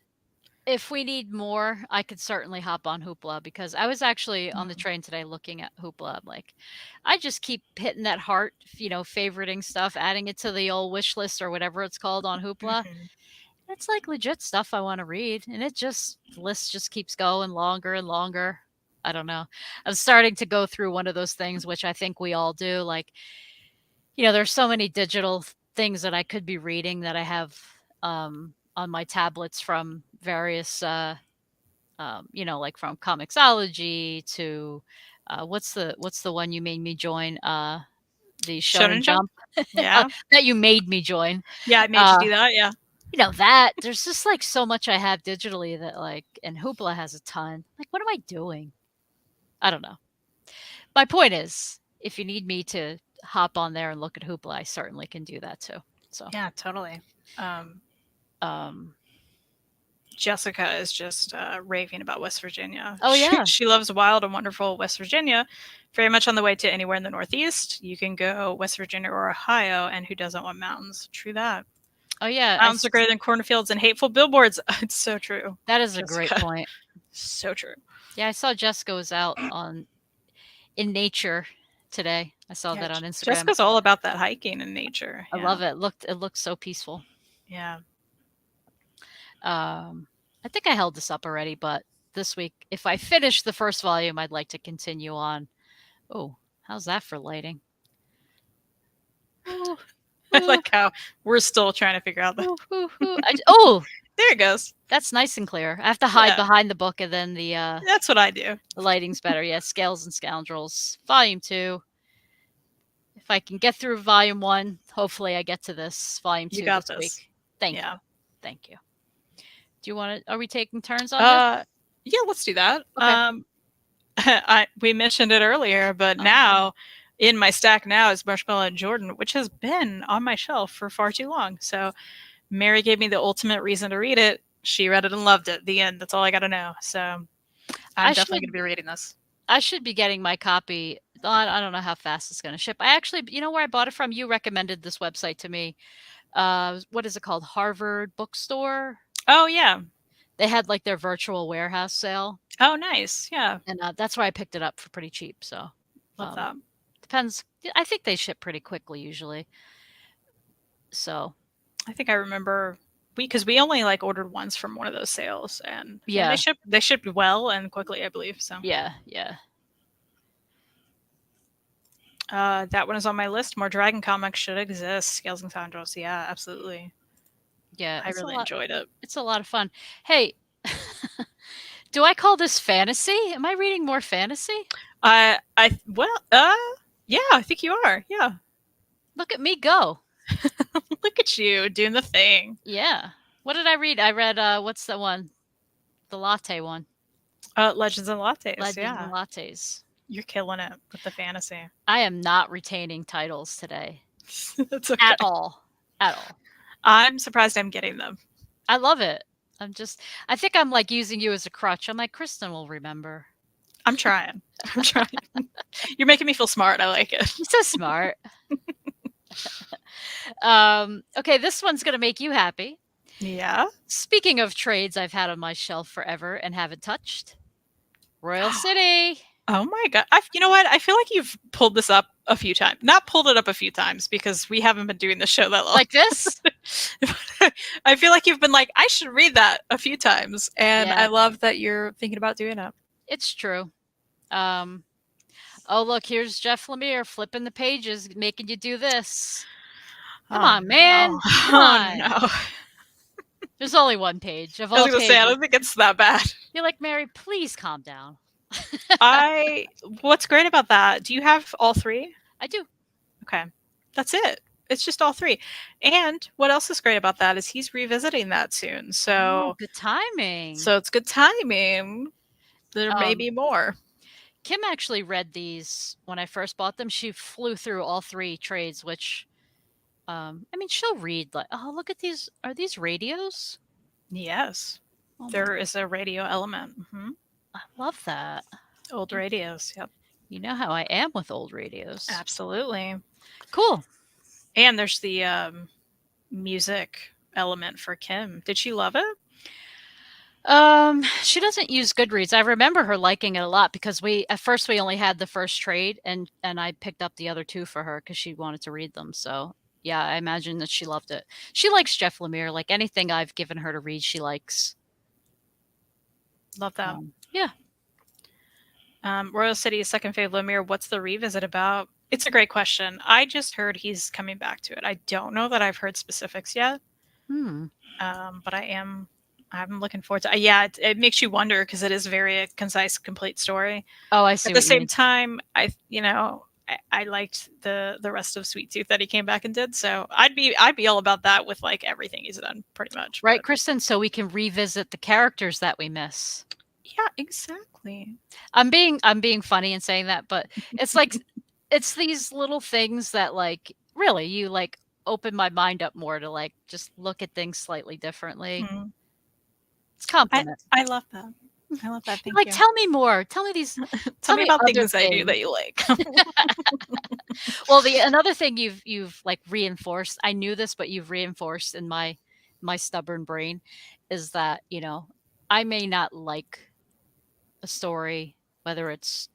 if we need more, I could certainly hop on Hoopla because I was actually on the train today looking at Hoopla. I'm like, I just keep hitting that heart, favoriting stuff, adding it to the old wish list or whatever it's called on Hoopla. Mhm. It's like legit stuff I want to read. And the list just keeps going longer and longer. I don't know. I'm starting to go through one of those things, which I think we all do. Like, there's so many digital things that I could be reading that I have on my tablets from various, like from Comixology to what's the one you made me join? The Shonen Jump. Yeah. That you made me join. Yeah, I made you do that. Yeah. That there's just like so much I have digitally that like, and Hoopla has a ton. Like, what am I doing? I don't know. My point is, if you need me to hop on there and look at Hoopla, I certainly can do that too. So Yeah, totally. Jessica is just raving about West Virginia. Oh, yeah. She loves wild and wonderful West Virginia. Very much on the way to anywhere in the Northeast. You can go West Virginia or Ohio, and who doesn't want mountains? True that. Oh yeah, Mountains are greater than cornfields and hateful billboards. It's so true. That is Jessica. a great point. So true. Yeah, I saw Jessica was out in nature today. I saw that on Instagram. Jessica's all about that hiking in nature. I love it. It looked so peaceful. Yeah. I think I held this up already, but this week, if I finish the first volume, I'd like to continue on. Oh, how's that for lighting? I like how we're still trying to figure out that. Oh, There there it goes. That's nice and clear. I have to hide Yeah. behind the book, and then the That's what I do. lighting's better. Yeah, Scales and Scoundrels, Volume 2. If I can get through Volume 1, hopefully I get to this Volume 2 You got this this. week. Thank Yeah. you. Thank you. Do you want to? Are we taking turns on this? Yeah, let's do that. Okay. We mentioned it earlier, but now in my stack now is Marshmallow and Jordan, which has been on my shelf for far too long. So Mary gave me the ultimate reason to read it. She read it and loved it. The end. That's all I got to know. So I'm definitely going to be reading this. I should be getting my copy. I don't know how fast it's going to ship. I actually, you know where I bought it from? You recommended this website to me. What is it called? Harvard Bookstore. Oh, yeah. They had like their virtual warehouse sale. Oh, nice. Yeah. And that's why I picked it up for pretty cheap. So Love that. Depends. I think they ship pretty quickly usually. So I think I remember because we only like ordered once from one of those sales, and yeah, they shipped well and quickly, I believe. So yeah. That one is on my list. More Dragon comics should exist. Scales and Scoundrels. Yeah, absolutely. Yeah, I really enjoyed it. It's a lot of fun. Hey, do I call this fantasy? Am I reading more fantasy? Yeah, I think you are. Yeah. Look at me go. Look at you doing the thing. Yeah. What did I read? I read what's the one? The latte one. Legends and Lattes. Legends yeah. and Lattes. You're killing it with the fantasy. I am not retaining titles today. That's okay. At all. I'm surprised I'm getting them. I love it. I think I'm like using you as a crutch. I'm like, Kristen will remember. I'm trying. You're making me feel smart. I like it. You're so smart. Okay, this one's going to make you happy. Yeah. Speaking of trades I've had on my shelf forever and haven't touched, Royal City. Oh my God. You know what? I feel like you've pulled this up a few times. Not pulled it up a few times because we haven't been doing the show that long. Like this? I feel like you've been like, I should read that a few times. And Yeah. I love that you're thinking about doing it. It's true. Oh, look, here's Jeff Lemire flipping the pages, making you do this. Come on, man. No. Come on. No. There's only one page of I all was going to say, I pages. don't think it's that bad. You're like, Mary, please calm down. What's great about that? Do you have all three? I do. Okay. That's it. It's just all three. And what else is great about that is he's revisiting that soon. So good timing. So it's good timing. There may be more. Kim actually read these when I first bought them. She flew through all three trades, which I mean, she'll read like, oh, look at these. Are these radios? Yes. Oh there is a radio element. I love that. Old radios. Yep. You know how I am with old radios. Absolutely. Cool. And there's the music element for Kim. Did she love it? She doesn't use Goodreads. I remember her liking it a lot because at first we only had the first trade and I picked up the other two for her because she wanted to read them. So yeah, I imagine that she loved it. She likes Jeff Lemire. Like anything I've given her to read, she likes. Love that. Yeah. Royal City, second fave Lemire. What's the revisit about? It's a great question. I just heard he's coming back to it. I don't know that I've heard specifics yet. But I'm looking forward to. Yeah, it makes you wonder because it is very a concise, complete story. Oh, I see. At the same time, I liked the rest of Sweet Tooth that he came back and did. So I'd be all about that with like everything he's done, pretty much. Right, Kristen. So we can revisit the characters that we miss. Yeah, exactly. I'm being funny in saying that, but it's like it's these little things that like really you like open my mind up more to like just look at things slightly differently. It's a compliment. I love that. I love that. Thank like, you. Tell me more. Tell me these. Tell me about things I do that you like. Well, another thing you've like reinforced. I knew this, but you've reinforced in my stubborn brain is that I may not like a story, whether it's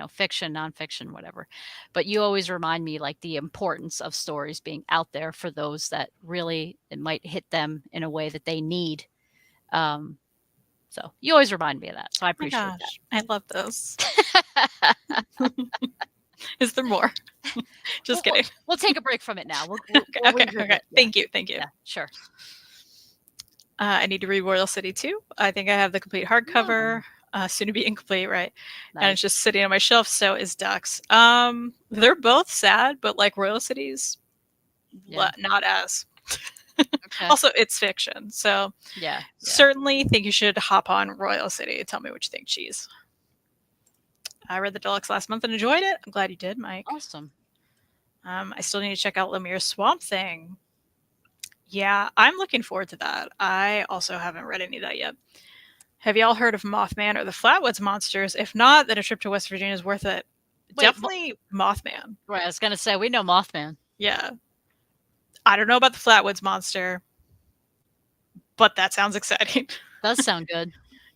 fiction, nonfiction, whatever, but you always remind me like the importance of stories being out there for those that really it might hit them in a way that they need. So you always remind me of that. So I appreciate that. I love those. Is there more? Just kidding. We'll take a break from it now. We'll okay. Thank you. Yeah, sure. I need to read Royal City too. I think I have the complete hardcover, soon to be incomplete, right? And Nice. it's just sitting on my shelf. So is Ducks. They're both sad, but like Royal City's Yeah. not as. Okay. Also, it's fiction, so Yeah. certainly think you should hop on Royal City. Tell me what you think, Cheese. I read the deluxe last month and enjoyed it. I'm glad you did, Mike. Awesome. I still need to check out Lemire's Swamp Thing. Yeah, I'm looking forward to that. I also haven't read any of that yet. Have y'all heard of Mothman or the Flatwoods Monsters? If not, then a trip to West Virginia is worth it. Wait, Definitely Mothman. Right. I was gonna say we know Mothman. Yeah. I don't know about the Flatwoods Monster, but that sounds exciting. Does sound good.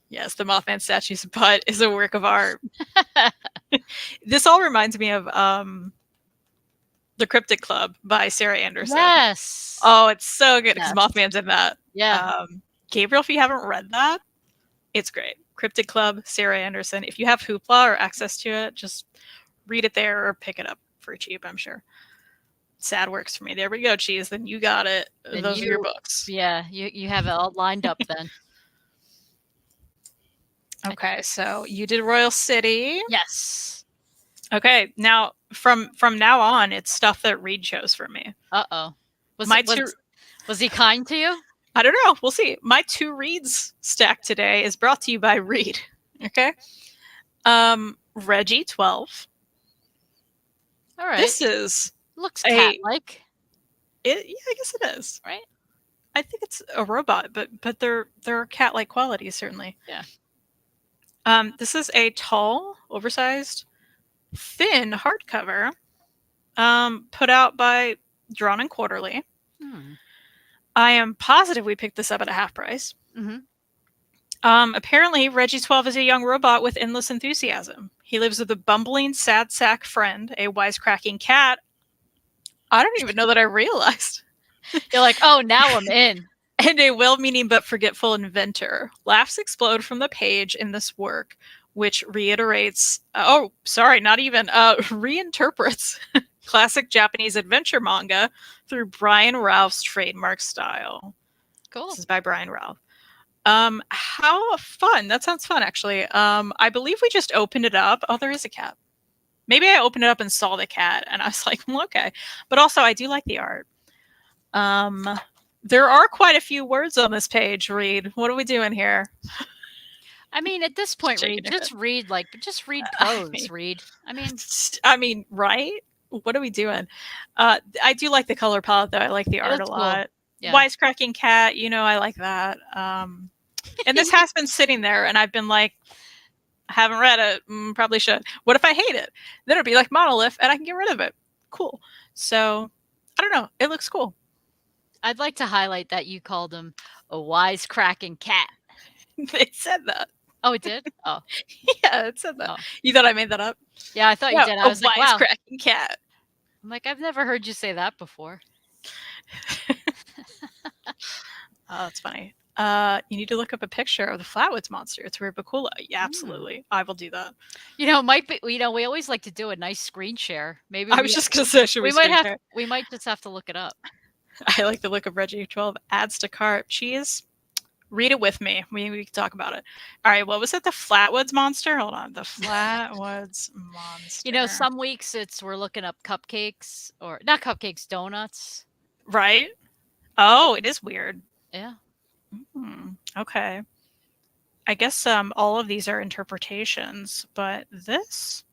Yes, the Mothman statue's butt is a work of art. This all reminds me of The Cryptic Club by Sarah Anderson. Yes. Oh, it's so good because Yes. Mothman's in that. Yeah. Gabriel, if you haven't read that, it's great. Cryptic Club, Sarah Anderson. If you have Hoopla or access to it, just read it there or pick it up for cheap, I'm sure. Sad works for me. There we go, Cheese. Then you got it. Then Those are your books. Yeah. You have it all lined up then. Okay, so you did Royal City. Yes. Okay, now from now on, it's stuff that Reed chose for me. Uh-oh. Was he kind to you? I don't know. We'll see. My 2 reads stack today is brought to you by Reed. Okay. Reggie 12. All right. This is Looks a- cat-like, it. Yeah, I guess it is. right? I think it's a robot, but there are cat-like qualities certainly. Yeah. This is a tall, oversized, thin hardcover, put out by Drawn and Quarterly. Hmm. I am positive we picked this up at a half price. Mhm. Apparently, Reggie 12 is a young robot with endless enthusiasm. He lives with a bumbling, sad sack friend, a wisecracking cat. I don't even know that I realized. You're like, oh, now I'm in. And a well-meaning but forgetful inventor. Laughs explode from the page in this work, which reiterates, reinterprets classic Japanese adventure manga through Brian Ralph's trademark style. Cool. This is by Brian Ralph. How fun. That sounds fun, actually. I believe we just opened it up. Oh, there is a cat. Maybe I opened it up and saw the cat, and I was like, okay. But also, I do like the art. There are quite a few words on this page, Reed. What are we doing here? I mean, at this point, shaking Reed, your just read I prose, mean- Reed. I mean, right? What are we doing? I do like the color palette, though. I like the art a looks cool. lot. Yeah. Wisecracking cat, I like that. And this has been sitting there, and I've been like, I haven't read it. Probably should. What if I hate it? Then it'd be like Monolith, and I can get rid of it. Cool. So, I don't know. It looks cool. I'd like to highlight that you called him a wisecracking cat. It said that. Oh, it did? Oh, Yeah, it said that. Oh. You thought I made that up? yeah, I thought you did. I was like, wow. Wisecracking cat. I'm like, I've never heard you say that before. Oh, that's funny. You need to look up a picture of the Flatwoods monster. It's Weird Bakula. Yeah, absolutely. I will do that. You know, it might be. You know, we always like to do a nice screen share. Maybe I was just gonna say, should we we might screen have. share? We might just have to look it up. I like the look of Reggie 12. Adds to cart. Cheese. Read it with me. We can talk about it. All right. What was it? The Flatwoods monster? Hold on. The Flatwoods monster. You know, some weeks we're looking up cupcakes or not cupcakes, donuts. Right? Oh, it is weird. Yeah. Okay. I guess all of these are interpretations, but this,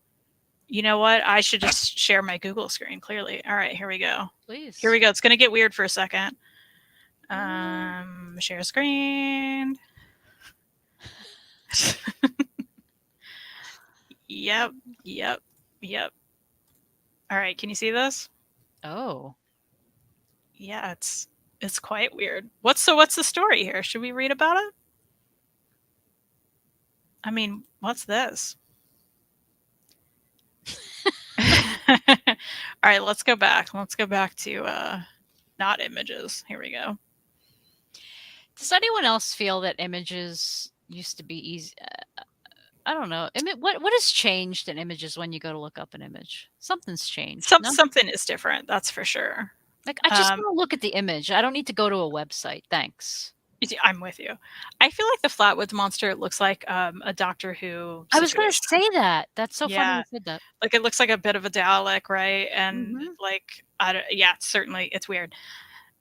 you know what? I should just share my Google screen clearly. All right, here we go. Please. Here we go. It's going to get weird for a second. Share screen. Yep. All right, can you see this? Oh. Yeah, it's quite weird. What's the story here? Should we read about it? I mean, what's this? All right, let's go back. Let's go back to not images. Here we go. Does anyone else feel that images used to be easy? I don't know. What has changed in images when you go to look up an image? Something's changed. no? Something is different, that's for sure. Like I just want to look at the image. I don't need to go to a website. Thanks. I'm with you. I feel like the Flatwoods monster looks like a Doctor Who I was gonna situation. say that. That's so funny Yeah, you said that. like it looks like a bit of a Dalek, right? And Mhm. like, yeah, certainly it's weird.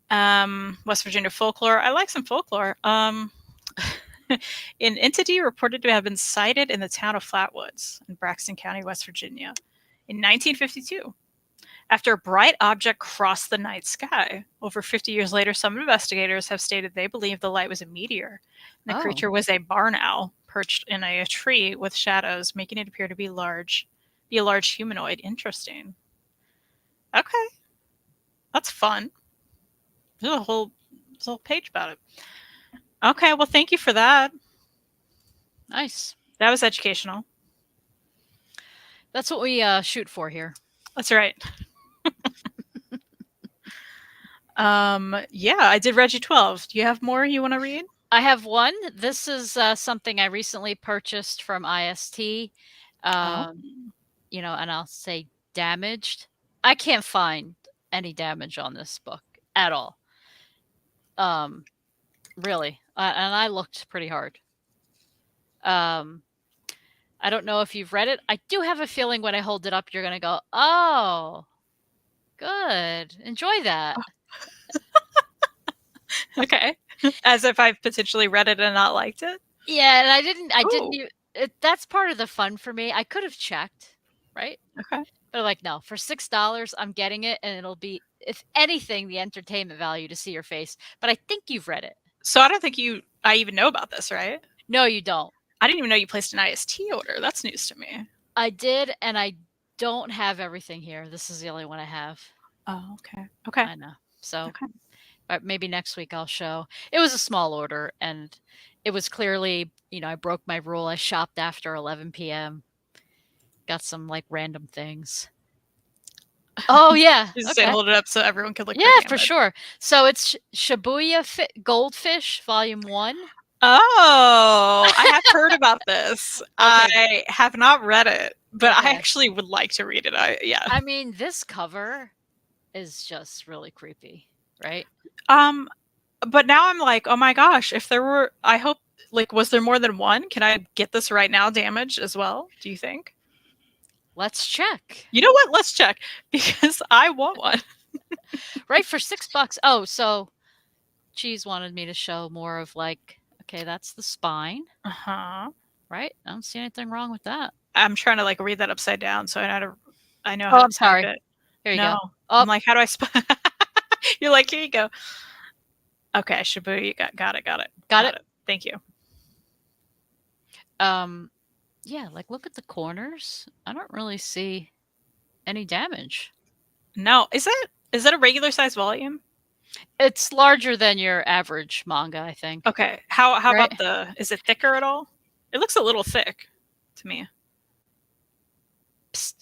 West Virginia folklore. I like some folklore. An entity reported to have been sighted in the town of Flatwoods in Braxton County, West Virginia, in 1952. After a bright object crossed the night sky. Over 50 years later, some investigators have stated they believe the light was a meteor. And the Oh. creature was a barn owl perched in a tree with shadows, making it appear to be a large humanoid. Interesting. Okay, that's fun. There's there's a whole page about it. Okay, well, thank you for that. Nice. That was educational. That's what we shoot for here. That's right. Yeah, I did Reggie 12. Do you have more you want to read? I have one. This is something I recently purchased from IST. Oh. You know, and I'll say damaged. I can't find any damage on this book at all. Really, and I looked pretty hard. I don't know if you've read it. I do have a feeling when I hold it up, you're gonna go, "Oh, good, enjoy that." Okay. As if I've potentially read it and not liked it? Yeah, and I didn't Ooh. that's part of the fun for me. I could have checked, right? Okay. But like, no, for $6, I'm getting it, and it'll be, if anything, the entertainment value to see your face. But I think you've read it. So I don't think I even know about this, right? No, you don't. I didn't even know you placed an IST order. That's news to me. I did, and I don't have everything here. This is the only one I have. Oh, okay. Okay. I know. So Okay. maybe next week I'll show. It was a small order, and it was clearly, I broke my rule. I shopped after 11 p.m. Got some like random things. Oh yeah. You just say Okay. hold it up so everyone can look Yeah, their for damage. sure. So it's Shibuya Goldfish Volume 1. Oh, I have heard about this. Okay. I have not read it, but I Okay. actually would like to read it. Yeah. I mean, this cover is just really creepy, right? But now I'm like, oh my gosh, if there were, I hope, like, was there more than one? Can I get this right now damaged as well? Do you think? Let's check. You know what? Let's check because I want one. Right, for $6. Oh, so Cheese wanted me to show more of like, okay, that's the spine, Uh-huh. right? I don't see anything wrong with that. I'm trying to like read that upside down so I know Oh, how to I'm type sorry. it. Here you No. go. I'm Oh, like, how do I You're like, here you go. Okay, Shibuya, you got it. got it. Thank you. Yeah, like look at the corners. I don't really see any damage. No, is that a regular size volume? It's larger than your average manga, I think. Okay. How Right? about is it thicker at all? It looks a little thick to me. Psst.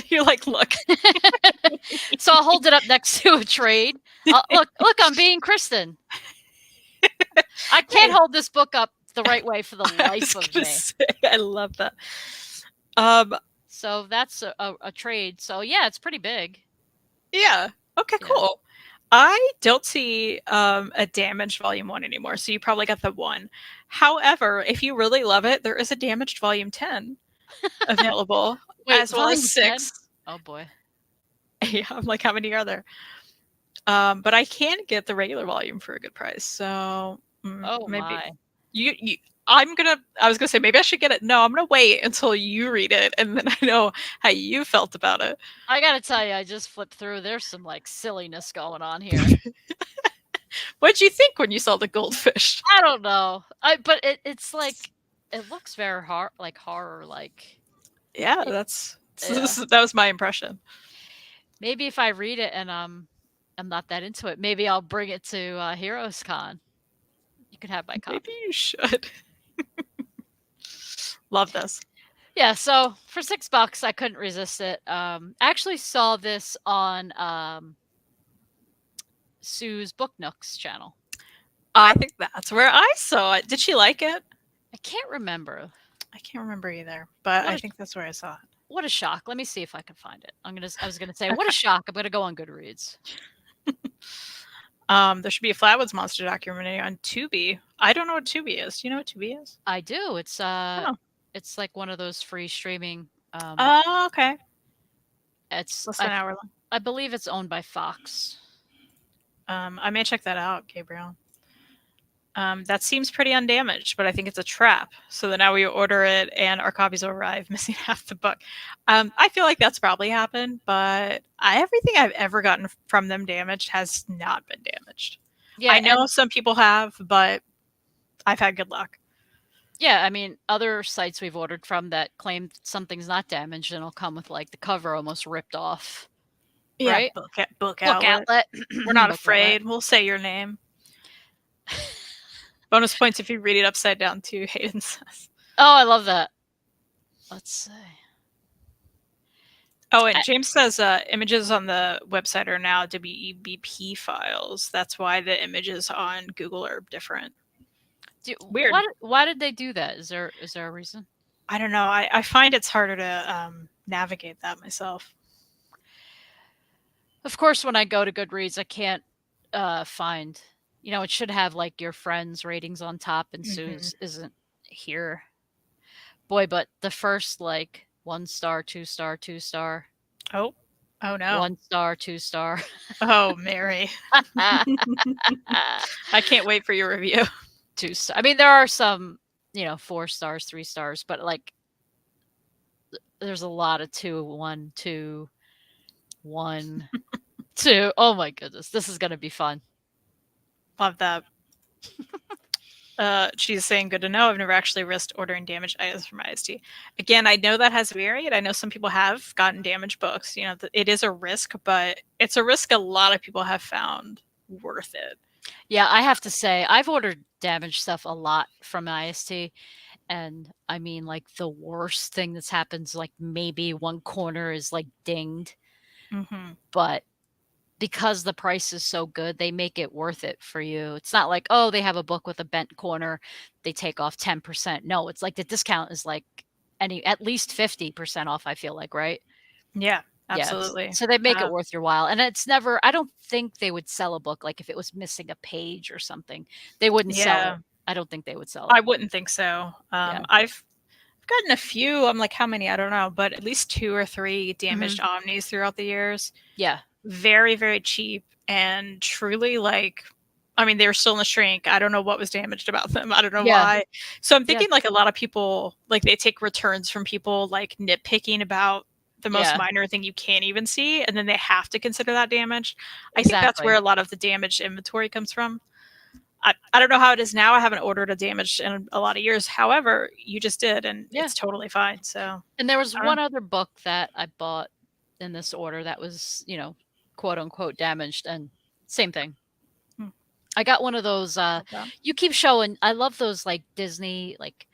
You're like, look. So I'll hold it up next to a trade. Look, I'm being Kristen. I can't hold this book up the right way for the life of me. I love that. So that's a trade. So yeah, it's pretty big. Yeah. Okay, Yeah. cool. I don't see a damaged volume 1 anymore, so you probably got the 1. However, if you really love it, there is a damaged volume 10 available. Wait, as well volume as 10? 6. Oh boy. Yeah, I'm like, how many are there? But I can get the regular volume for a good price. So Oh maybe my. I was gonna say maybe I should get it. No, I'm gonna wait until you read it and then I know how you felt about it. I gotta tell you, I just flipped through. There's some like silliness going on here. What'd you think when you saw the goldfish? I don't know. But it's like, it looks very horror like. Yeah, Yeah. that was my impression. Maybe if I read it and I'm not that into it, maybe I'll bring it to Heroes Con. You could have my copy. Maybe you should. Love this. Yeah, so for $6, I couldn't resist it. I actually saw this on Sue's Book Nooks channel. I think that's where I saw it. Did she like it? I can't remember. I can't remember either, but I think that's where I saw it. What a shock. Let me see if I can find it. I was gonna say, what a shock. I'm gonna go on Goodreads. There should be a Flatwoods Monster documentary on Tubi. I don't know what Tubi is. Do you know what Tubi is? I do. It's Oh. it's like one of those free streaming. Oh, okay. It's Less than an hour long. I believe it's owned by Fox. I may check that out, Gabriel. That seems pretty undamaged, but I think it's a trap. So then now we order it and our copies will arrive missing half the book. I feel like that's probably happened, but everything I've ever gotten from them damaged has not been damaged. Yeah, I know and- some people have, but I've had good luck. yeah. I mean, other sites we've ordered from that claim something's not damaged and it'll come with like the cover almost ripped off. Yeah, Right? book Look, outlet. outlet. We're not Book afraid. We'll say your name. Bonus points if you read it upside down too, Hayden says. Oh, I love that. Let's see. Oh, and James says images on the website are now WEBP files. That's why the images on Google are different. Weird. Why did they do that? Is there a reason? I don't know. I find it's harder to navigate that myself. Of course, when I go to Goodreads, I can't find. You know, it should have like your friends' ratings on top, and Sue's isn't here. Boy, but the first like 1 star, 2 star, 2 star. Oh no. 1 star, 2 star. Oh, Mary. I can't wait for your review. 2 star. I mean, there are some, 4 stars, 3 stars, but like there's a lot of 2, 1, 2, 1, 2. Oh my goodness, this is gonna be fun. Love that. She's saying, good to know. I've never actually risked ordering damaged items from IST. Again, I know that has varied. I know some people have gotten damaged books. It is a risk, but it's a risk a lot of people have found worth it. Yeah, I have to say, I've ordered damaged stuff a lot from IST. And I mean, like the worst thing that's happened is like maybe one corner is like dinged. Mm-hmm. But because the price is so good, they make it worth it for you. It's not like, oh, they have a book with a bent corner, they take off 10%. No, it's like the discount is like at least 50% off, I feel like, right? Yeah, absolutely. Yeah, so they make it worth your while. And it's never, I don't think they would sell a book like if it was missing a page or something. They wouldn't sell it. I don't think they would sell it. I wouldn't think so. I've gotten a few. I'm like, how many? I don't know, but at least 2 or 3 damaged Omnis throughout the years. Yeah. Very, very cheap and truly like, I mean, they were still in the shrink. I don't know what was damaged about them. I don't know why. So I'm thinking like a lot of people, like they take returns from people like nitpicking about the most minor thing you can't even see. And then they have to consider that damaged. I think that's where a lot of the damaged inventory comes from. I don't know how it is now. I haven't ordered a damaged in a lot of years. However, you just did, and it's totally fine. So, and there was one other book that I bought in this order that was, quote unquote damaged, and same thing. I got one of those. You keep showing. I love those like Disney like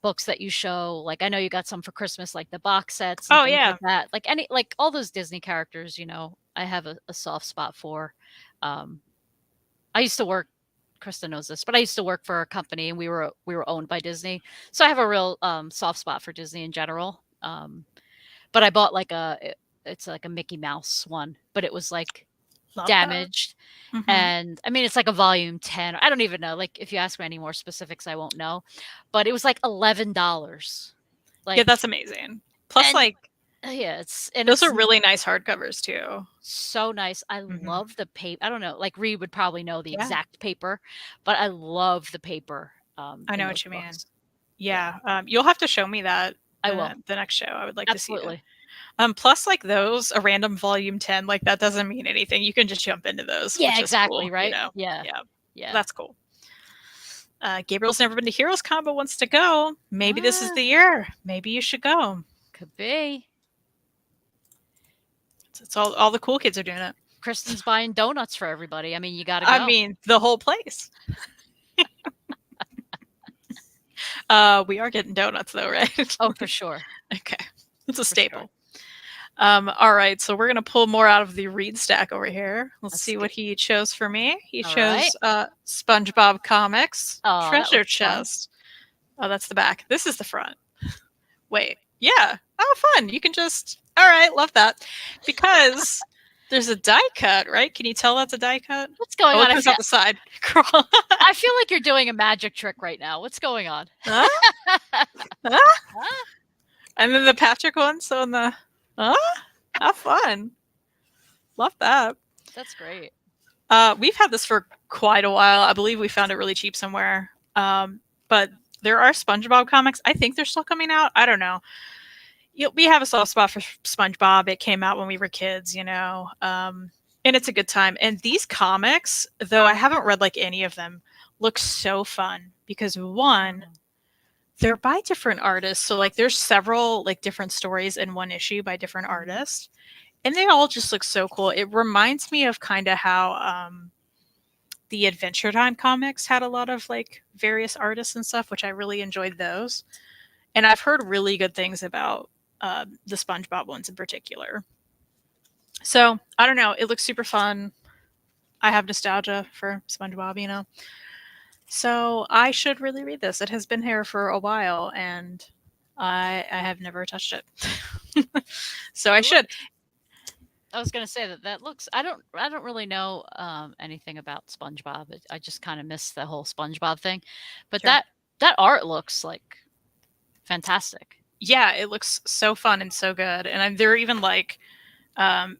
books that you show. Like I know you got some for Christmas, like the box sets. And like that. Like all those Disney characters. I have a soft spot for. I used to work. Krista knows this, but I used to work for a company and we were owned by Disney. So I have a real soft spot for Disney in general. But I bought like it's like a Mickey Mouse one, but it was like damaged. And I mean, it's like a volume 10. I don't even know. Like if you ask me any more specifics, I won't know, but it was like $11. Like, yeah, that's amazing. Plus those are really nice hardcovers too. So nice. I love the paper. I don't know, like Reed would probably know the exact paper, but I love the paper. I know what you mean. Yeah. You'll have to show me that. I will. The next show. I would like to see it. Plus like those, a random volume 10, like that doesn't mean anything. You can just jump into those. Yeah, exactly. Cool, right. Yeah. That's cool. Gabriel's never been to Heroes Con but wants to go. Maybe this is the year. Maybe you should go. Could be. It's all the cool kids are doing it. Kristen's buying donuts for everybody. I mean, you got to go. I mean, the whole place. We are getting donuts though, right? Oh, for sure. Okay. It's a staple. Sure. All right. So we're going to pull more out of the Reed stack over here. Let's see what he chose for me. He chose SpongeBob Comics Treasure Chest. Oh, that's the back. This is the front. Wait. Yeah. Oh, fun. You can just... All right. Love that. Because There's a die cut, right? Can you tell that's a die cut? What's going Oh, on? it comes out the side. Girl. I feel like you're doing a magic trick right now. What's going on? Huh? Huh? Huh? And then the Patrick one's on the. Huh? How fun! Love that. That's great. We've had this for quite a while. I believe we found it really cheap somewhere. But there are SpongeBob comics. I think they're still coming out. I don't know. We have a soft spot for SpongeBob. It came out when we were kids, and it's a good time. And these comics, though I haven't read like any of them, look so fun because one, they're by different artists. So like there's several like different stories in one issue by different artists. And they all just look so cool. It reminds me of kind of how the Adventure Time comics had a lot of like various artists and stuff, which I really enjoyed those. And I've heard really good things about the SpongeBob ones in particular. So I don't know. It looks super fun. I have nostalgia for SpongeBob. So I should really read this. It has been here for a while, and I have never touched it. So I should. I was gonna say that looks. I don't really know anything about SpongeBob. I just kind of missed the whole SpongeBob thing, but Sure. that art looks like fantastic. Yeah, it looks so fun and so good. And they're even like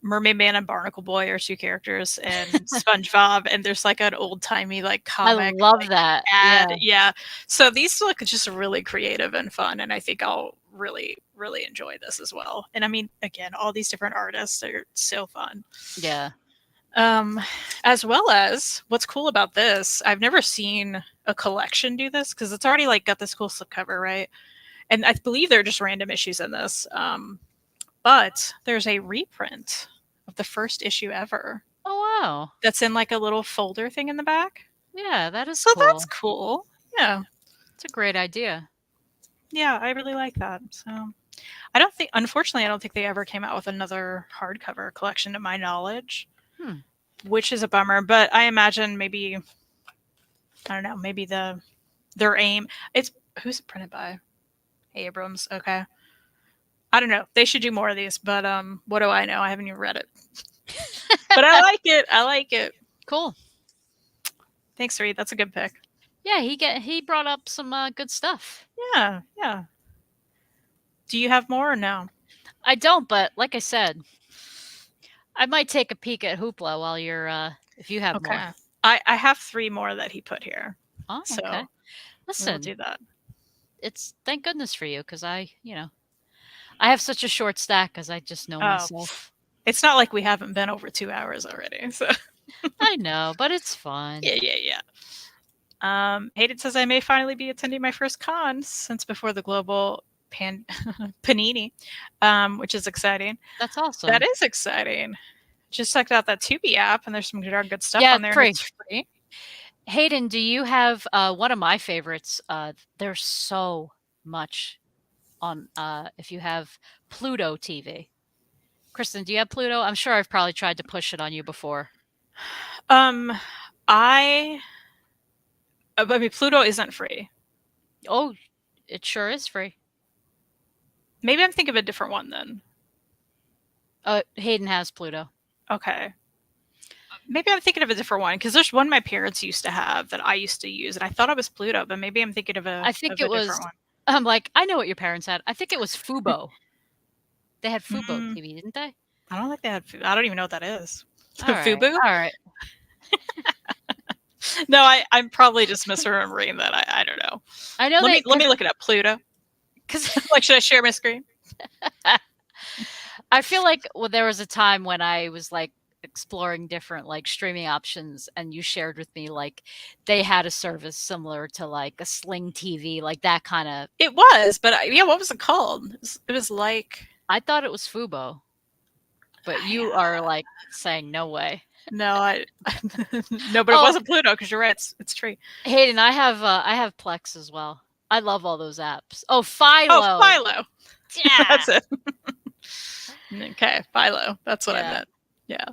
Mermaid Man and Barnacle Boy are two characters, and SpongeBob, and there's like an old timey like comic. I love like, that. ad. Yeah. So these look just really creative and fun, and I think I'll really, really enjoy this as well. And I mean, again, all these different artists are so fun. Yeah. As well as what's cool about this, I've never seen a collection do this because it's already like got this cool slipcover, right? And I believe they're just random issues in this. But there's a reprint of the first issue ever Oh wow. that's in like a little folder thing in the back. Yeah, that is So cool. that's cool. Yeah. It's a great idea. Yeah, I really like that. So unfortunately, I don't think they ever came out with another hardcover collection to my knowledge, which is a bummer. But I imagine maybe, I don't know, maybe their aim, who's it printed by? Abrams. Okay. I don't know. They should do more of these, but what do I know? I haven't even read it. But I like it. I like it. Cool. Thanks, Reed. That's a good pick. Yeah, he brought up some good stuff. Yeah, yeah. Do you have more or no? I don't, but like I said, I might take a peek at Hoopla while you're if you have Okay. more. I have 3 more that he put here. Oh, So okay. we'll Listen, do that. it's thank goodness for you because I have such a short stack because I just know myself. It's not like we haven't been over 2 hours already. So I know, but it's fun. yeah. Hayden says I may finally be attending my first con since before the global Panini, which is exciting. That's awesome. That is exciting. Just checked out that Tubi app, and there's some darn good stuff Yeah, on there. free. It's free. Hayden, do you have one of my favorites? There's so much on if you have Pluto TV. Kristen, do you have Pluto? I'm sure I've probably tried to push it on you before. I mean, Pluto isn't free. Oh, it sure is free. Maybe I'm thinking of a different one then. Hayden has Pluto. Okay. Maybe I'm thinking of a different one because there's one my parents used to have that I used to use, and I thought it was Pluto, but maybe I'm thinking of I think it a was. different one. I'm like, I know what your parents had. I think it was Fubo. They had Fubo Mm. TV, didn't they? I don't think they had. I don't even know what that is. All right. Fubu? All right. No, I'm probably just misremembering that. I don't know. I know. Let me look it up. Pluto. Because Like, should I share my screen? I feel like there was a time when I was like exploring different like streaming options, and you shared with me like they had a service similar to like a Sling TV, like that kind of. It was, but yeah, what was it called? It was like. I thought it was Fubo, but you are like saying no way. No, no, but it wasn't Pluto because you're right. It's tree. Hayden, I have Plex as well. I love all those apps. Oh, Philo. Oh, Philo. Yeah. That's it. Okay, Philo. That's what I meant. Yeah.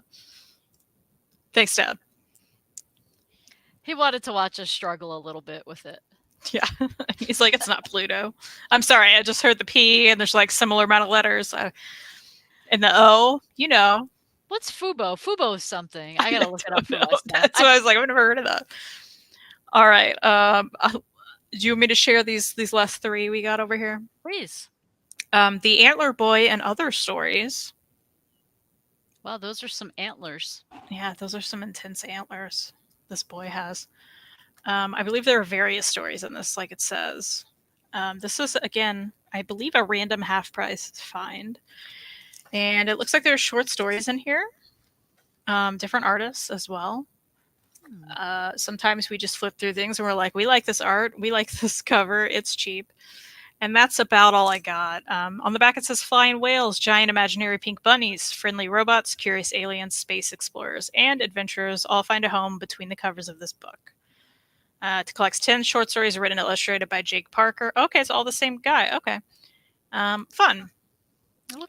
Thanks, Dad. He wanted to watch us struggle a little bit with it. Yeah. He's like, it's not Pluto. I'm sorry. I just heard the P and there's like similar amount of letters. And the O, What's Fubo? Fubo is something. I gotta look it up for No, myself. that's why I was like, I've never heard of that. All right. Do you want me to share these last three we got over here? Please. The Antler Boy and Other Stories. Wow, those are some antlers. Yeah, those are some intense antlers this boy has. I believe there are various stories in this, like it says. This is, again, I believe a random half price find. And it looks like there are short stories in here, different artists as well. Sometimes we just flip through things and we're like, we like this art, we like this cover, it's cheap. And that's about all I got. On the back it says flying whales, giant imaginary pink bunnies, friendly robots, curious aliens, space explorers, and adventurers all find a home between the covers of this book. It collects 10 short stories written and illustrated by Jake Parker. Okay, it's all the same guy. Okay. Fun.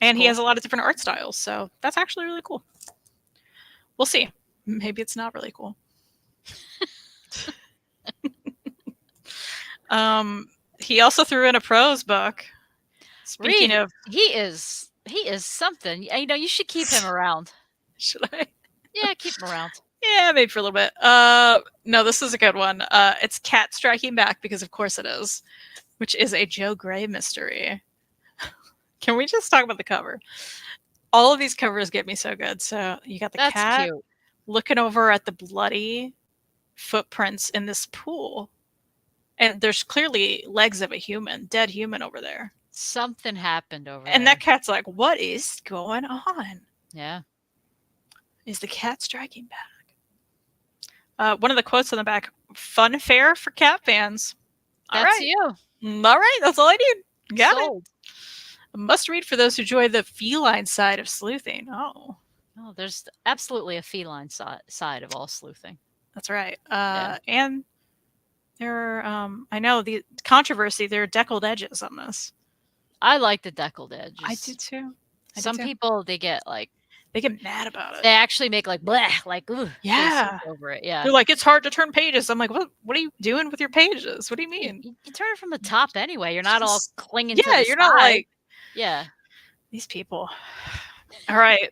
And he has a lot of different art styles, so that's actually really cool. We'll see. Maybe it's not really cool. He also threw in a prose book. Speaking Reed, of, he is something. You know, you should keep him around. should I? Yeah, keep him around. Yeah, maybe for a little bit. No, this is a good one. It's Cat Striking Back, because of course it is, which is a Joe Gray mystery. Can we just talk about the cover? All of these covers get me so good. So you got the That's cat cute. looking over at the bloody footprints in this pool. And there's clearly legs of a human, dead human over there. Something happened over And there. that cat's like, what is going on? Yeah. Is the cat striking back? One of the quotes on the back, fun fare for cat fans. All That's right. you. All right, that's all I need. Got it. Sold. A must read for those who enjoy the feline side of sleuthing. Oh, Oh, there's absolutely a feline side of all sleuthing. that's right. Yeah. And there are, I know the controversy, there are deckled edges on this. I like the deckled edges. I do too. Some people, they get like, They get mad about it. they actually make like bleh, like ooh, Yeah. faces over it. Yeah. They're like, it's hard to turn pages. I'm like, what are you doing with your pages? What do you mean? You turn it from the top anyway. You're not all Just- clinging to Yeah, the you're not side. like Yeah. these people. All right.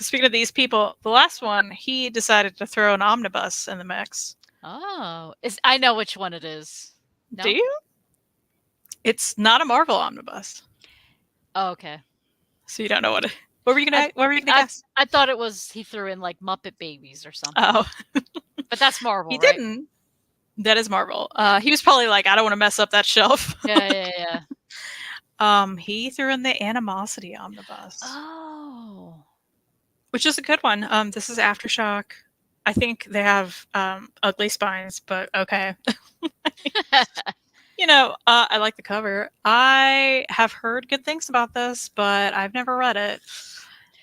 Speaking of these people, the last one, he decided to throw an omnibus in the mix. Oh, I know which one it is. No? Do you? It's not a Marvel omnibus. Oh, okay. So you don't know what were you gonna guess? I thought it was he threw in like Muppet Babies or something. Oh, But that's Marvel, he right? didn't. That is Marvel. He was probably like, I don't want to mess up that shelf. Yeah. He threw in the Animosity omnibus, Oh. which is a good one. This is Aftershock. I think they have ugly spines, but okay. You know, I like the cover. I have heard good things about this, but I've never read it.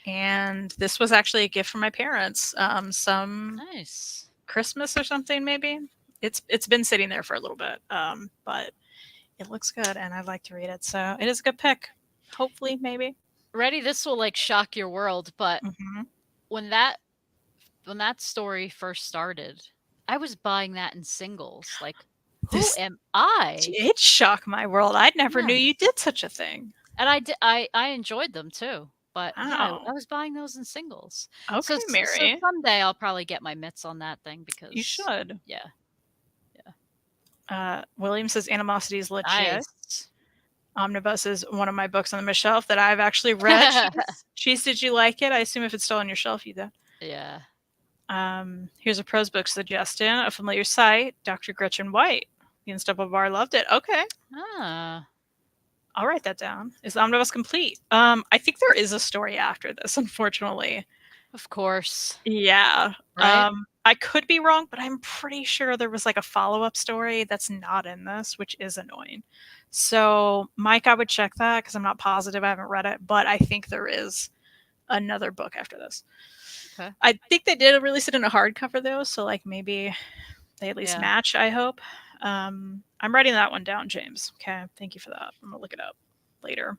And this was actually a gift from my parents. Some Nice. Christmas or something, maybe. It's been sitting there for a little bit, but it looks good, and I'd like to read it. So it is a good pick. Hopefully, maybe. Ready? This will like shock your world, but Mm-hmm. when that story first started, I was buying that in singles. Like, who This- am I? It shocked my world. I never Yeah. knew you did such a thing. And I enjoyed them too. But yeah, Wow. I was buying those in singles. Okay, So Mary. someday I'll probably get my mitts on that thing because You should. Yeah. William says Animosity is legit. Nice. Omnibus is one of my books on the shelf that I've actually read. Cheese, did you like it? I assume if it's still on your shelf, you did. Yeah. Here's a prose book suggestion, a familiar site, Dr. Gretchen White. The Unstoppable Bar loved it. Okay, Ah. I'll write that down. Is the omnibus complete? I think there is a story after this, unfortunately. Of course. Yeah. Right? I could be wrong, but I'm pretty sure there was like a follow-up story that's not in this, which is annoying. So, Mike, I would check that because I'm not positive. I haven't read it, but I think there is another book after this. Okay. I think they did release it in a hardcover though, so like maybe they at least Yeah. match, I hope. I'm writing that one down, James. Okay, thank you for that. I'm gonna look it up later.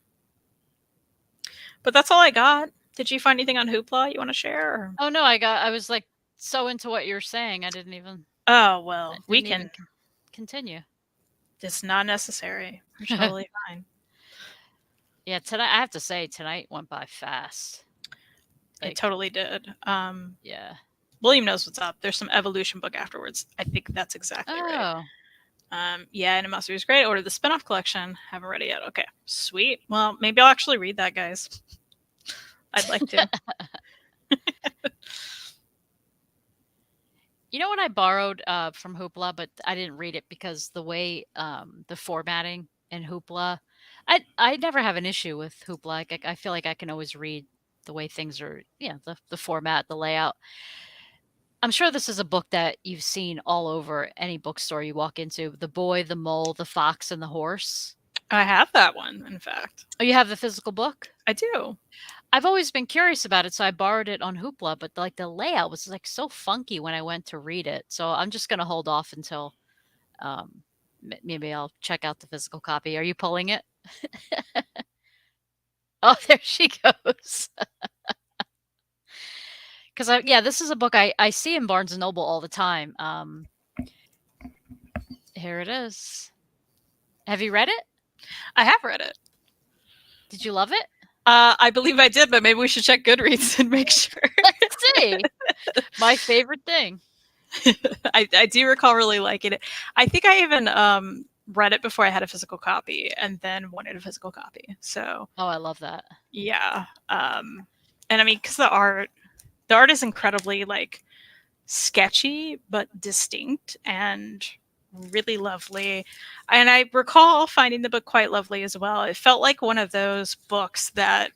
But that's all I got. Did you find anything on Hoopla you want to share? Or? Oh no, I was like so into what you were saying, I didn't even Oh well, we didn't can. even continue. It's not necessary. You're totally fine. Yeah, tonight I have to say tonight went by fast. Like, totally did. yeah. William knows what's up. There's some evolution book afterwards. I think that's exactly right. Oh, Yeah, and it must be great. Order the spin-off collection. Haven't read it yet. Okay, sweet. Well, maybe I'll actually read that, guys. I'd like to. you know what I borrowed from Hoopla, but I didn't read it because the way the formatting in Hoopla, I never have an issue with Hoopla. Like, I feel like I can always read the way things are, the format, the layout. I'm sure this is a book that you've seen all over any bookstore you walk into. The Boy, the Mole, the Fox, and the Horse. I have that one, in fact. Oh, you have the physical book? I do. I've always been curious about it, so I borrowed it on Hoopla, but like the layout was like so funky when I went to read it. So I'm just gonna hold off until maybe I'll check out the physical copy. Are you pulling it? Oh, there she goes. Because this is a book I see in Barnes and Noble all the time. Here it is. Have you read it? I have read it. Did you love it? I believe I did, but maybe we should check Goodreads and make sure. Let's see. My favorite thing. I do recall really liking it. I think I even read it before I had a physical copy, and then wanted a physical copy. So Oh, I love that. yeah, and I mean, because the art is incredibly like sketchy but distinct and really lovely. And I recall finding the book quite lovely as well. It felt like one of those books that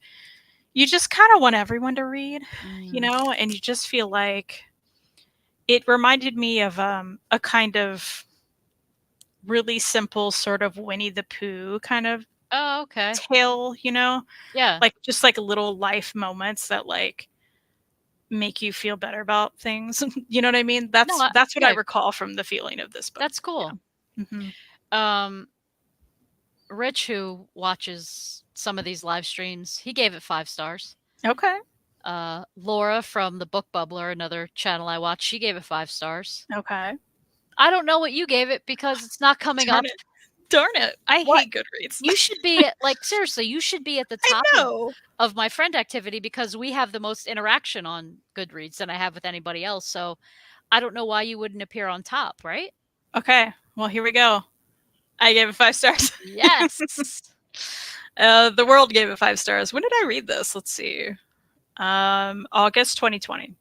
you just kind of want everyone to read, you know, and you just feel like it reminded me of a kind of really simple sort of Winnie the Pooh kind of Oh, okay. tale, you know, Yeah. like just like little life moments that like make you feel better about things. You know what I mean? That's No, what I yeah. recall from the feeling of this book. That's cool. Mhm. Rich, who watches some of these live streams, he gave it 5 stars. Okay. Laura from the Book Bubbler, another channel I watch, she gave it 5 stars. Okay. I don't know what you gave it because it's not coming up. Darn it. I What? hate Goodreads. You should be at, like, seriously, you should be at the I top know. of my friend activity because we have the most interaction on Goodreads than I have with anybody else. So I don't know why you wouldn't appear on top, right? Okay. Well, here we go. I gave it 5 stars. Yes. The world gave it 5 stars. When did I read this? Let's see. August 2020.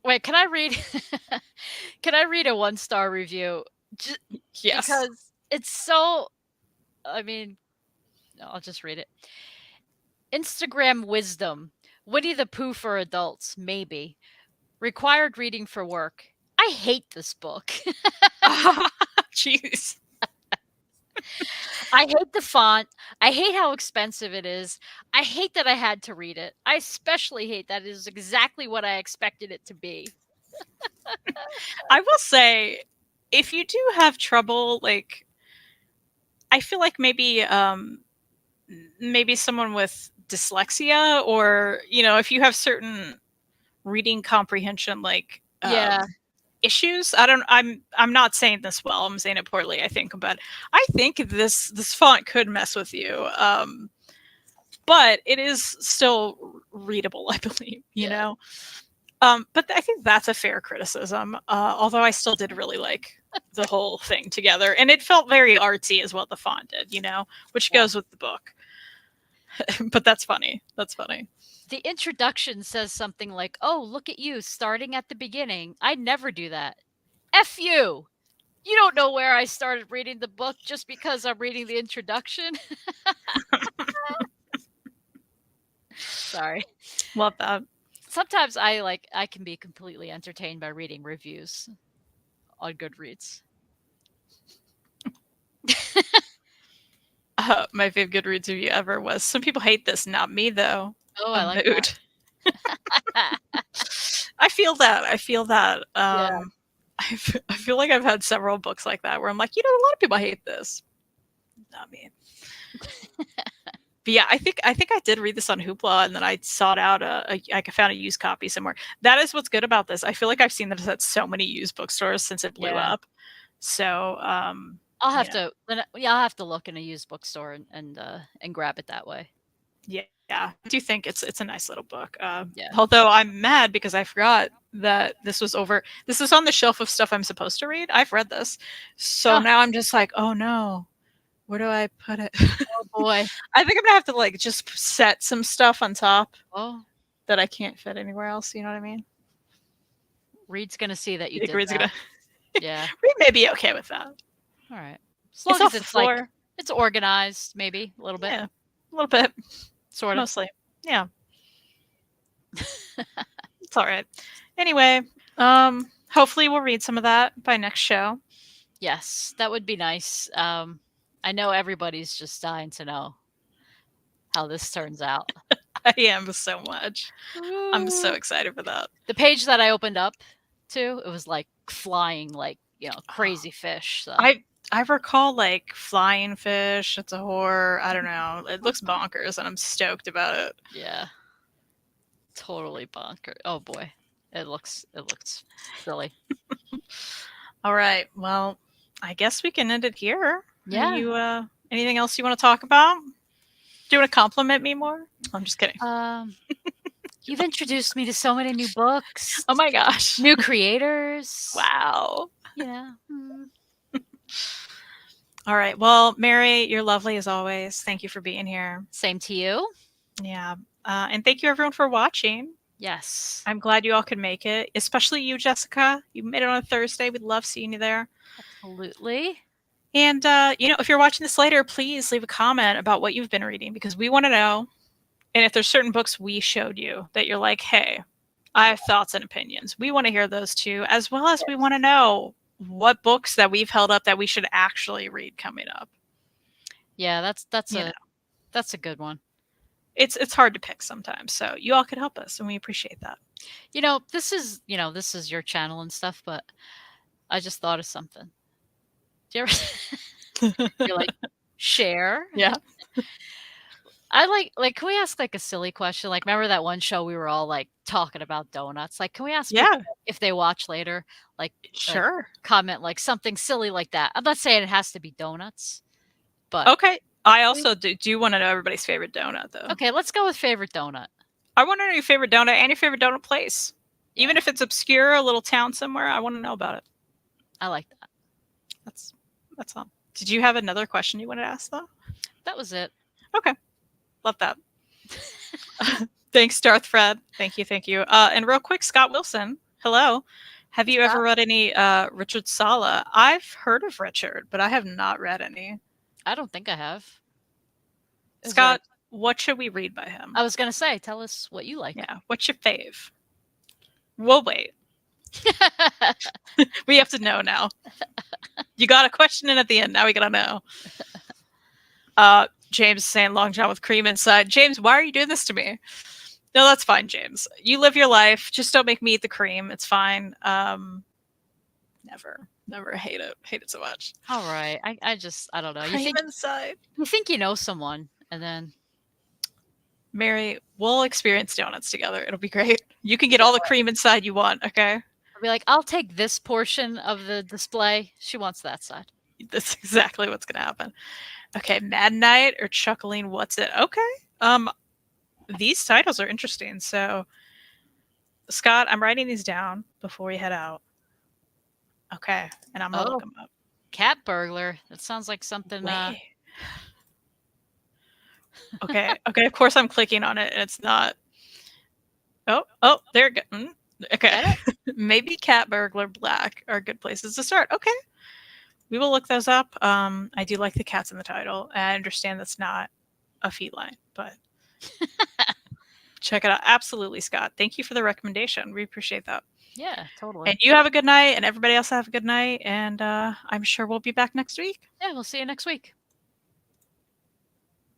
Wait, can I read can I read a 1-star review? Yes. Because it's so, I mean, I'll just read it. Instagram wisdom. Winnie the Pooh for adults, maybe. Required reading for work. I hate this book. Jeez. I hate the font. I hate how expensive it is. I hate that I had to read it. I especially hate that it is exactly what I expected it to be. I will say, if you do have trouble, like, I feel like maybe someone with dyslexia, or you know, if you have certain reading comprehension like issues. I'm not saying this well. I'm saying it poorly, I think, but I think this font could mess with you. But it is still readable, I believe, you know. But I think that's a fair criticism. Although I still did really like the whole thing together, and it felt very artsy as well. The font did, you know, which goes with the book. But that's funny. That's funny. The introduction says something like, "Oh, look at you, starting at the beginning. I never do that. F you. You don't know where I started reading the book just because I'm reading the introduction." Sorry. Love that. Sometimes I can be completely entertained by reading reviews on Goodreads. My favorite Goodreads review ever was, "Some people hate this, not me though." Oh, I like mood. that. I feel that. I feel that. Yeah. I feel like I've had several books like that where I'm like, you know, a lot of people hate this. Not me. But yeah, I think I did read this on Hoopla, and then I sought out I found a used copy somewhere. That is what's good about this. I feel like I've seen this at so many used bookstores since it blew up. So I'll have to look in a used bookstore and grab it that way. Yeah. Yeah, I do think it's a nice little book. Yeah. Although I'm mad because I forgot that this was over. This is on the shelf of stuff I'm supposed to read. I've read this, so Oh. now I'm just like, oh no, where do I put it? Oh boy. I think I'm gonna have to like just set some stuff on top Oh, that I can't fit anywhere else. You know what I mean? Reed's gonna see that you You think did Reed's that. gonna? Yeah. Reed may be okay with that. All right. As long It's as off the it's like floor. it's organized, maybe a little bit, Yeah, a little bit, sort of. mostly. Yeah, it's all right. Anyway, hopefully we'll read some of that by next show. Yes, that would be nice. I know everybody's just dying to know how this turns out. I am so much. I'm so Ooh. excited for that. The page that I opened up to, it was like flying, like crazy fish. So I recall like flying fish. It's a horror. I don't know. It looks bonkers, and I'm stoked about it. yeah, totally bonkers. Oh boy, it looks silly. All right. Well, I guess we can end it here. Yeah. You anything else you want to talk about? Do you want to compliment me more? I'm just kidding. You've introduced me to so many new books, Oh my gosh. new creators. Wow. Yeah. All right. Well, Mary, you're lovely as always. Thank you for being here. Same to you. Yeah. And thank you everyone for watching. Yes. I'm glad you all could make it, especially you, Jessica. You made it on a Thursday. We'd love seeing you there. Absolutely. And, if you're watching this later, please leave a comment about what you've been reading because we want to know. And if there's certain books we showed you that you're like, hey, I have thoughts and opinions, we want to hear those too, as well as we want to know what books that we've held up that we should actually read coming up. Yeah, that's a good one. It's hard to pick sometimes, so you all could help us, and we appreciate that. This is your channel and stuff, but I just thought of something. Do you ever you're like, share? Yeah. I like can we ask like a silly question? Like remember that one show we were all like talking about donuts? Like can we ask Yeah. people if they watch later? Like Sure. comment like something silly like that. I'm not saying it has to be donuts, but Okay. I also do want to know everybody's favorite donut, though. okay, let's go with favorite donut. I want to know your favorite donut and your favorite donut place. Even if it's obscure, a little town somewhere, I want to know about it. I like that. That's all. Did you have another question you wanted to ask, though? That was it. Okay. Love that. Thanks, Darth Fred. Thank you. And real quick, Scott Wilson. Hello. Have you ever read any Richard Sala? I've heard of Richard, but I have not read any. I don't think I have. Scott, what should we read by him? I was gonna say, tell us what you like. Yeah. What's your fave? We'll wait. We have to know now. You got a question in at the end. Now we gotta know. James is saying Long John with cream inside. James, why are you doing this to me? No, that's fine, James. You live your life. Just don't make me eat the cream. It's fine. Never hate it. Hate it so much. All right. I don't know. Cream inside. You think you know someone, and then Mary, we'll experience donuts together. It'll be great. You can get all the cream inside you want, okay? I'll be like, I'll take this portion of the display. She wants that side. That's exactly what's gonna happen. Okay, Mad Night or Chuckling What's It? Okay. These titles are interesting. So Scott, I'm writing these down before we head out. Okay. And I'm gonna look them up. Cat burglar. That sounds like something Okay. Of course I'm clicking on it and it's not. Oh, there it goes. Okay. Maybe Cat Burglar Black are good places to start. Okay. We will look those up. I do like the cats in the title. I understand that's not a feline, but check it out. Absolutely, Scott. Thank you for the recommendation. We appreciate that. Yeah, totally. And you have a good night, and everybody else have a good night. And I'm sure we'll be back next week. Yeah, we'll see you next week.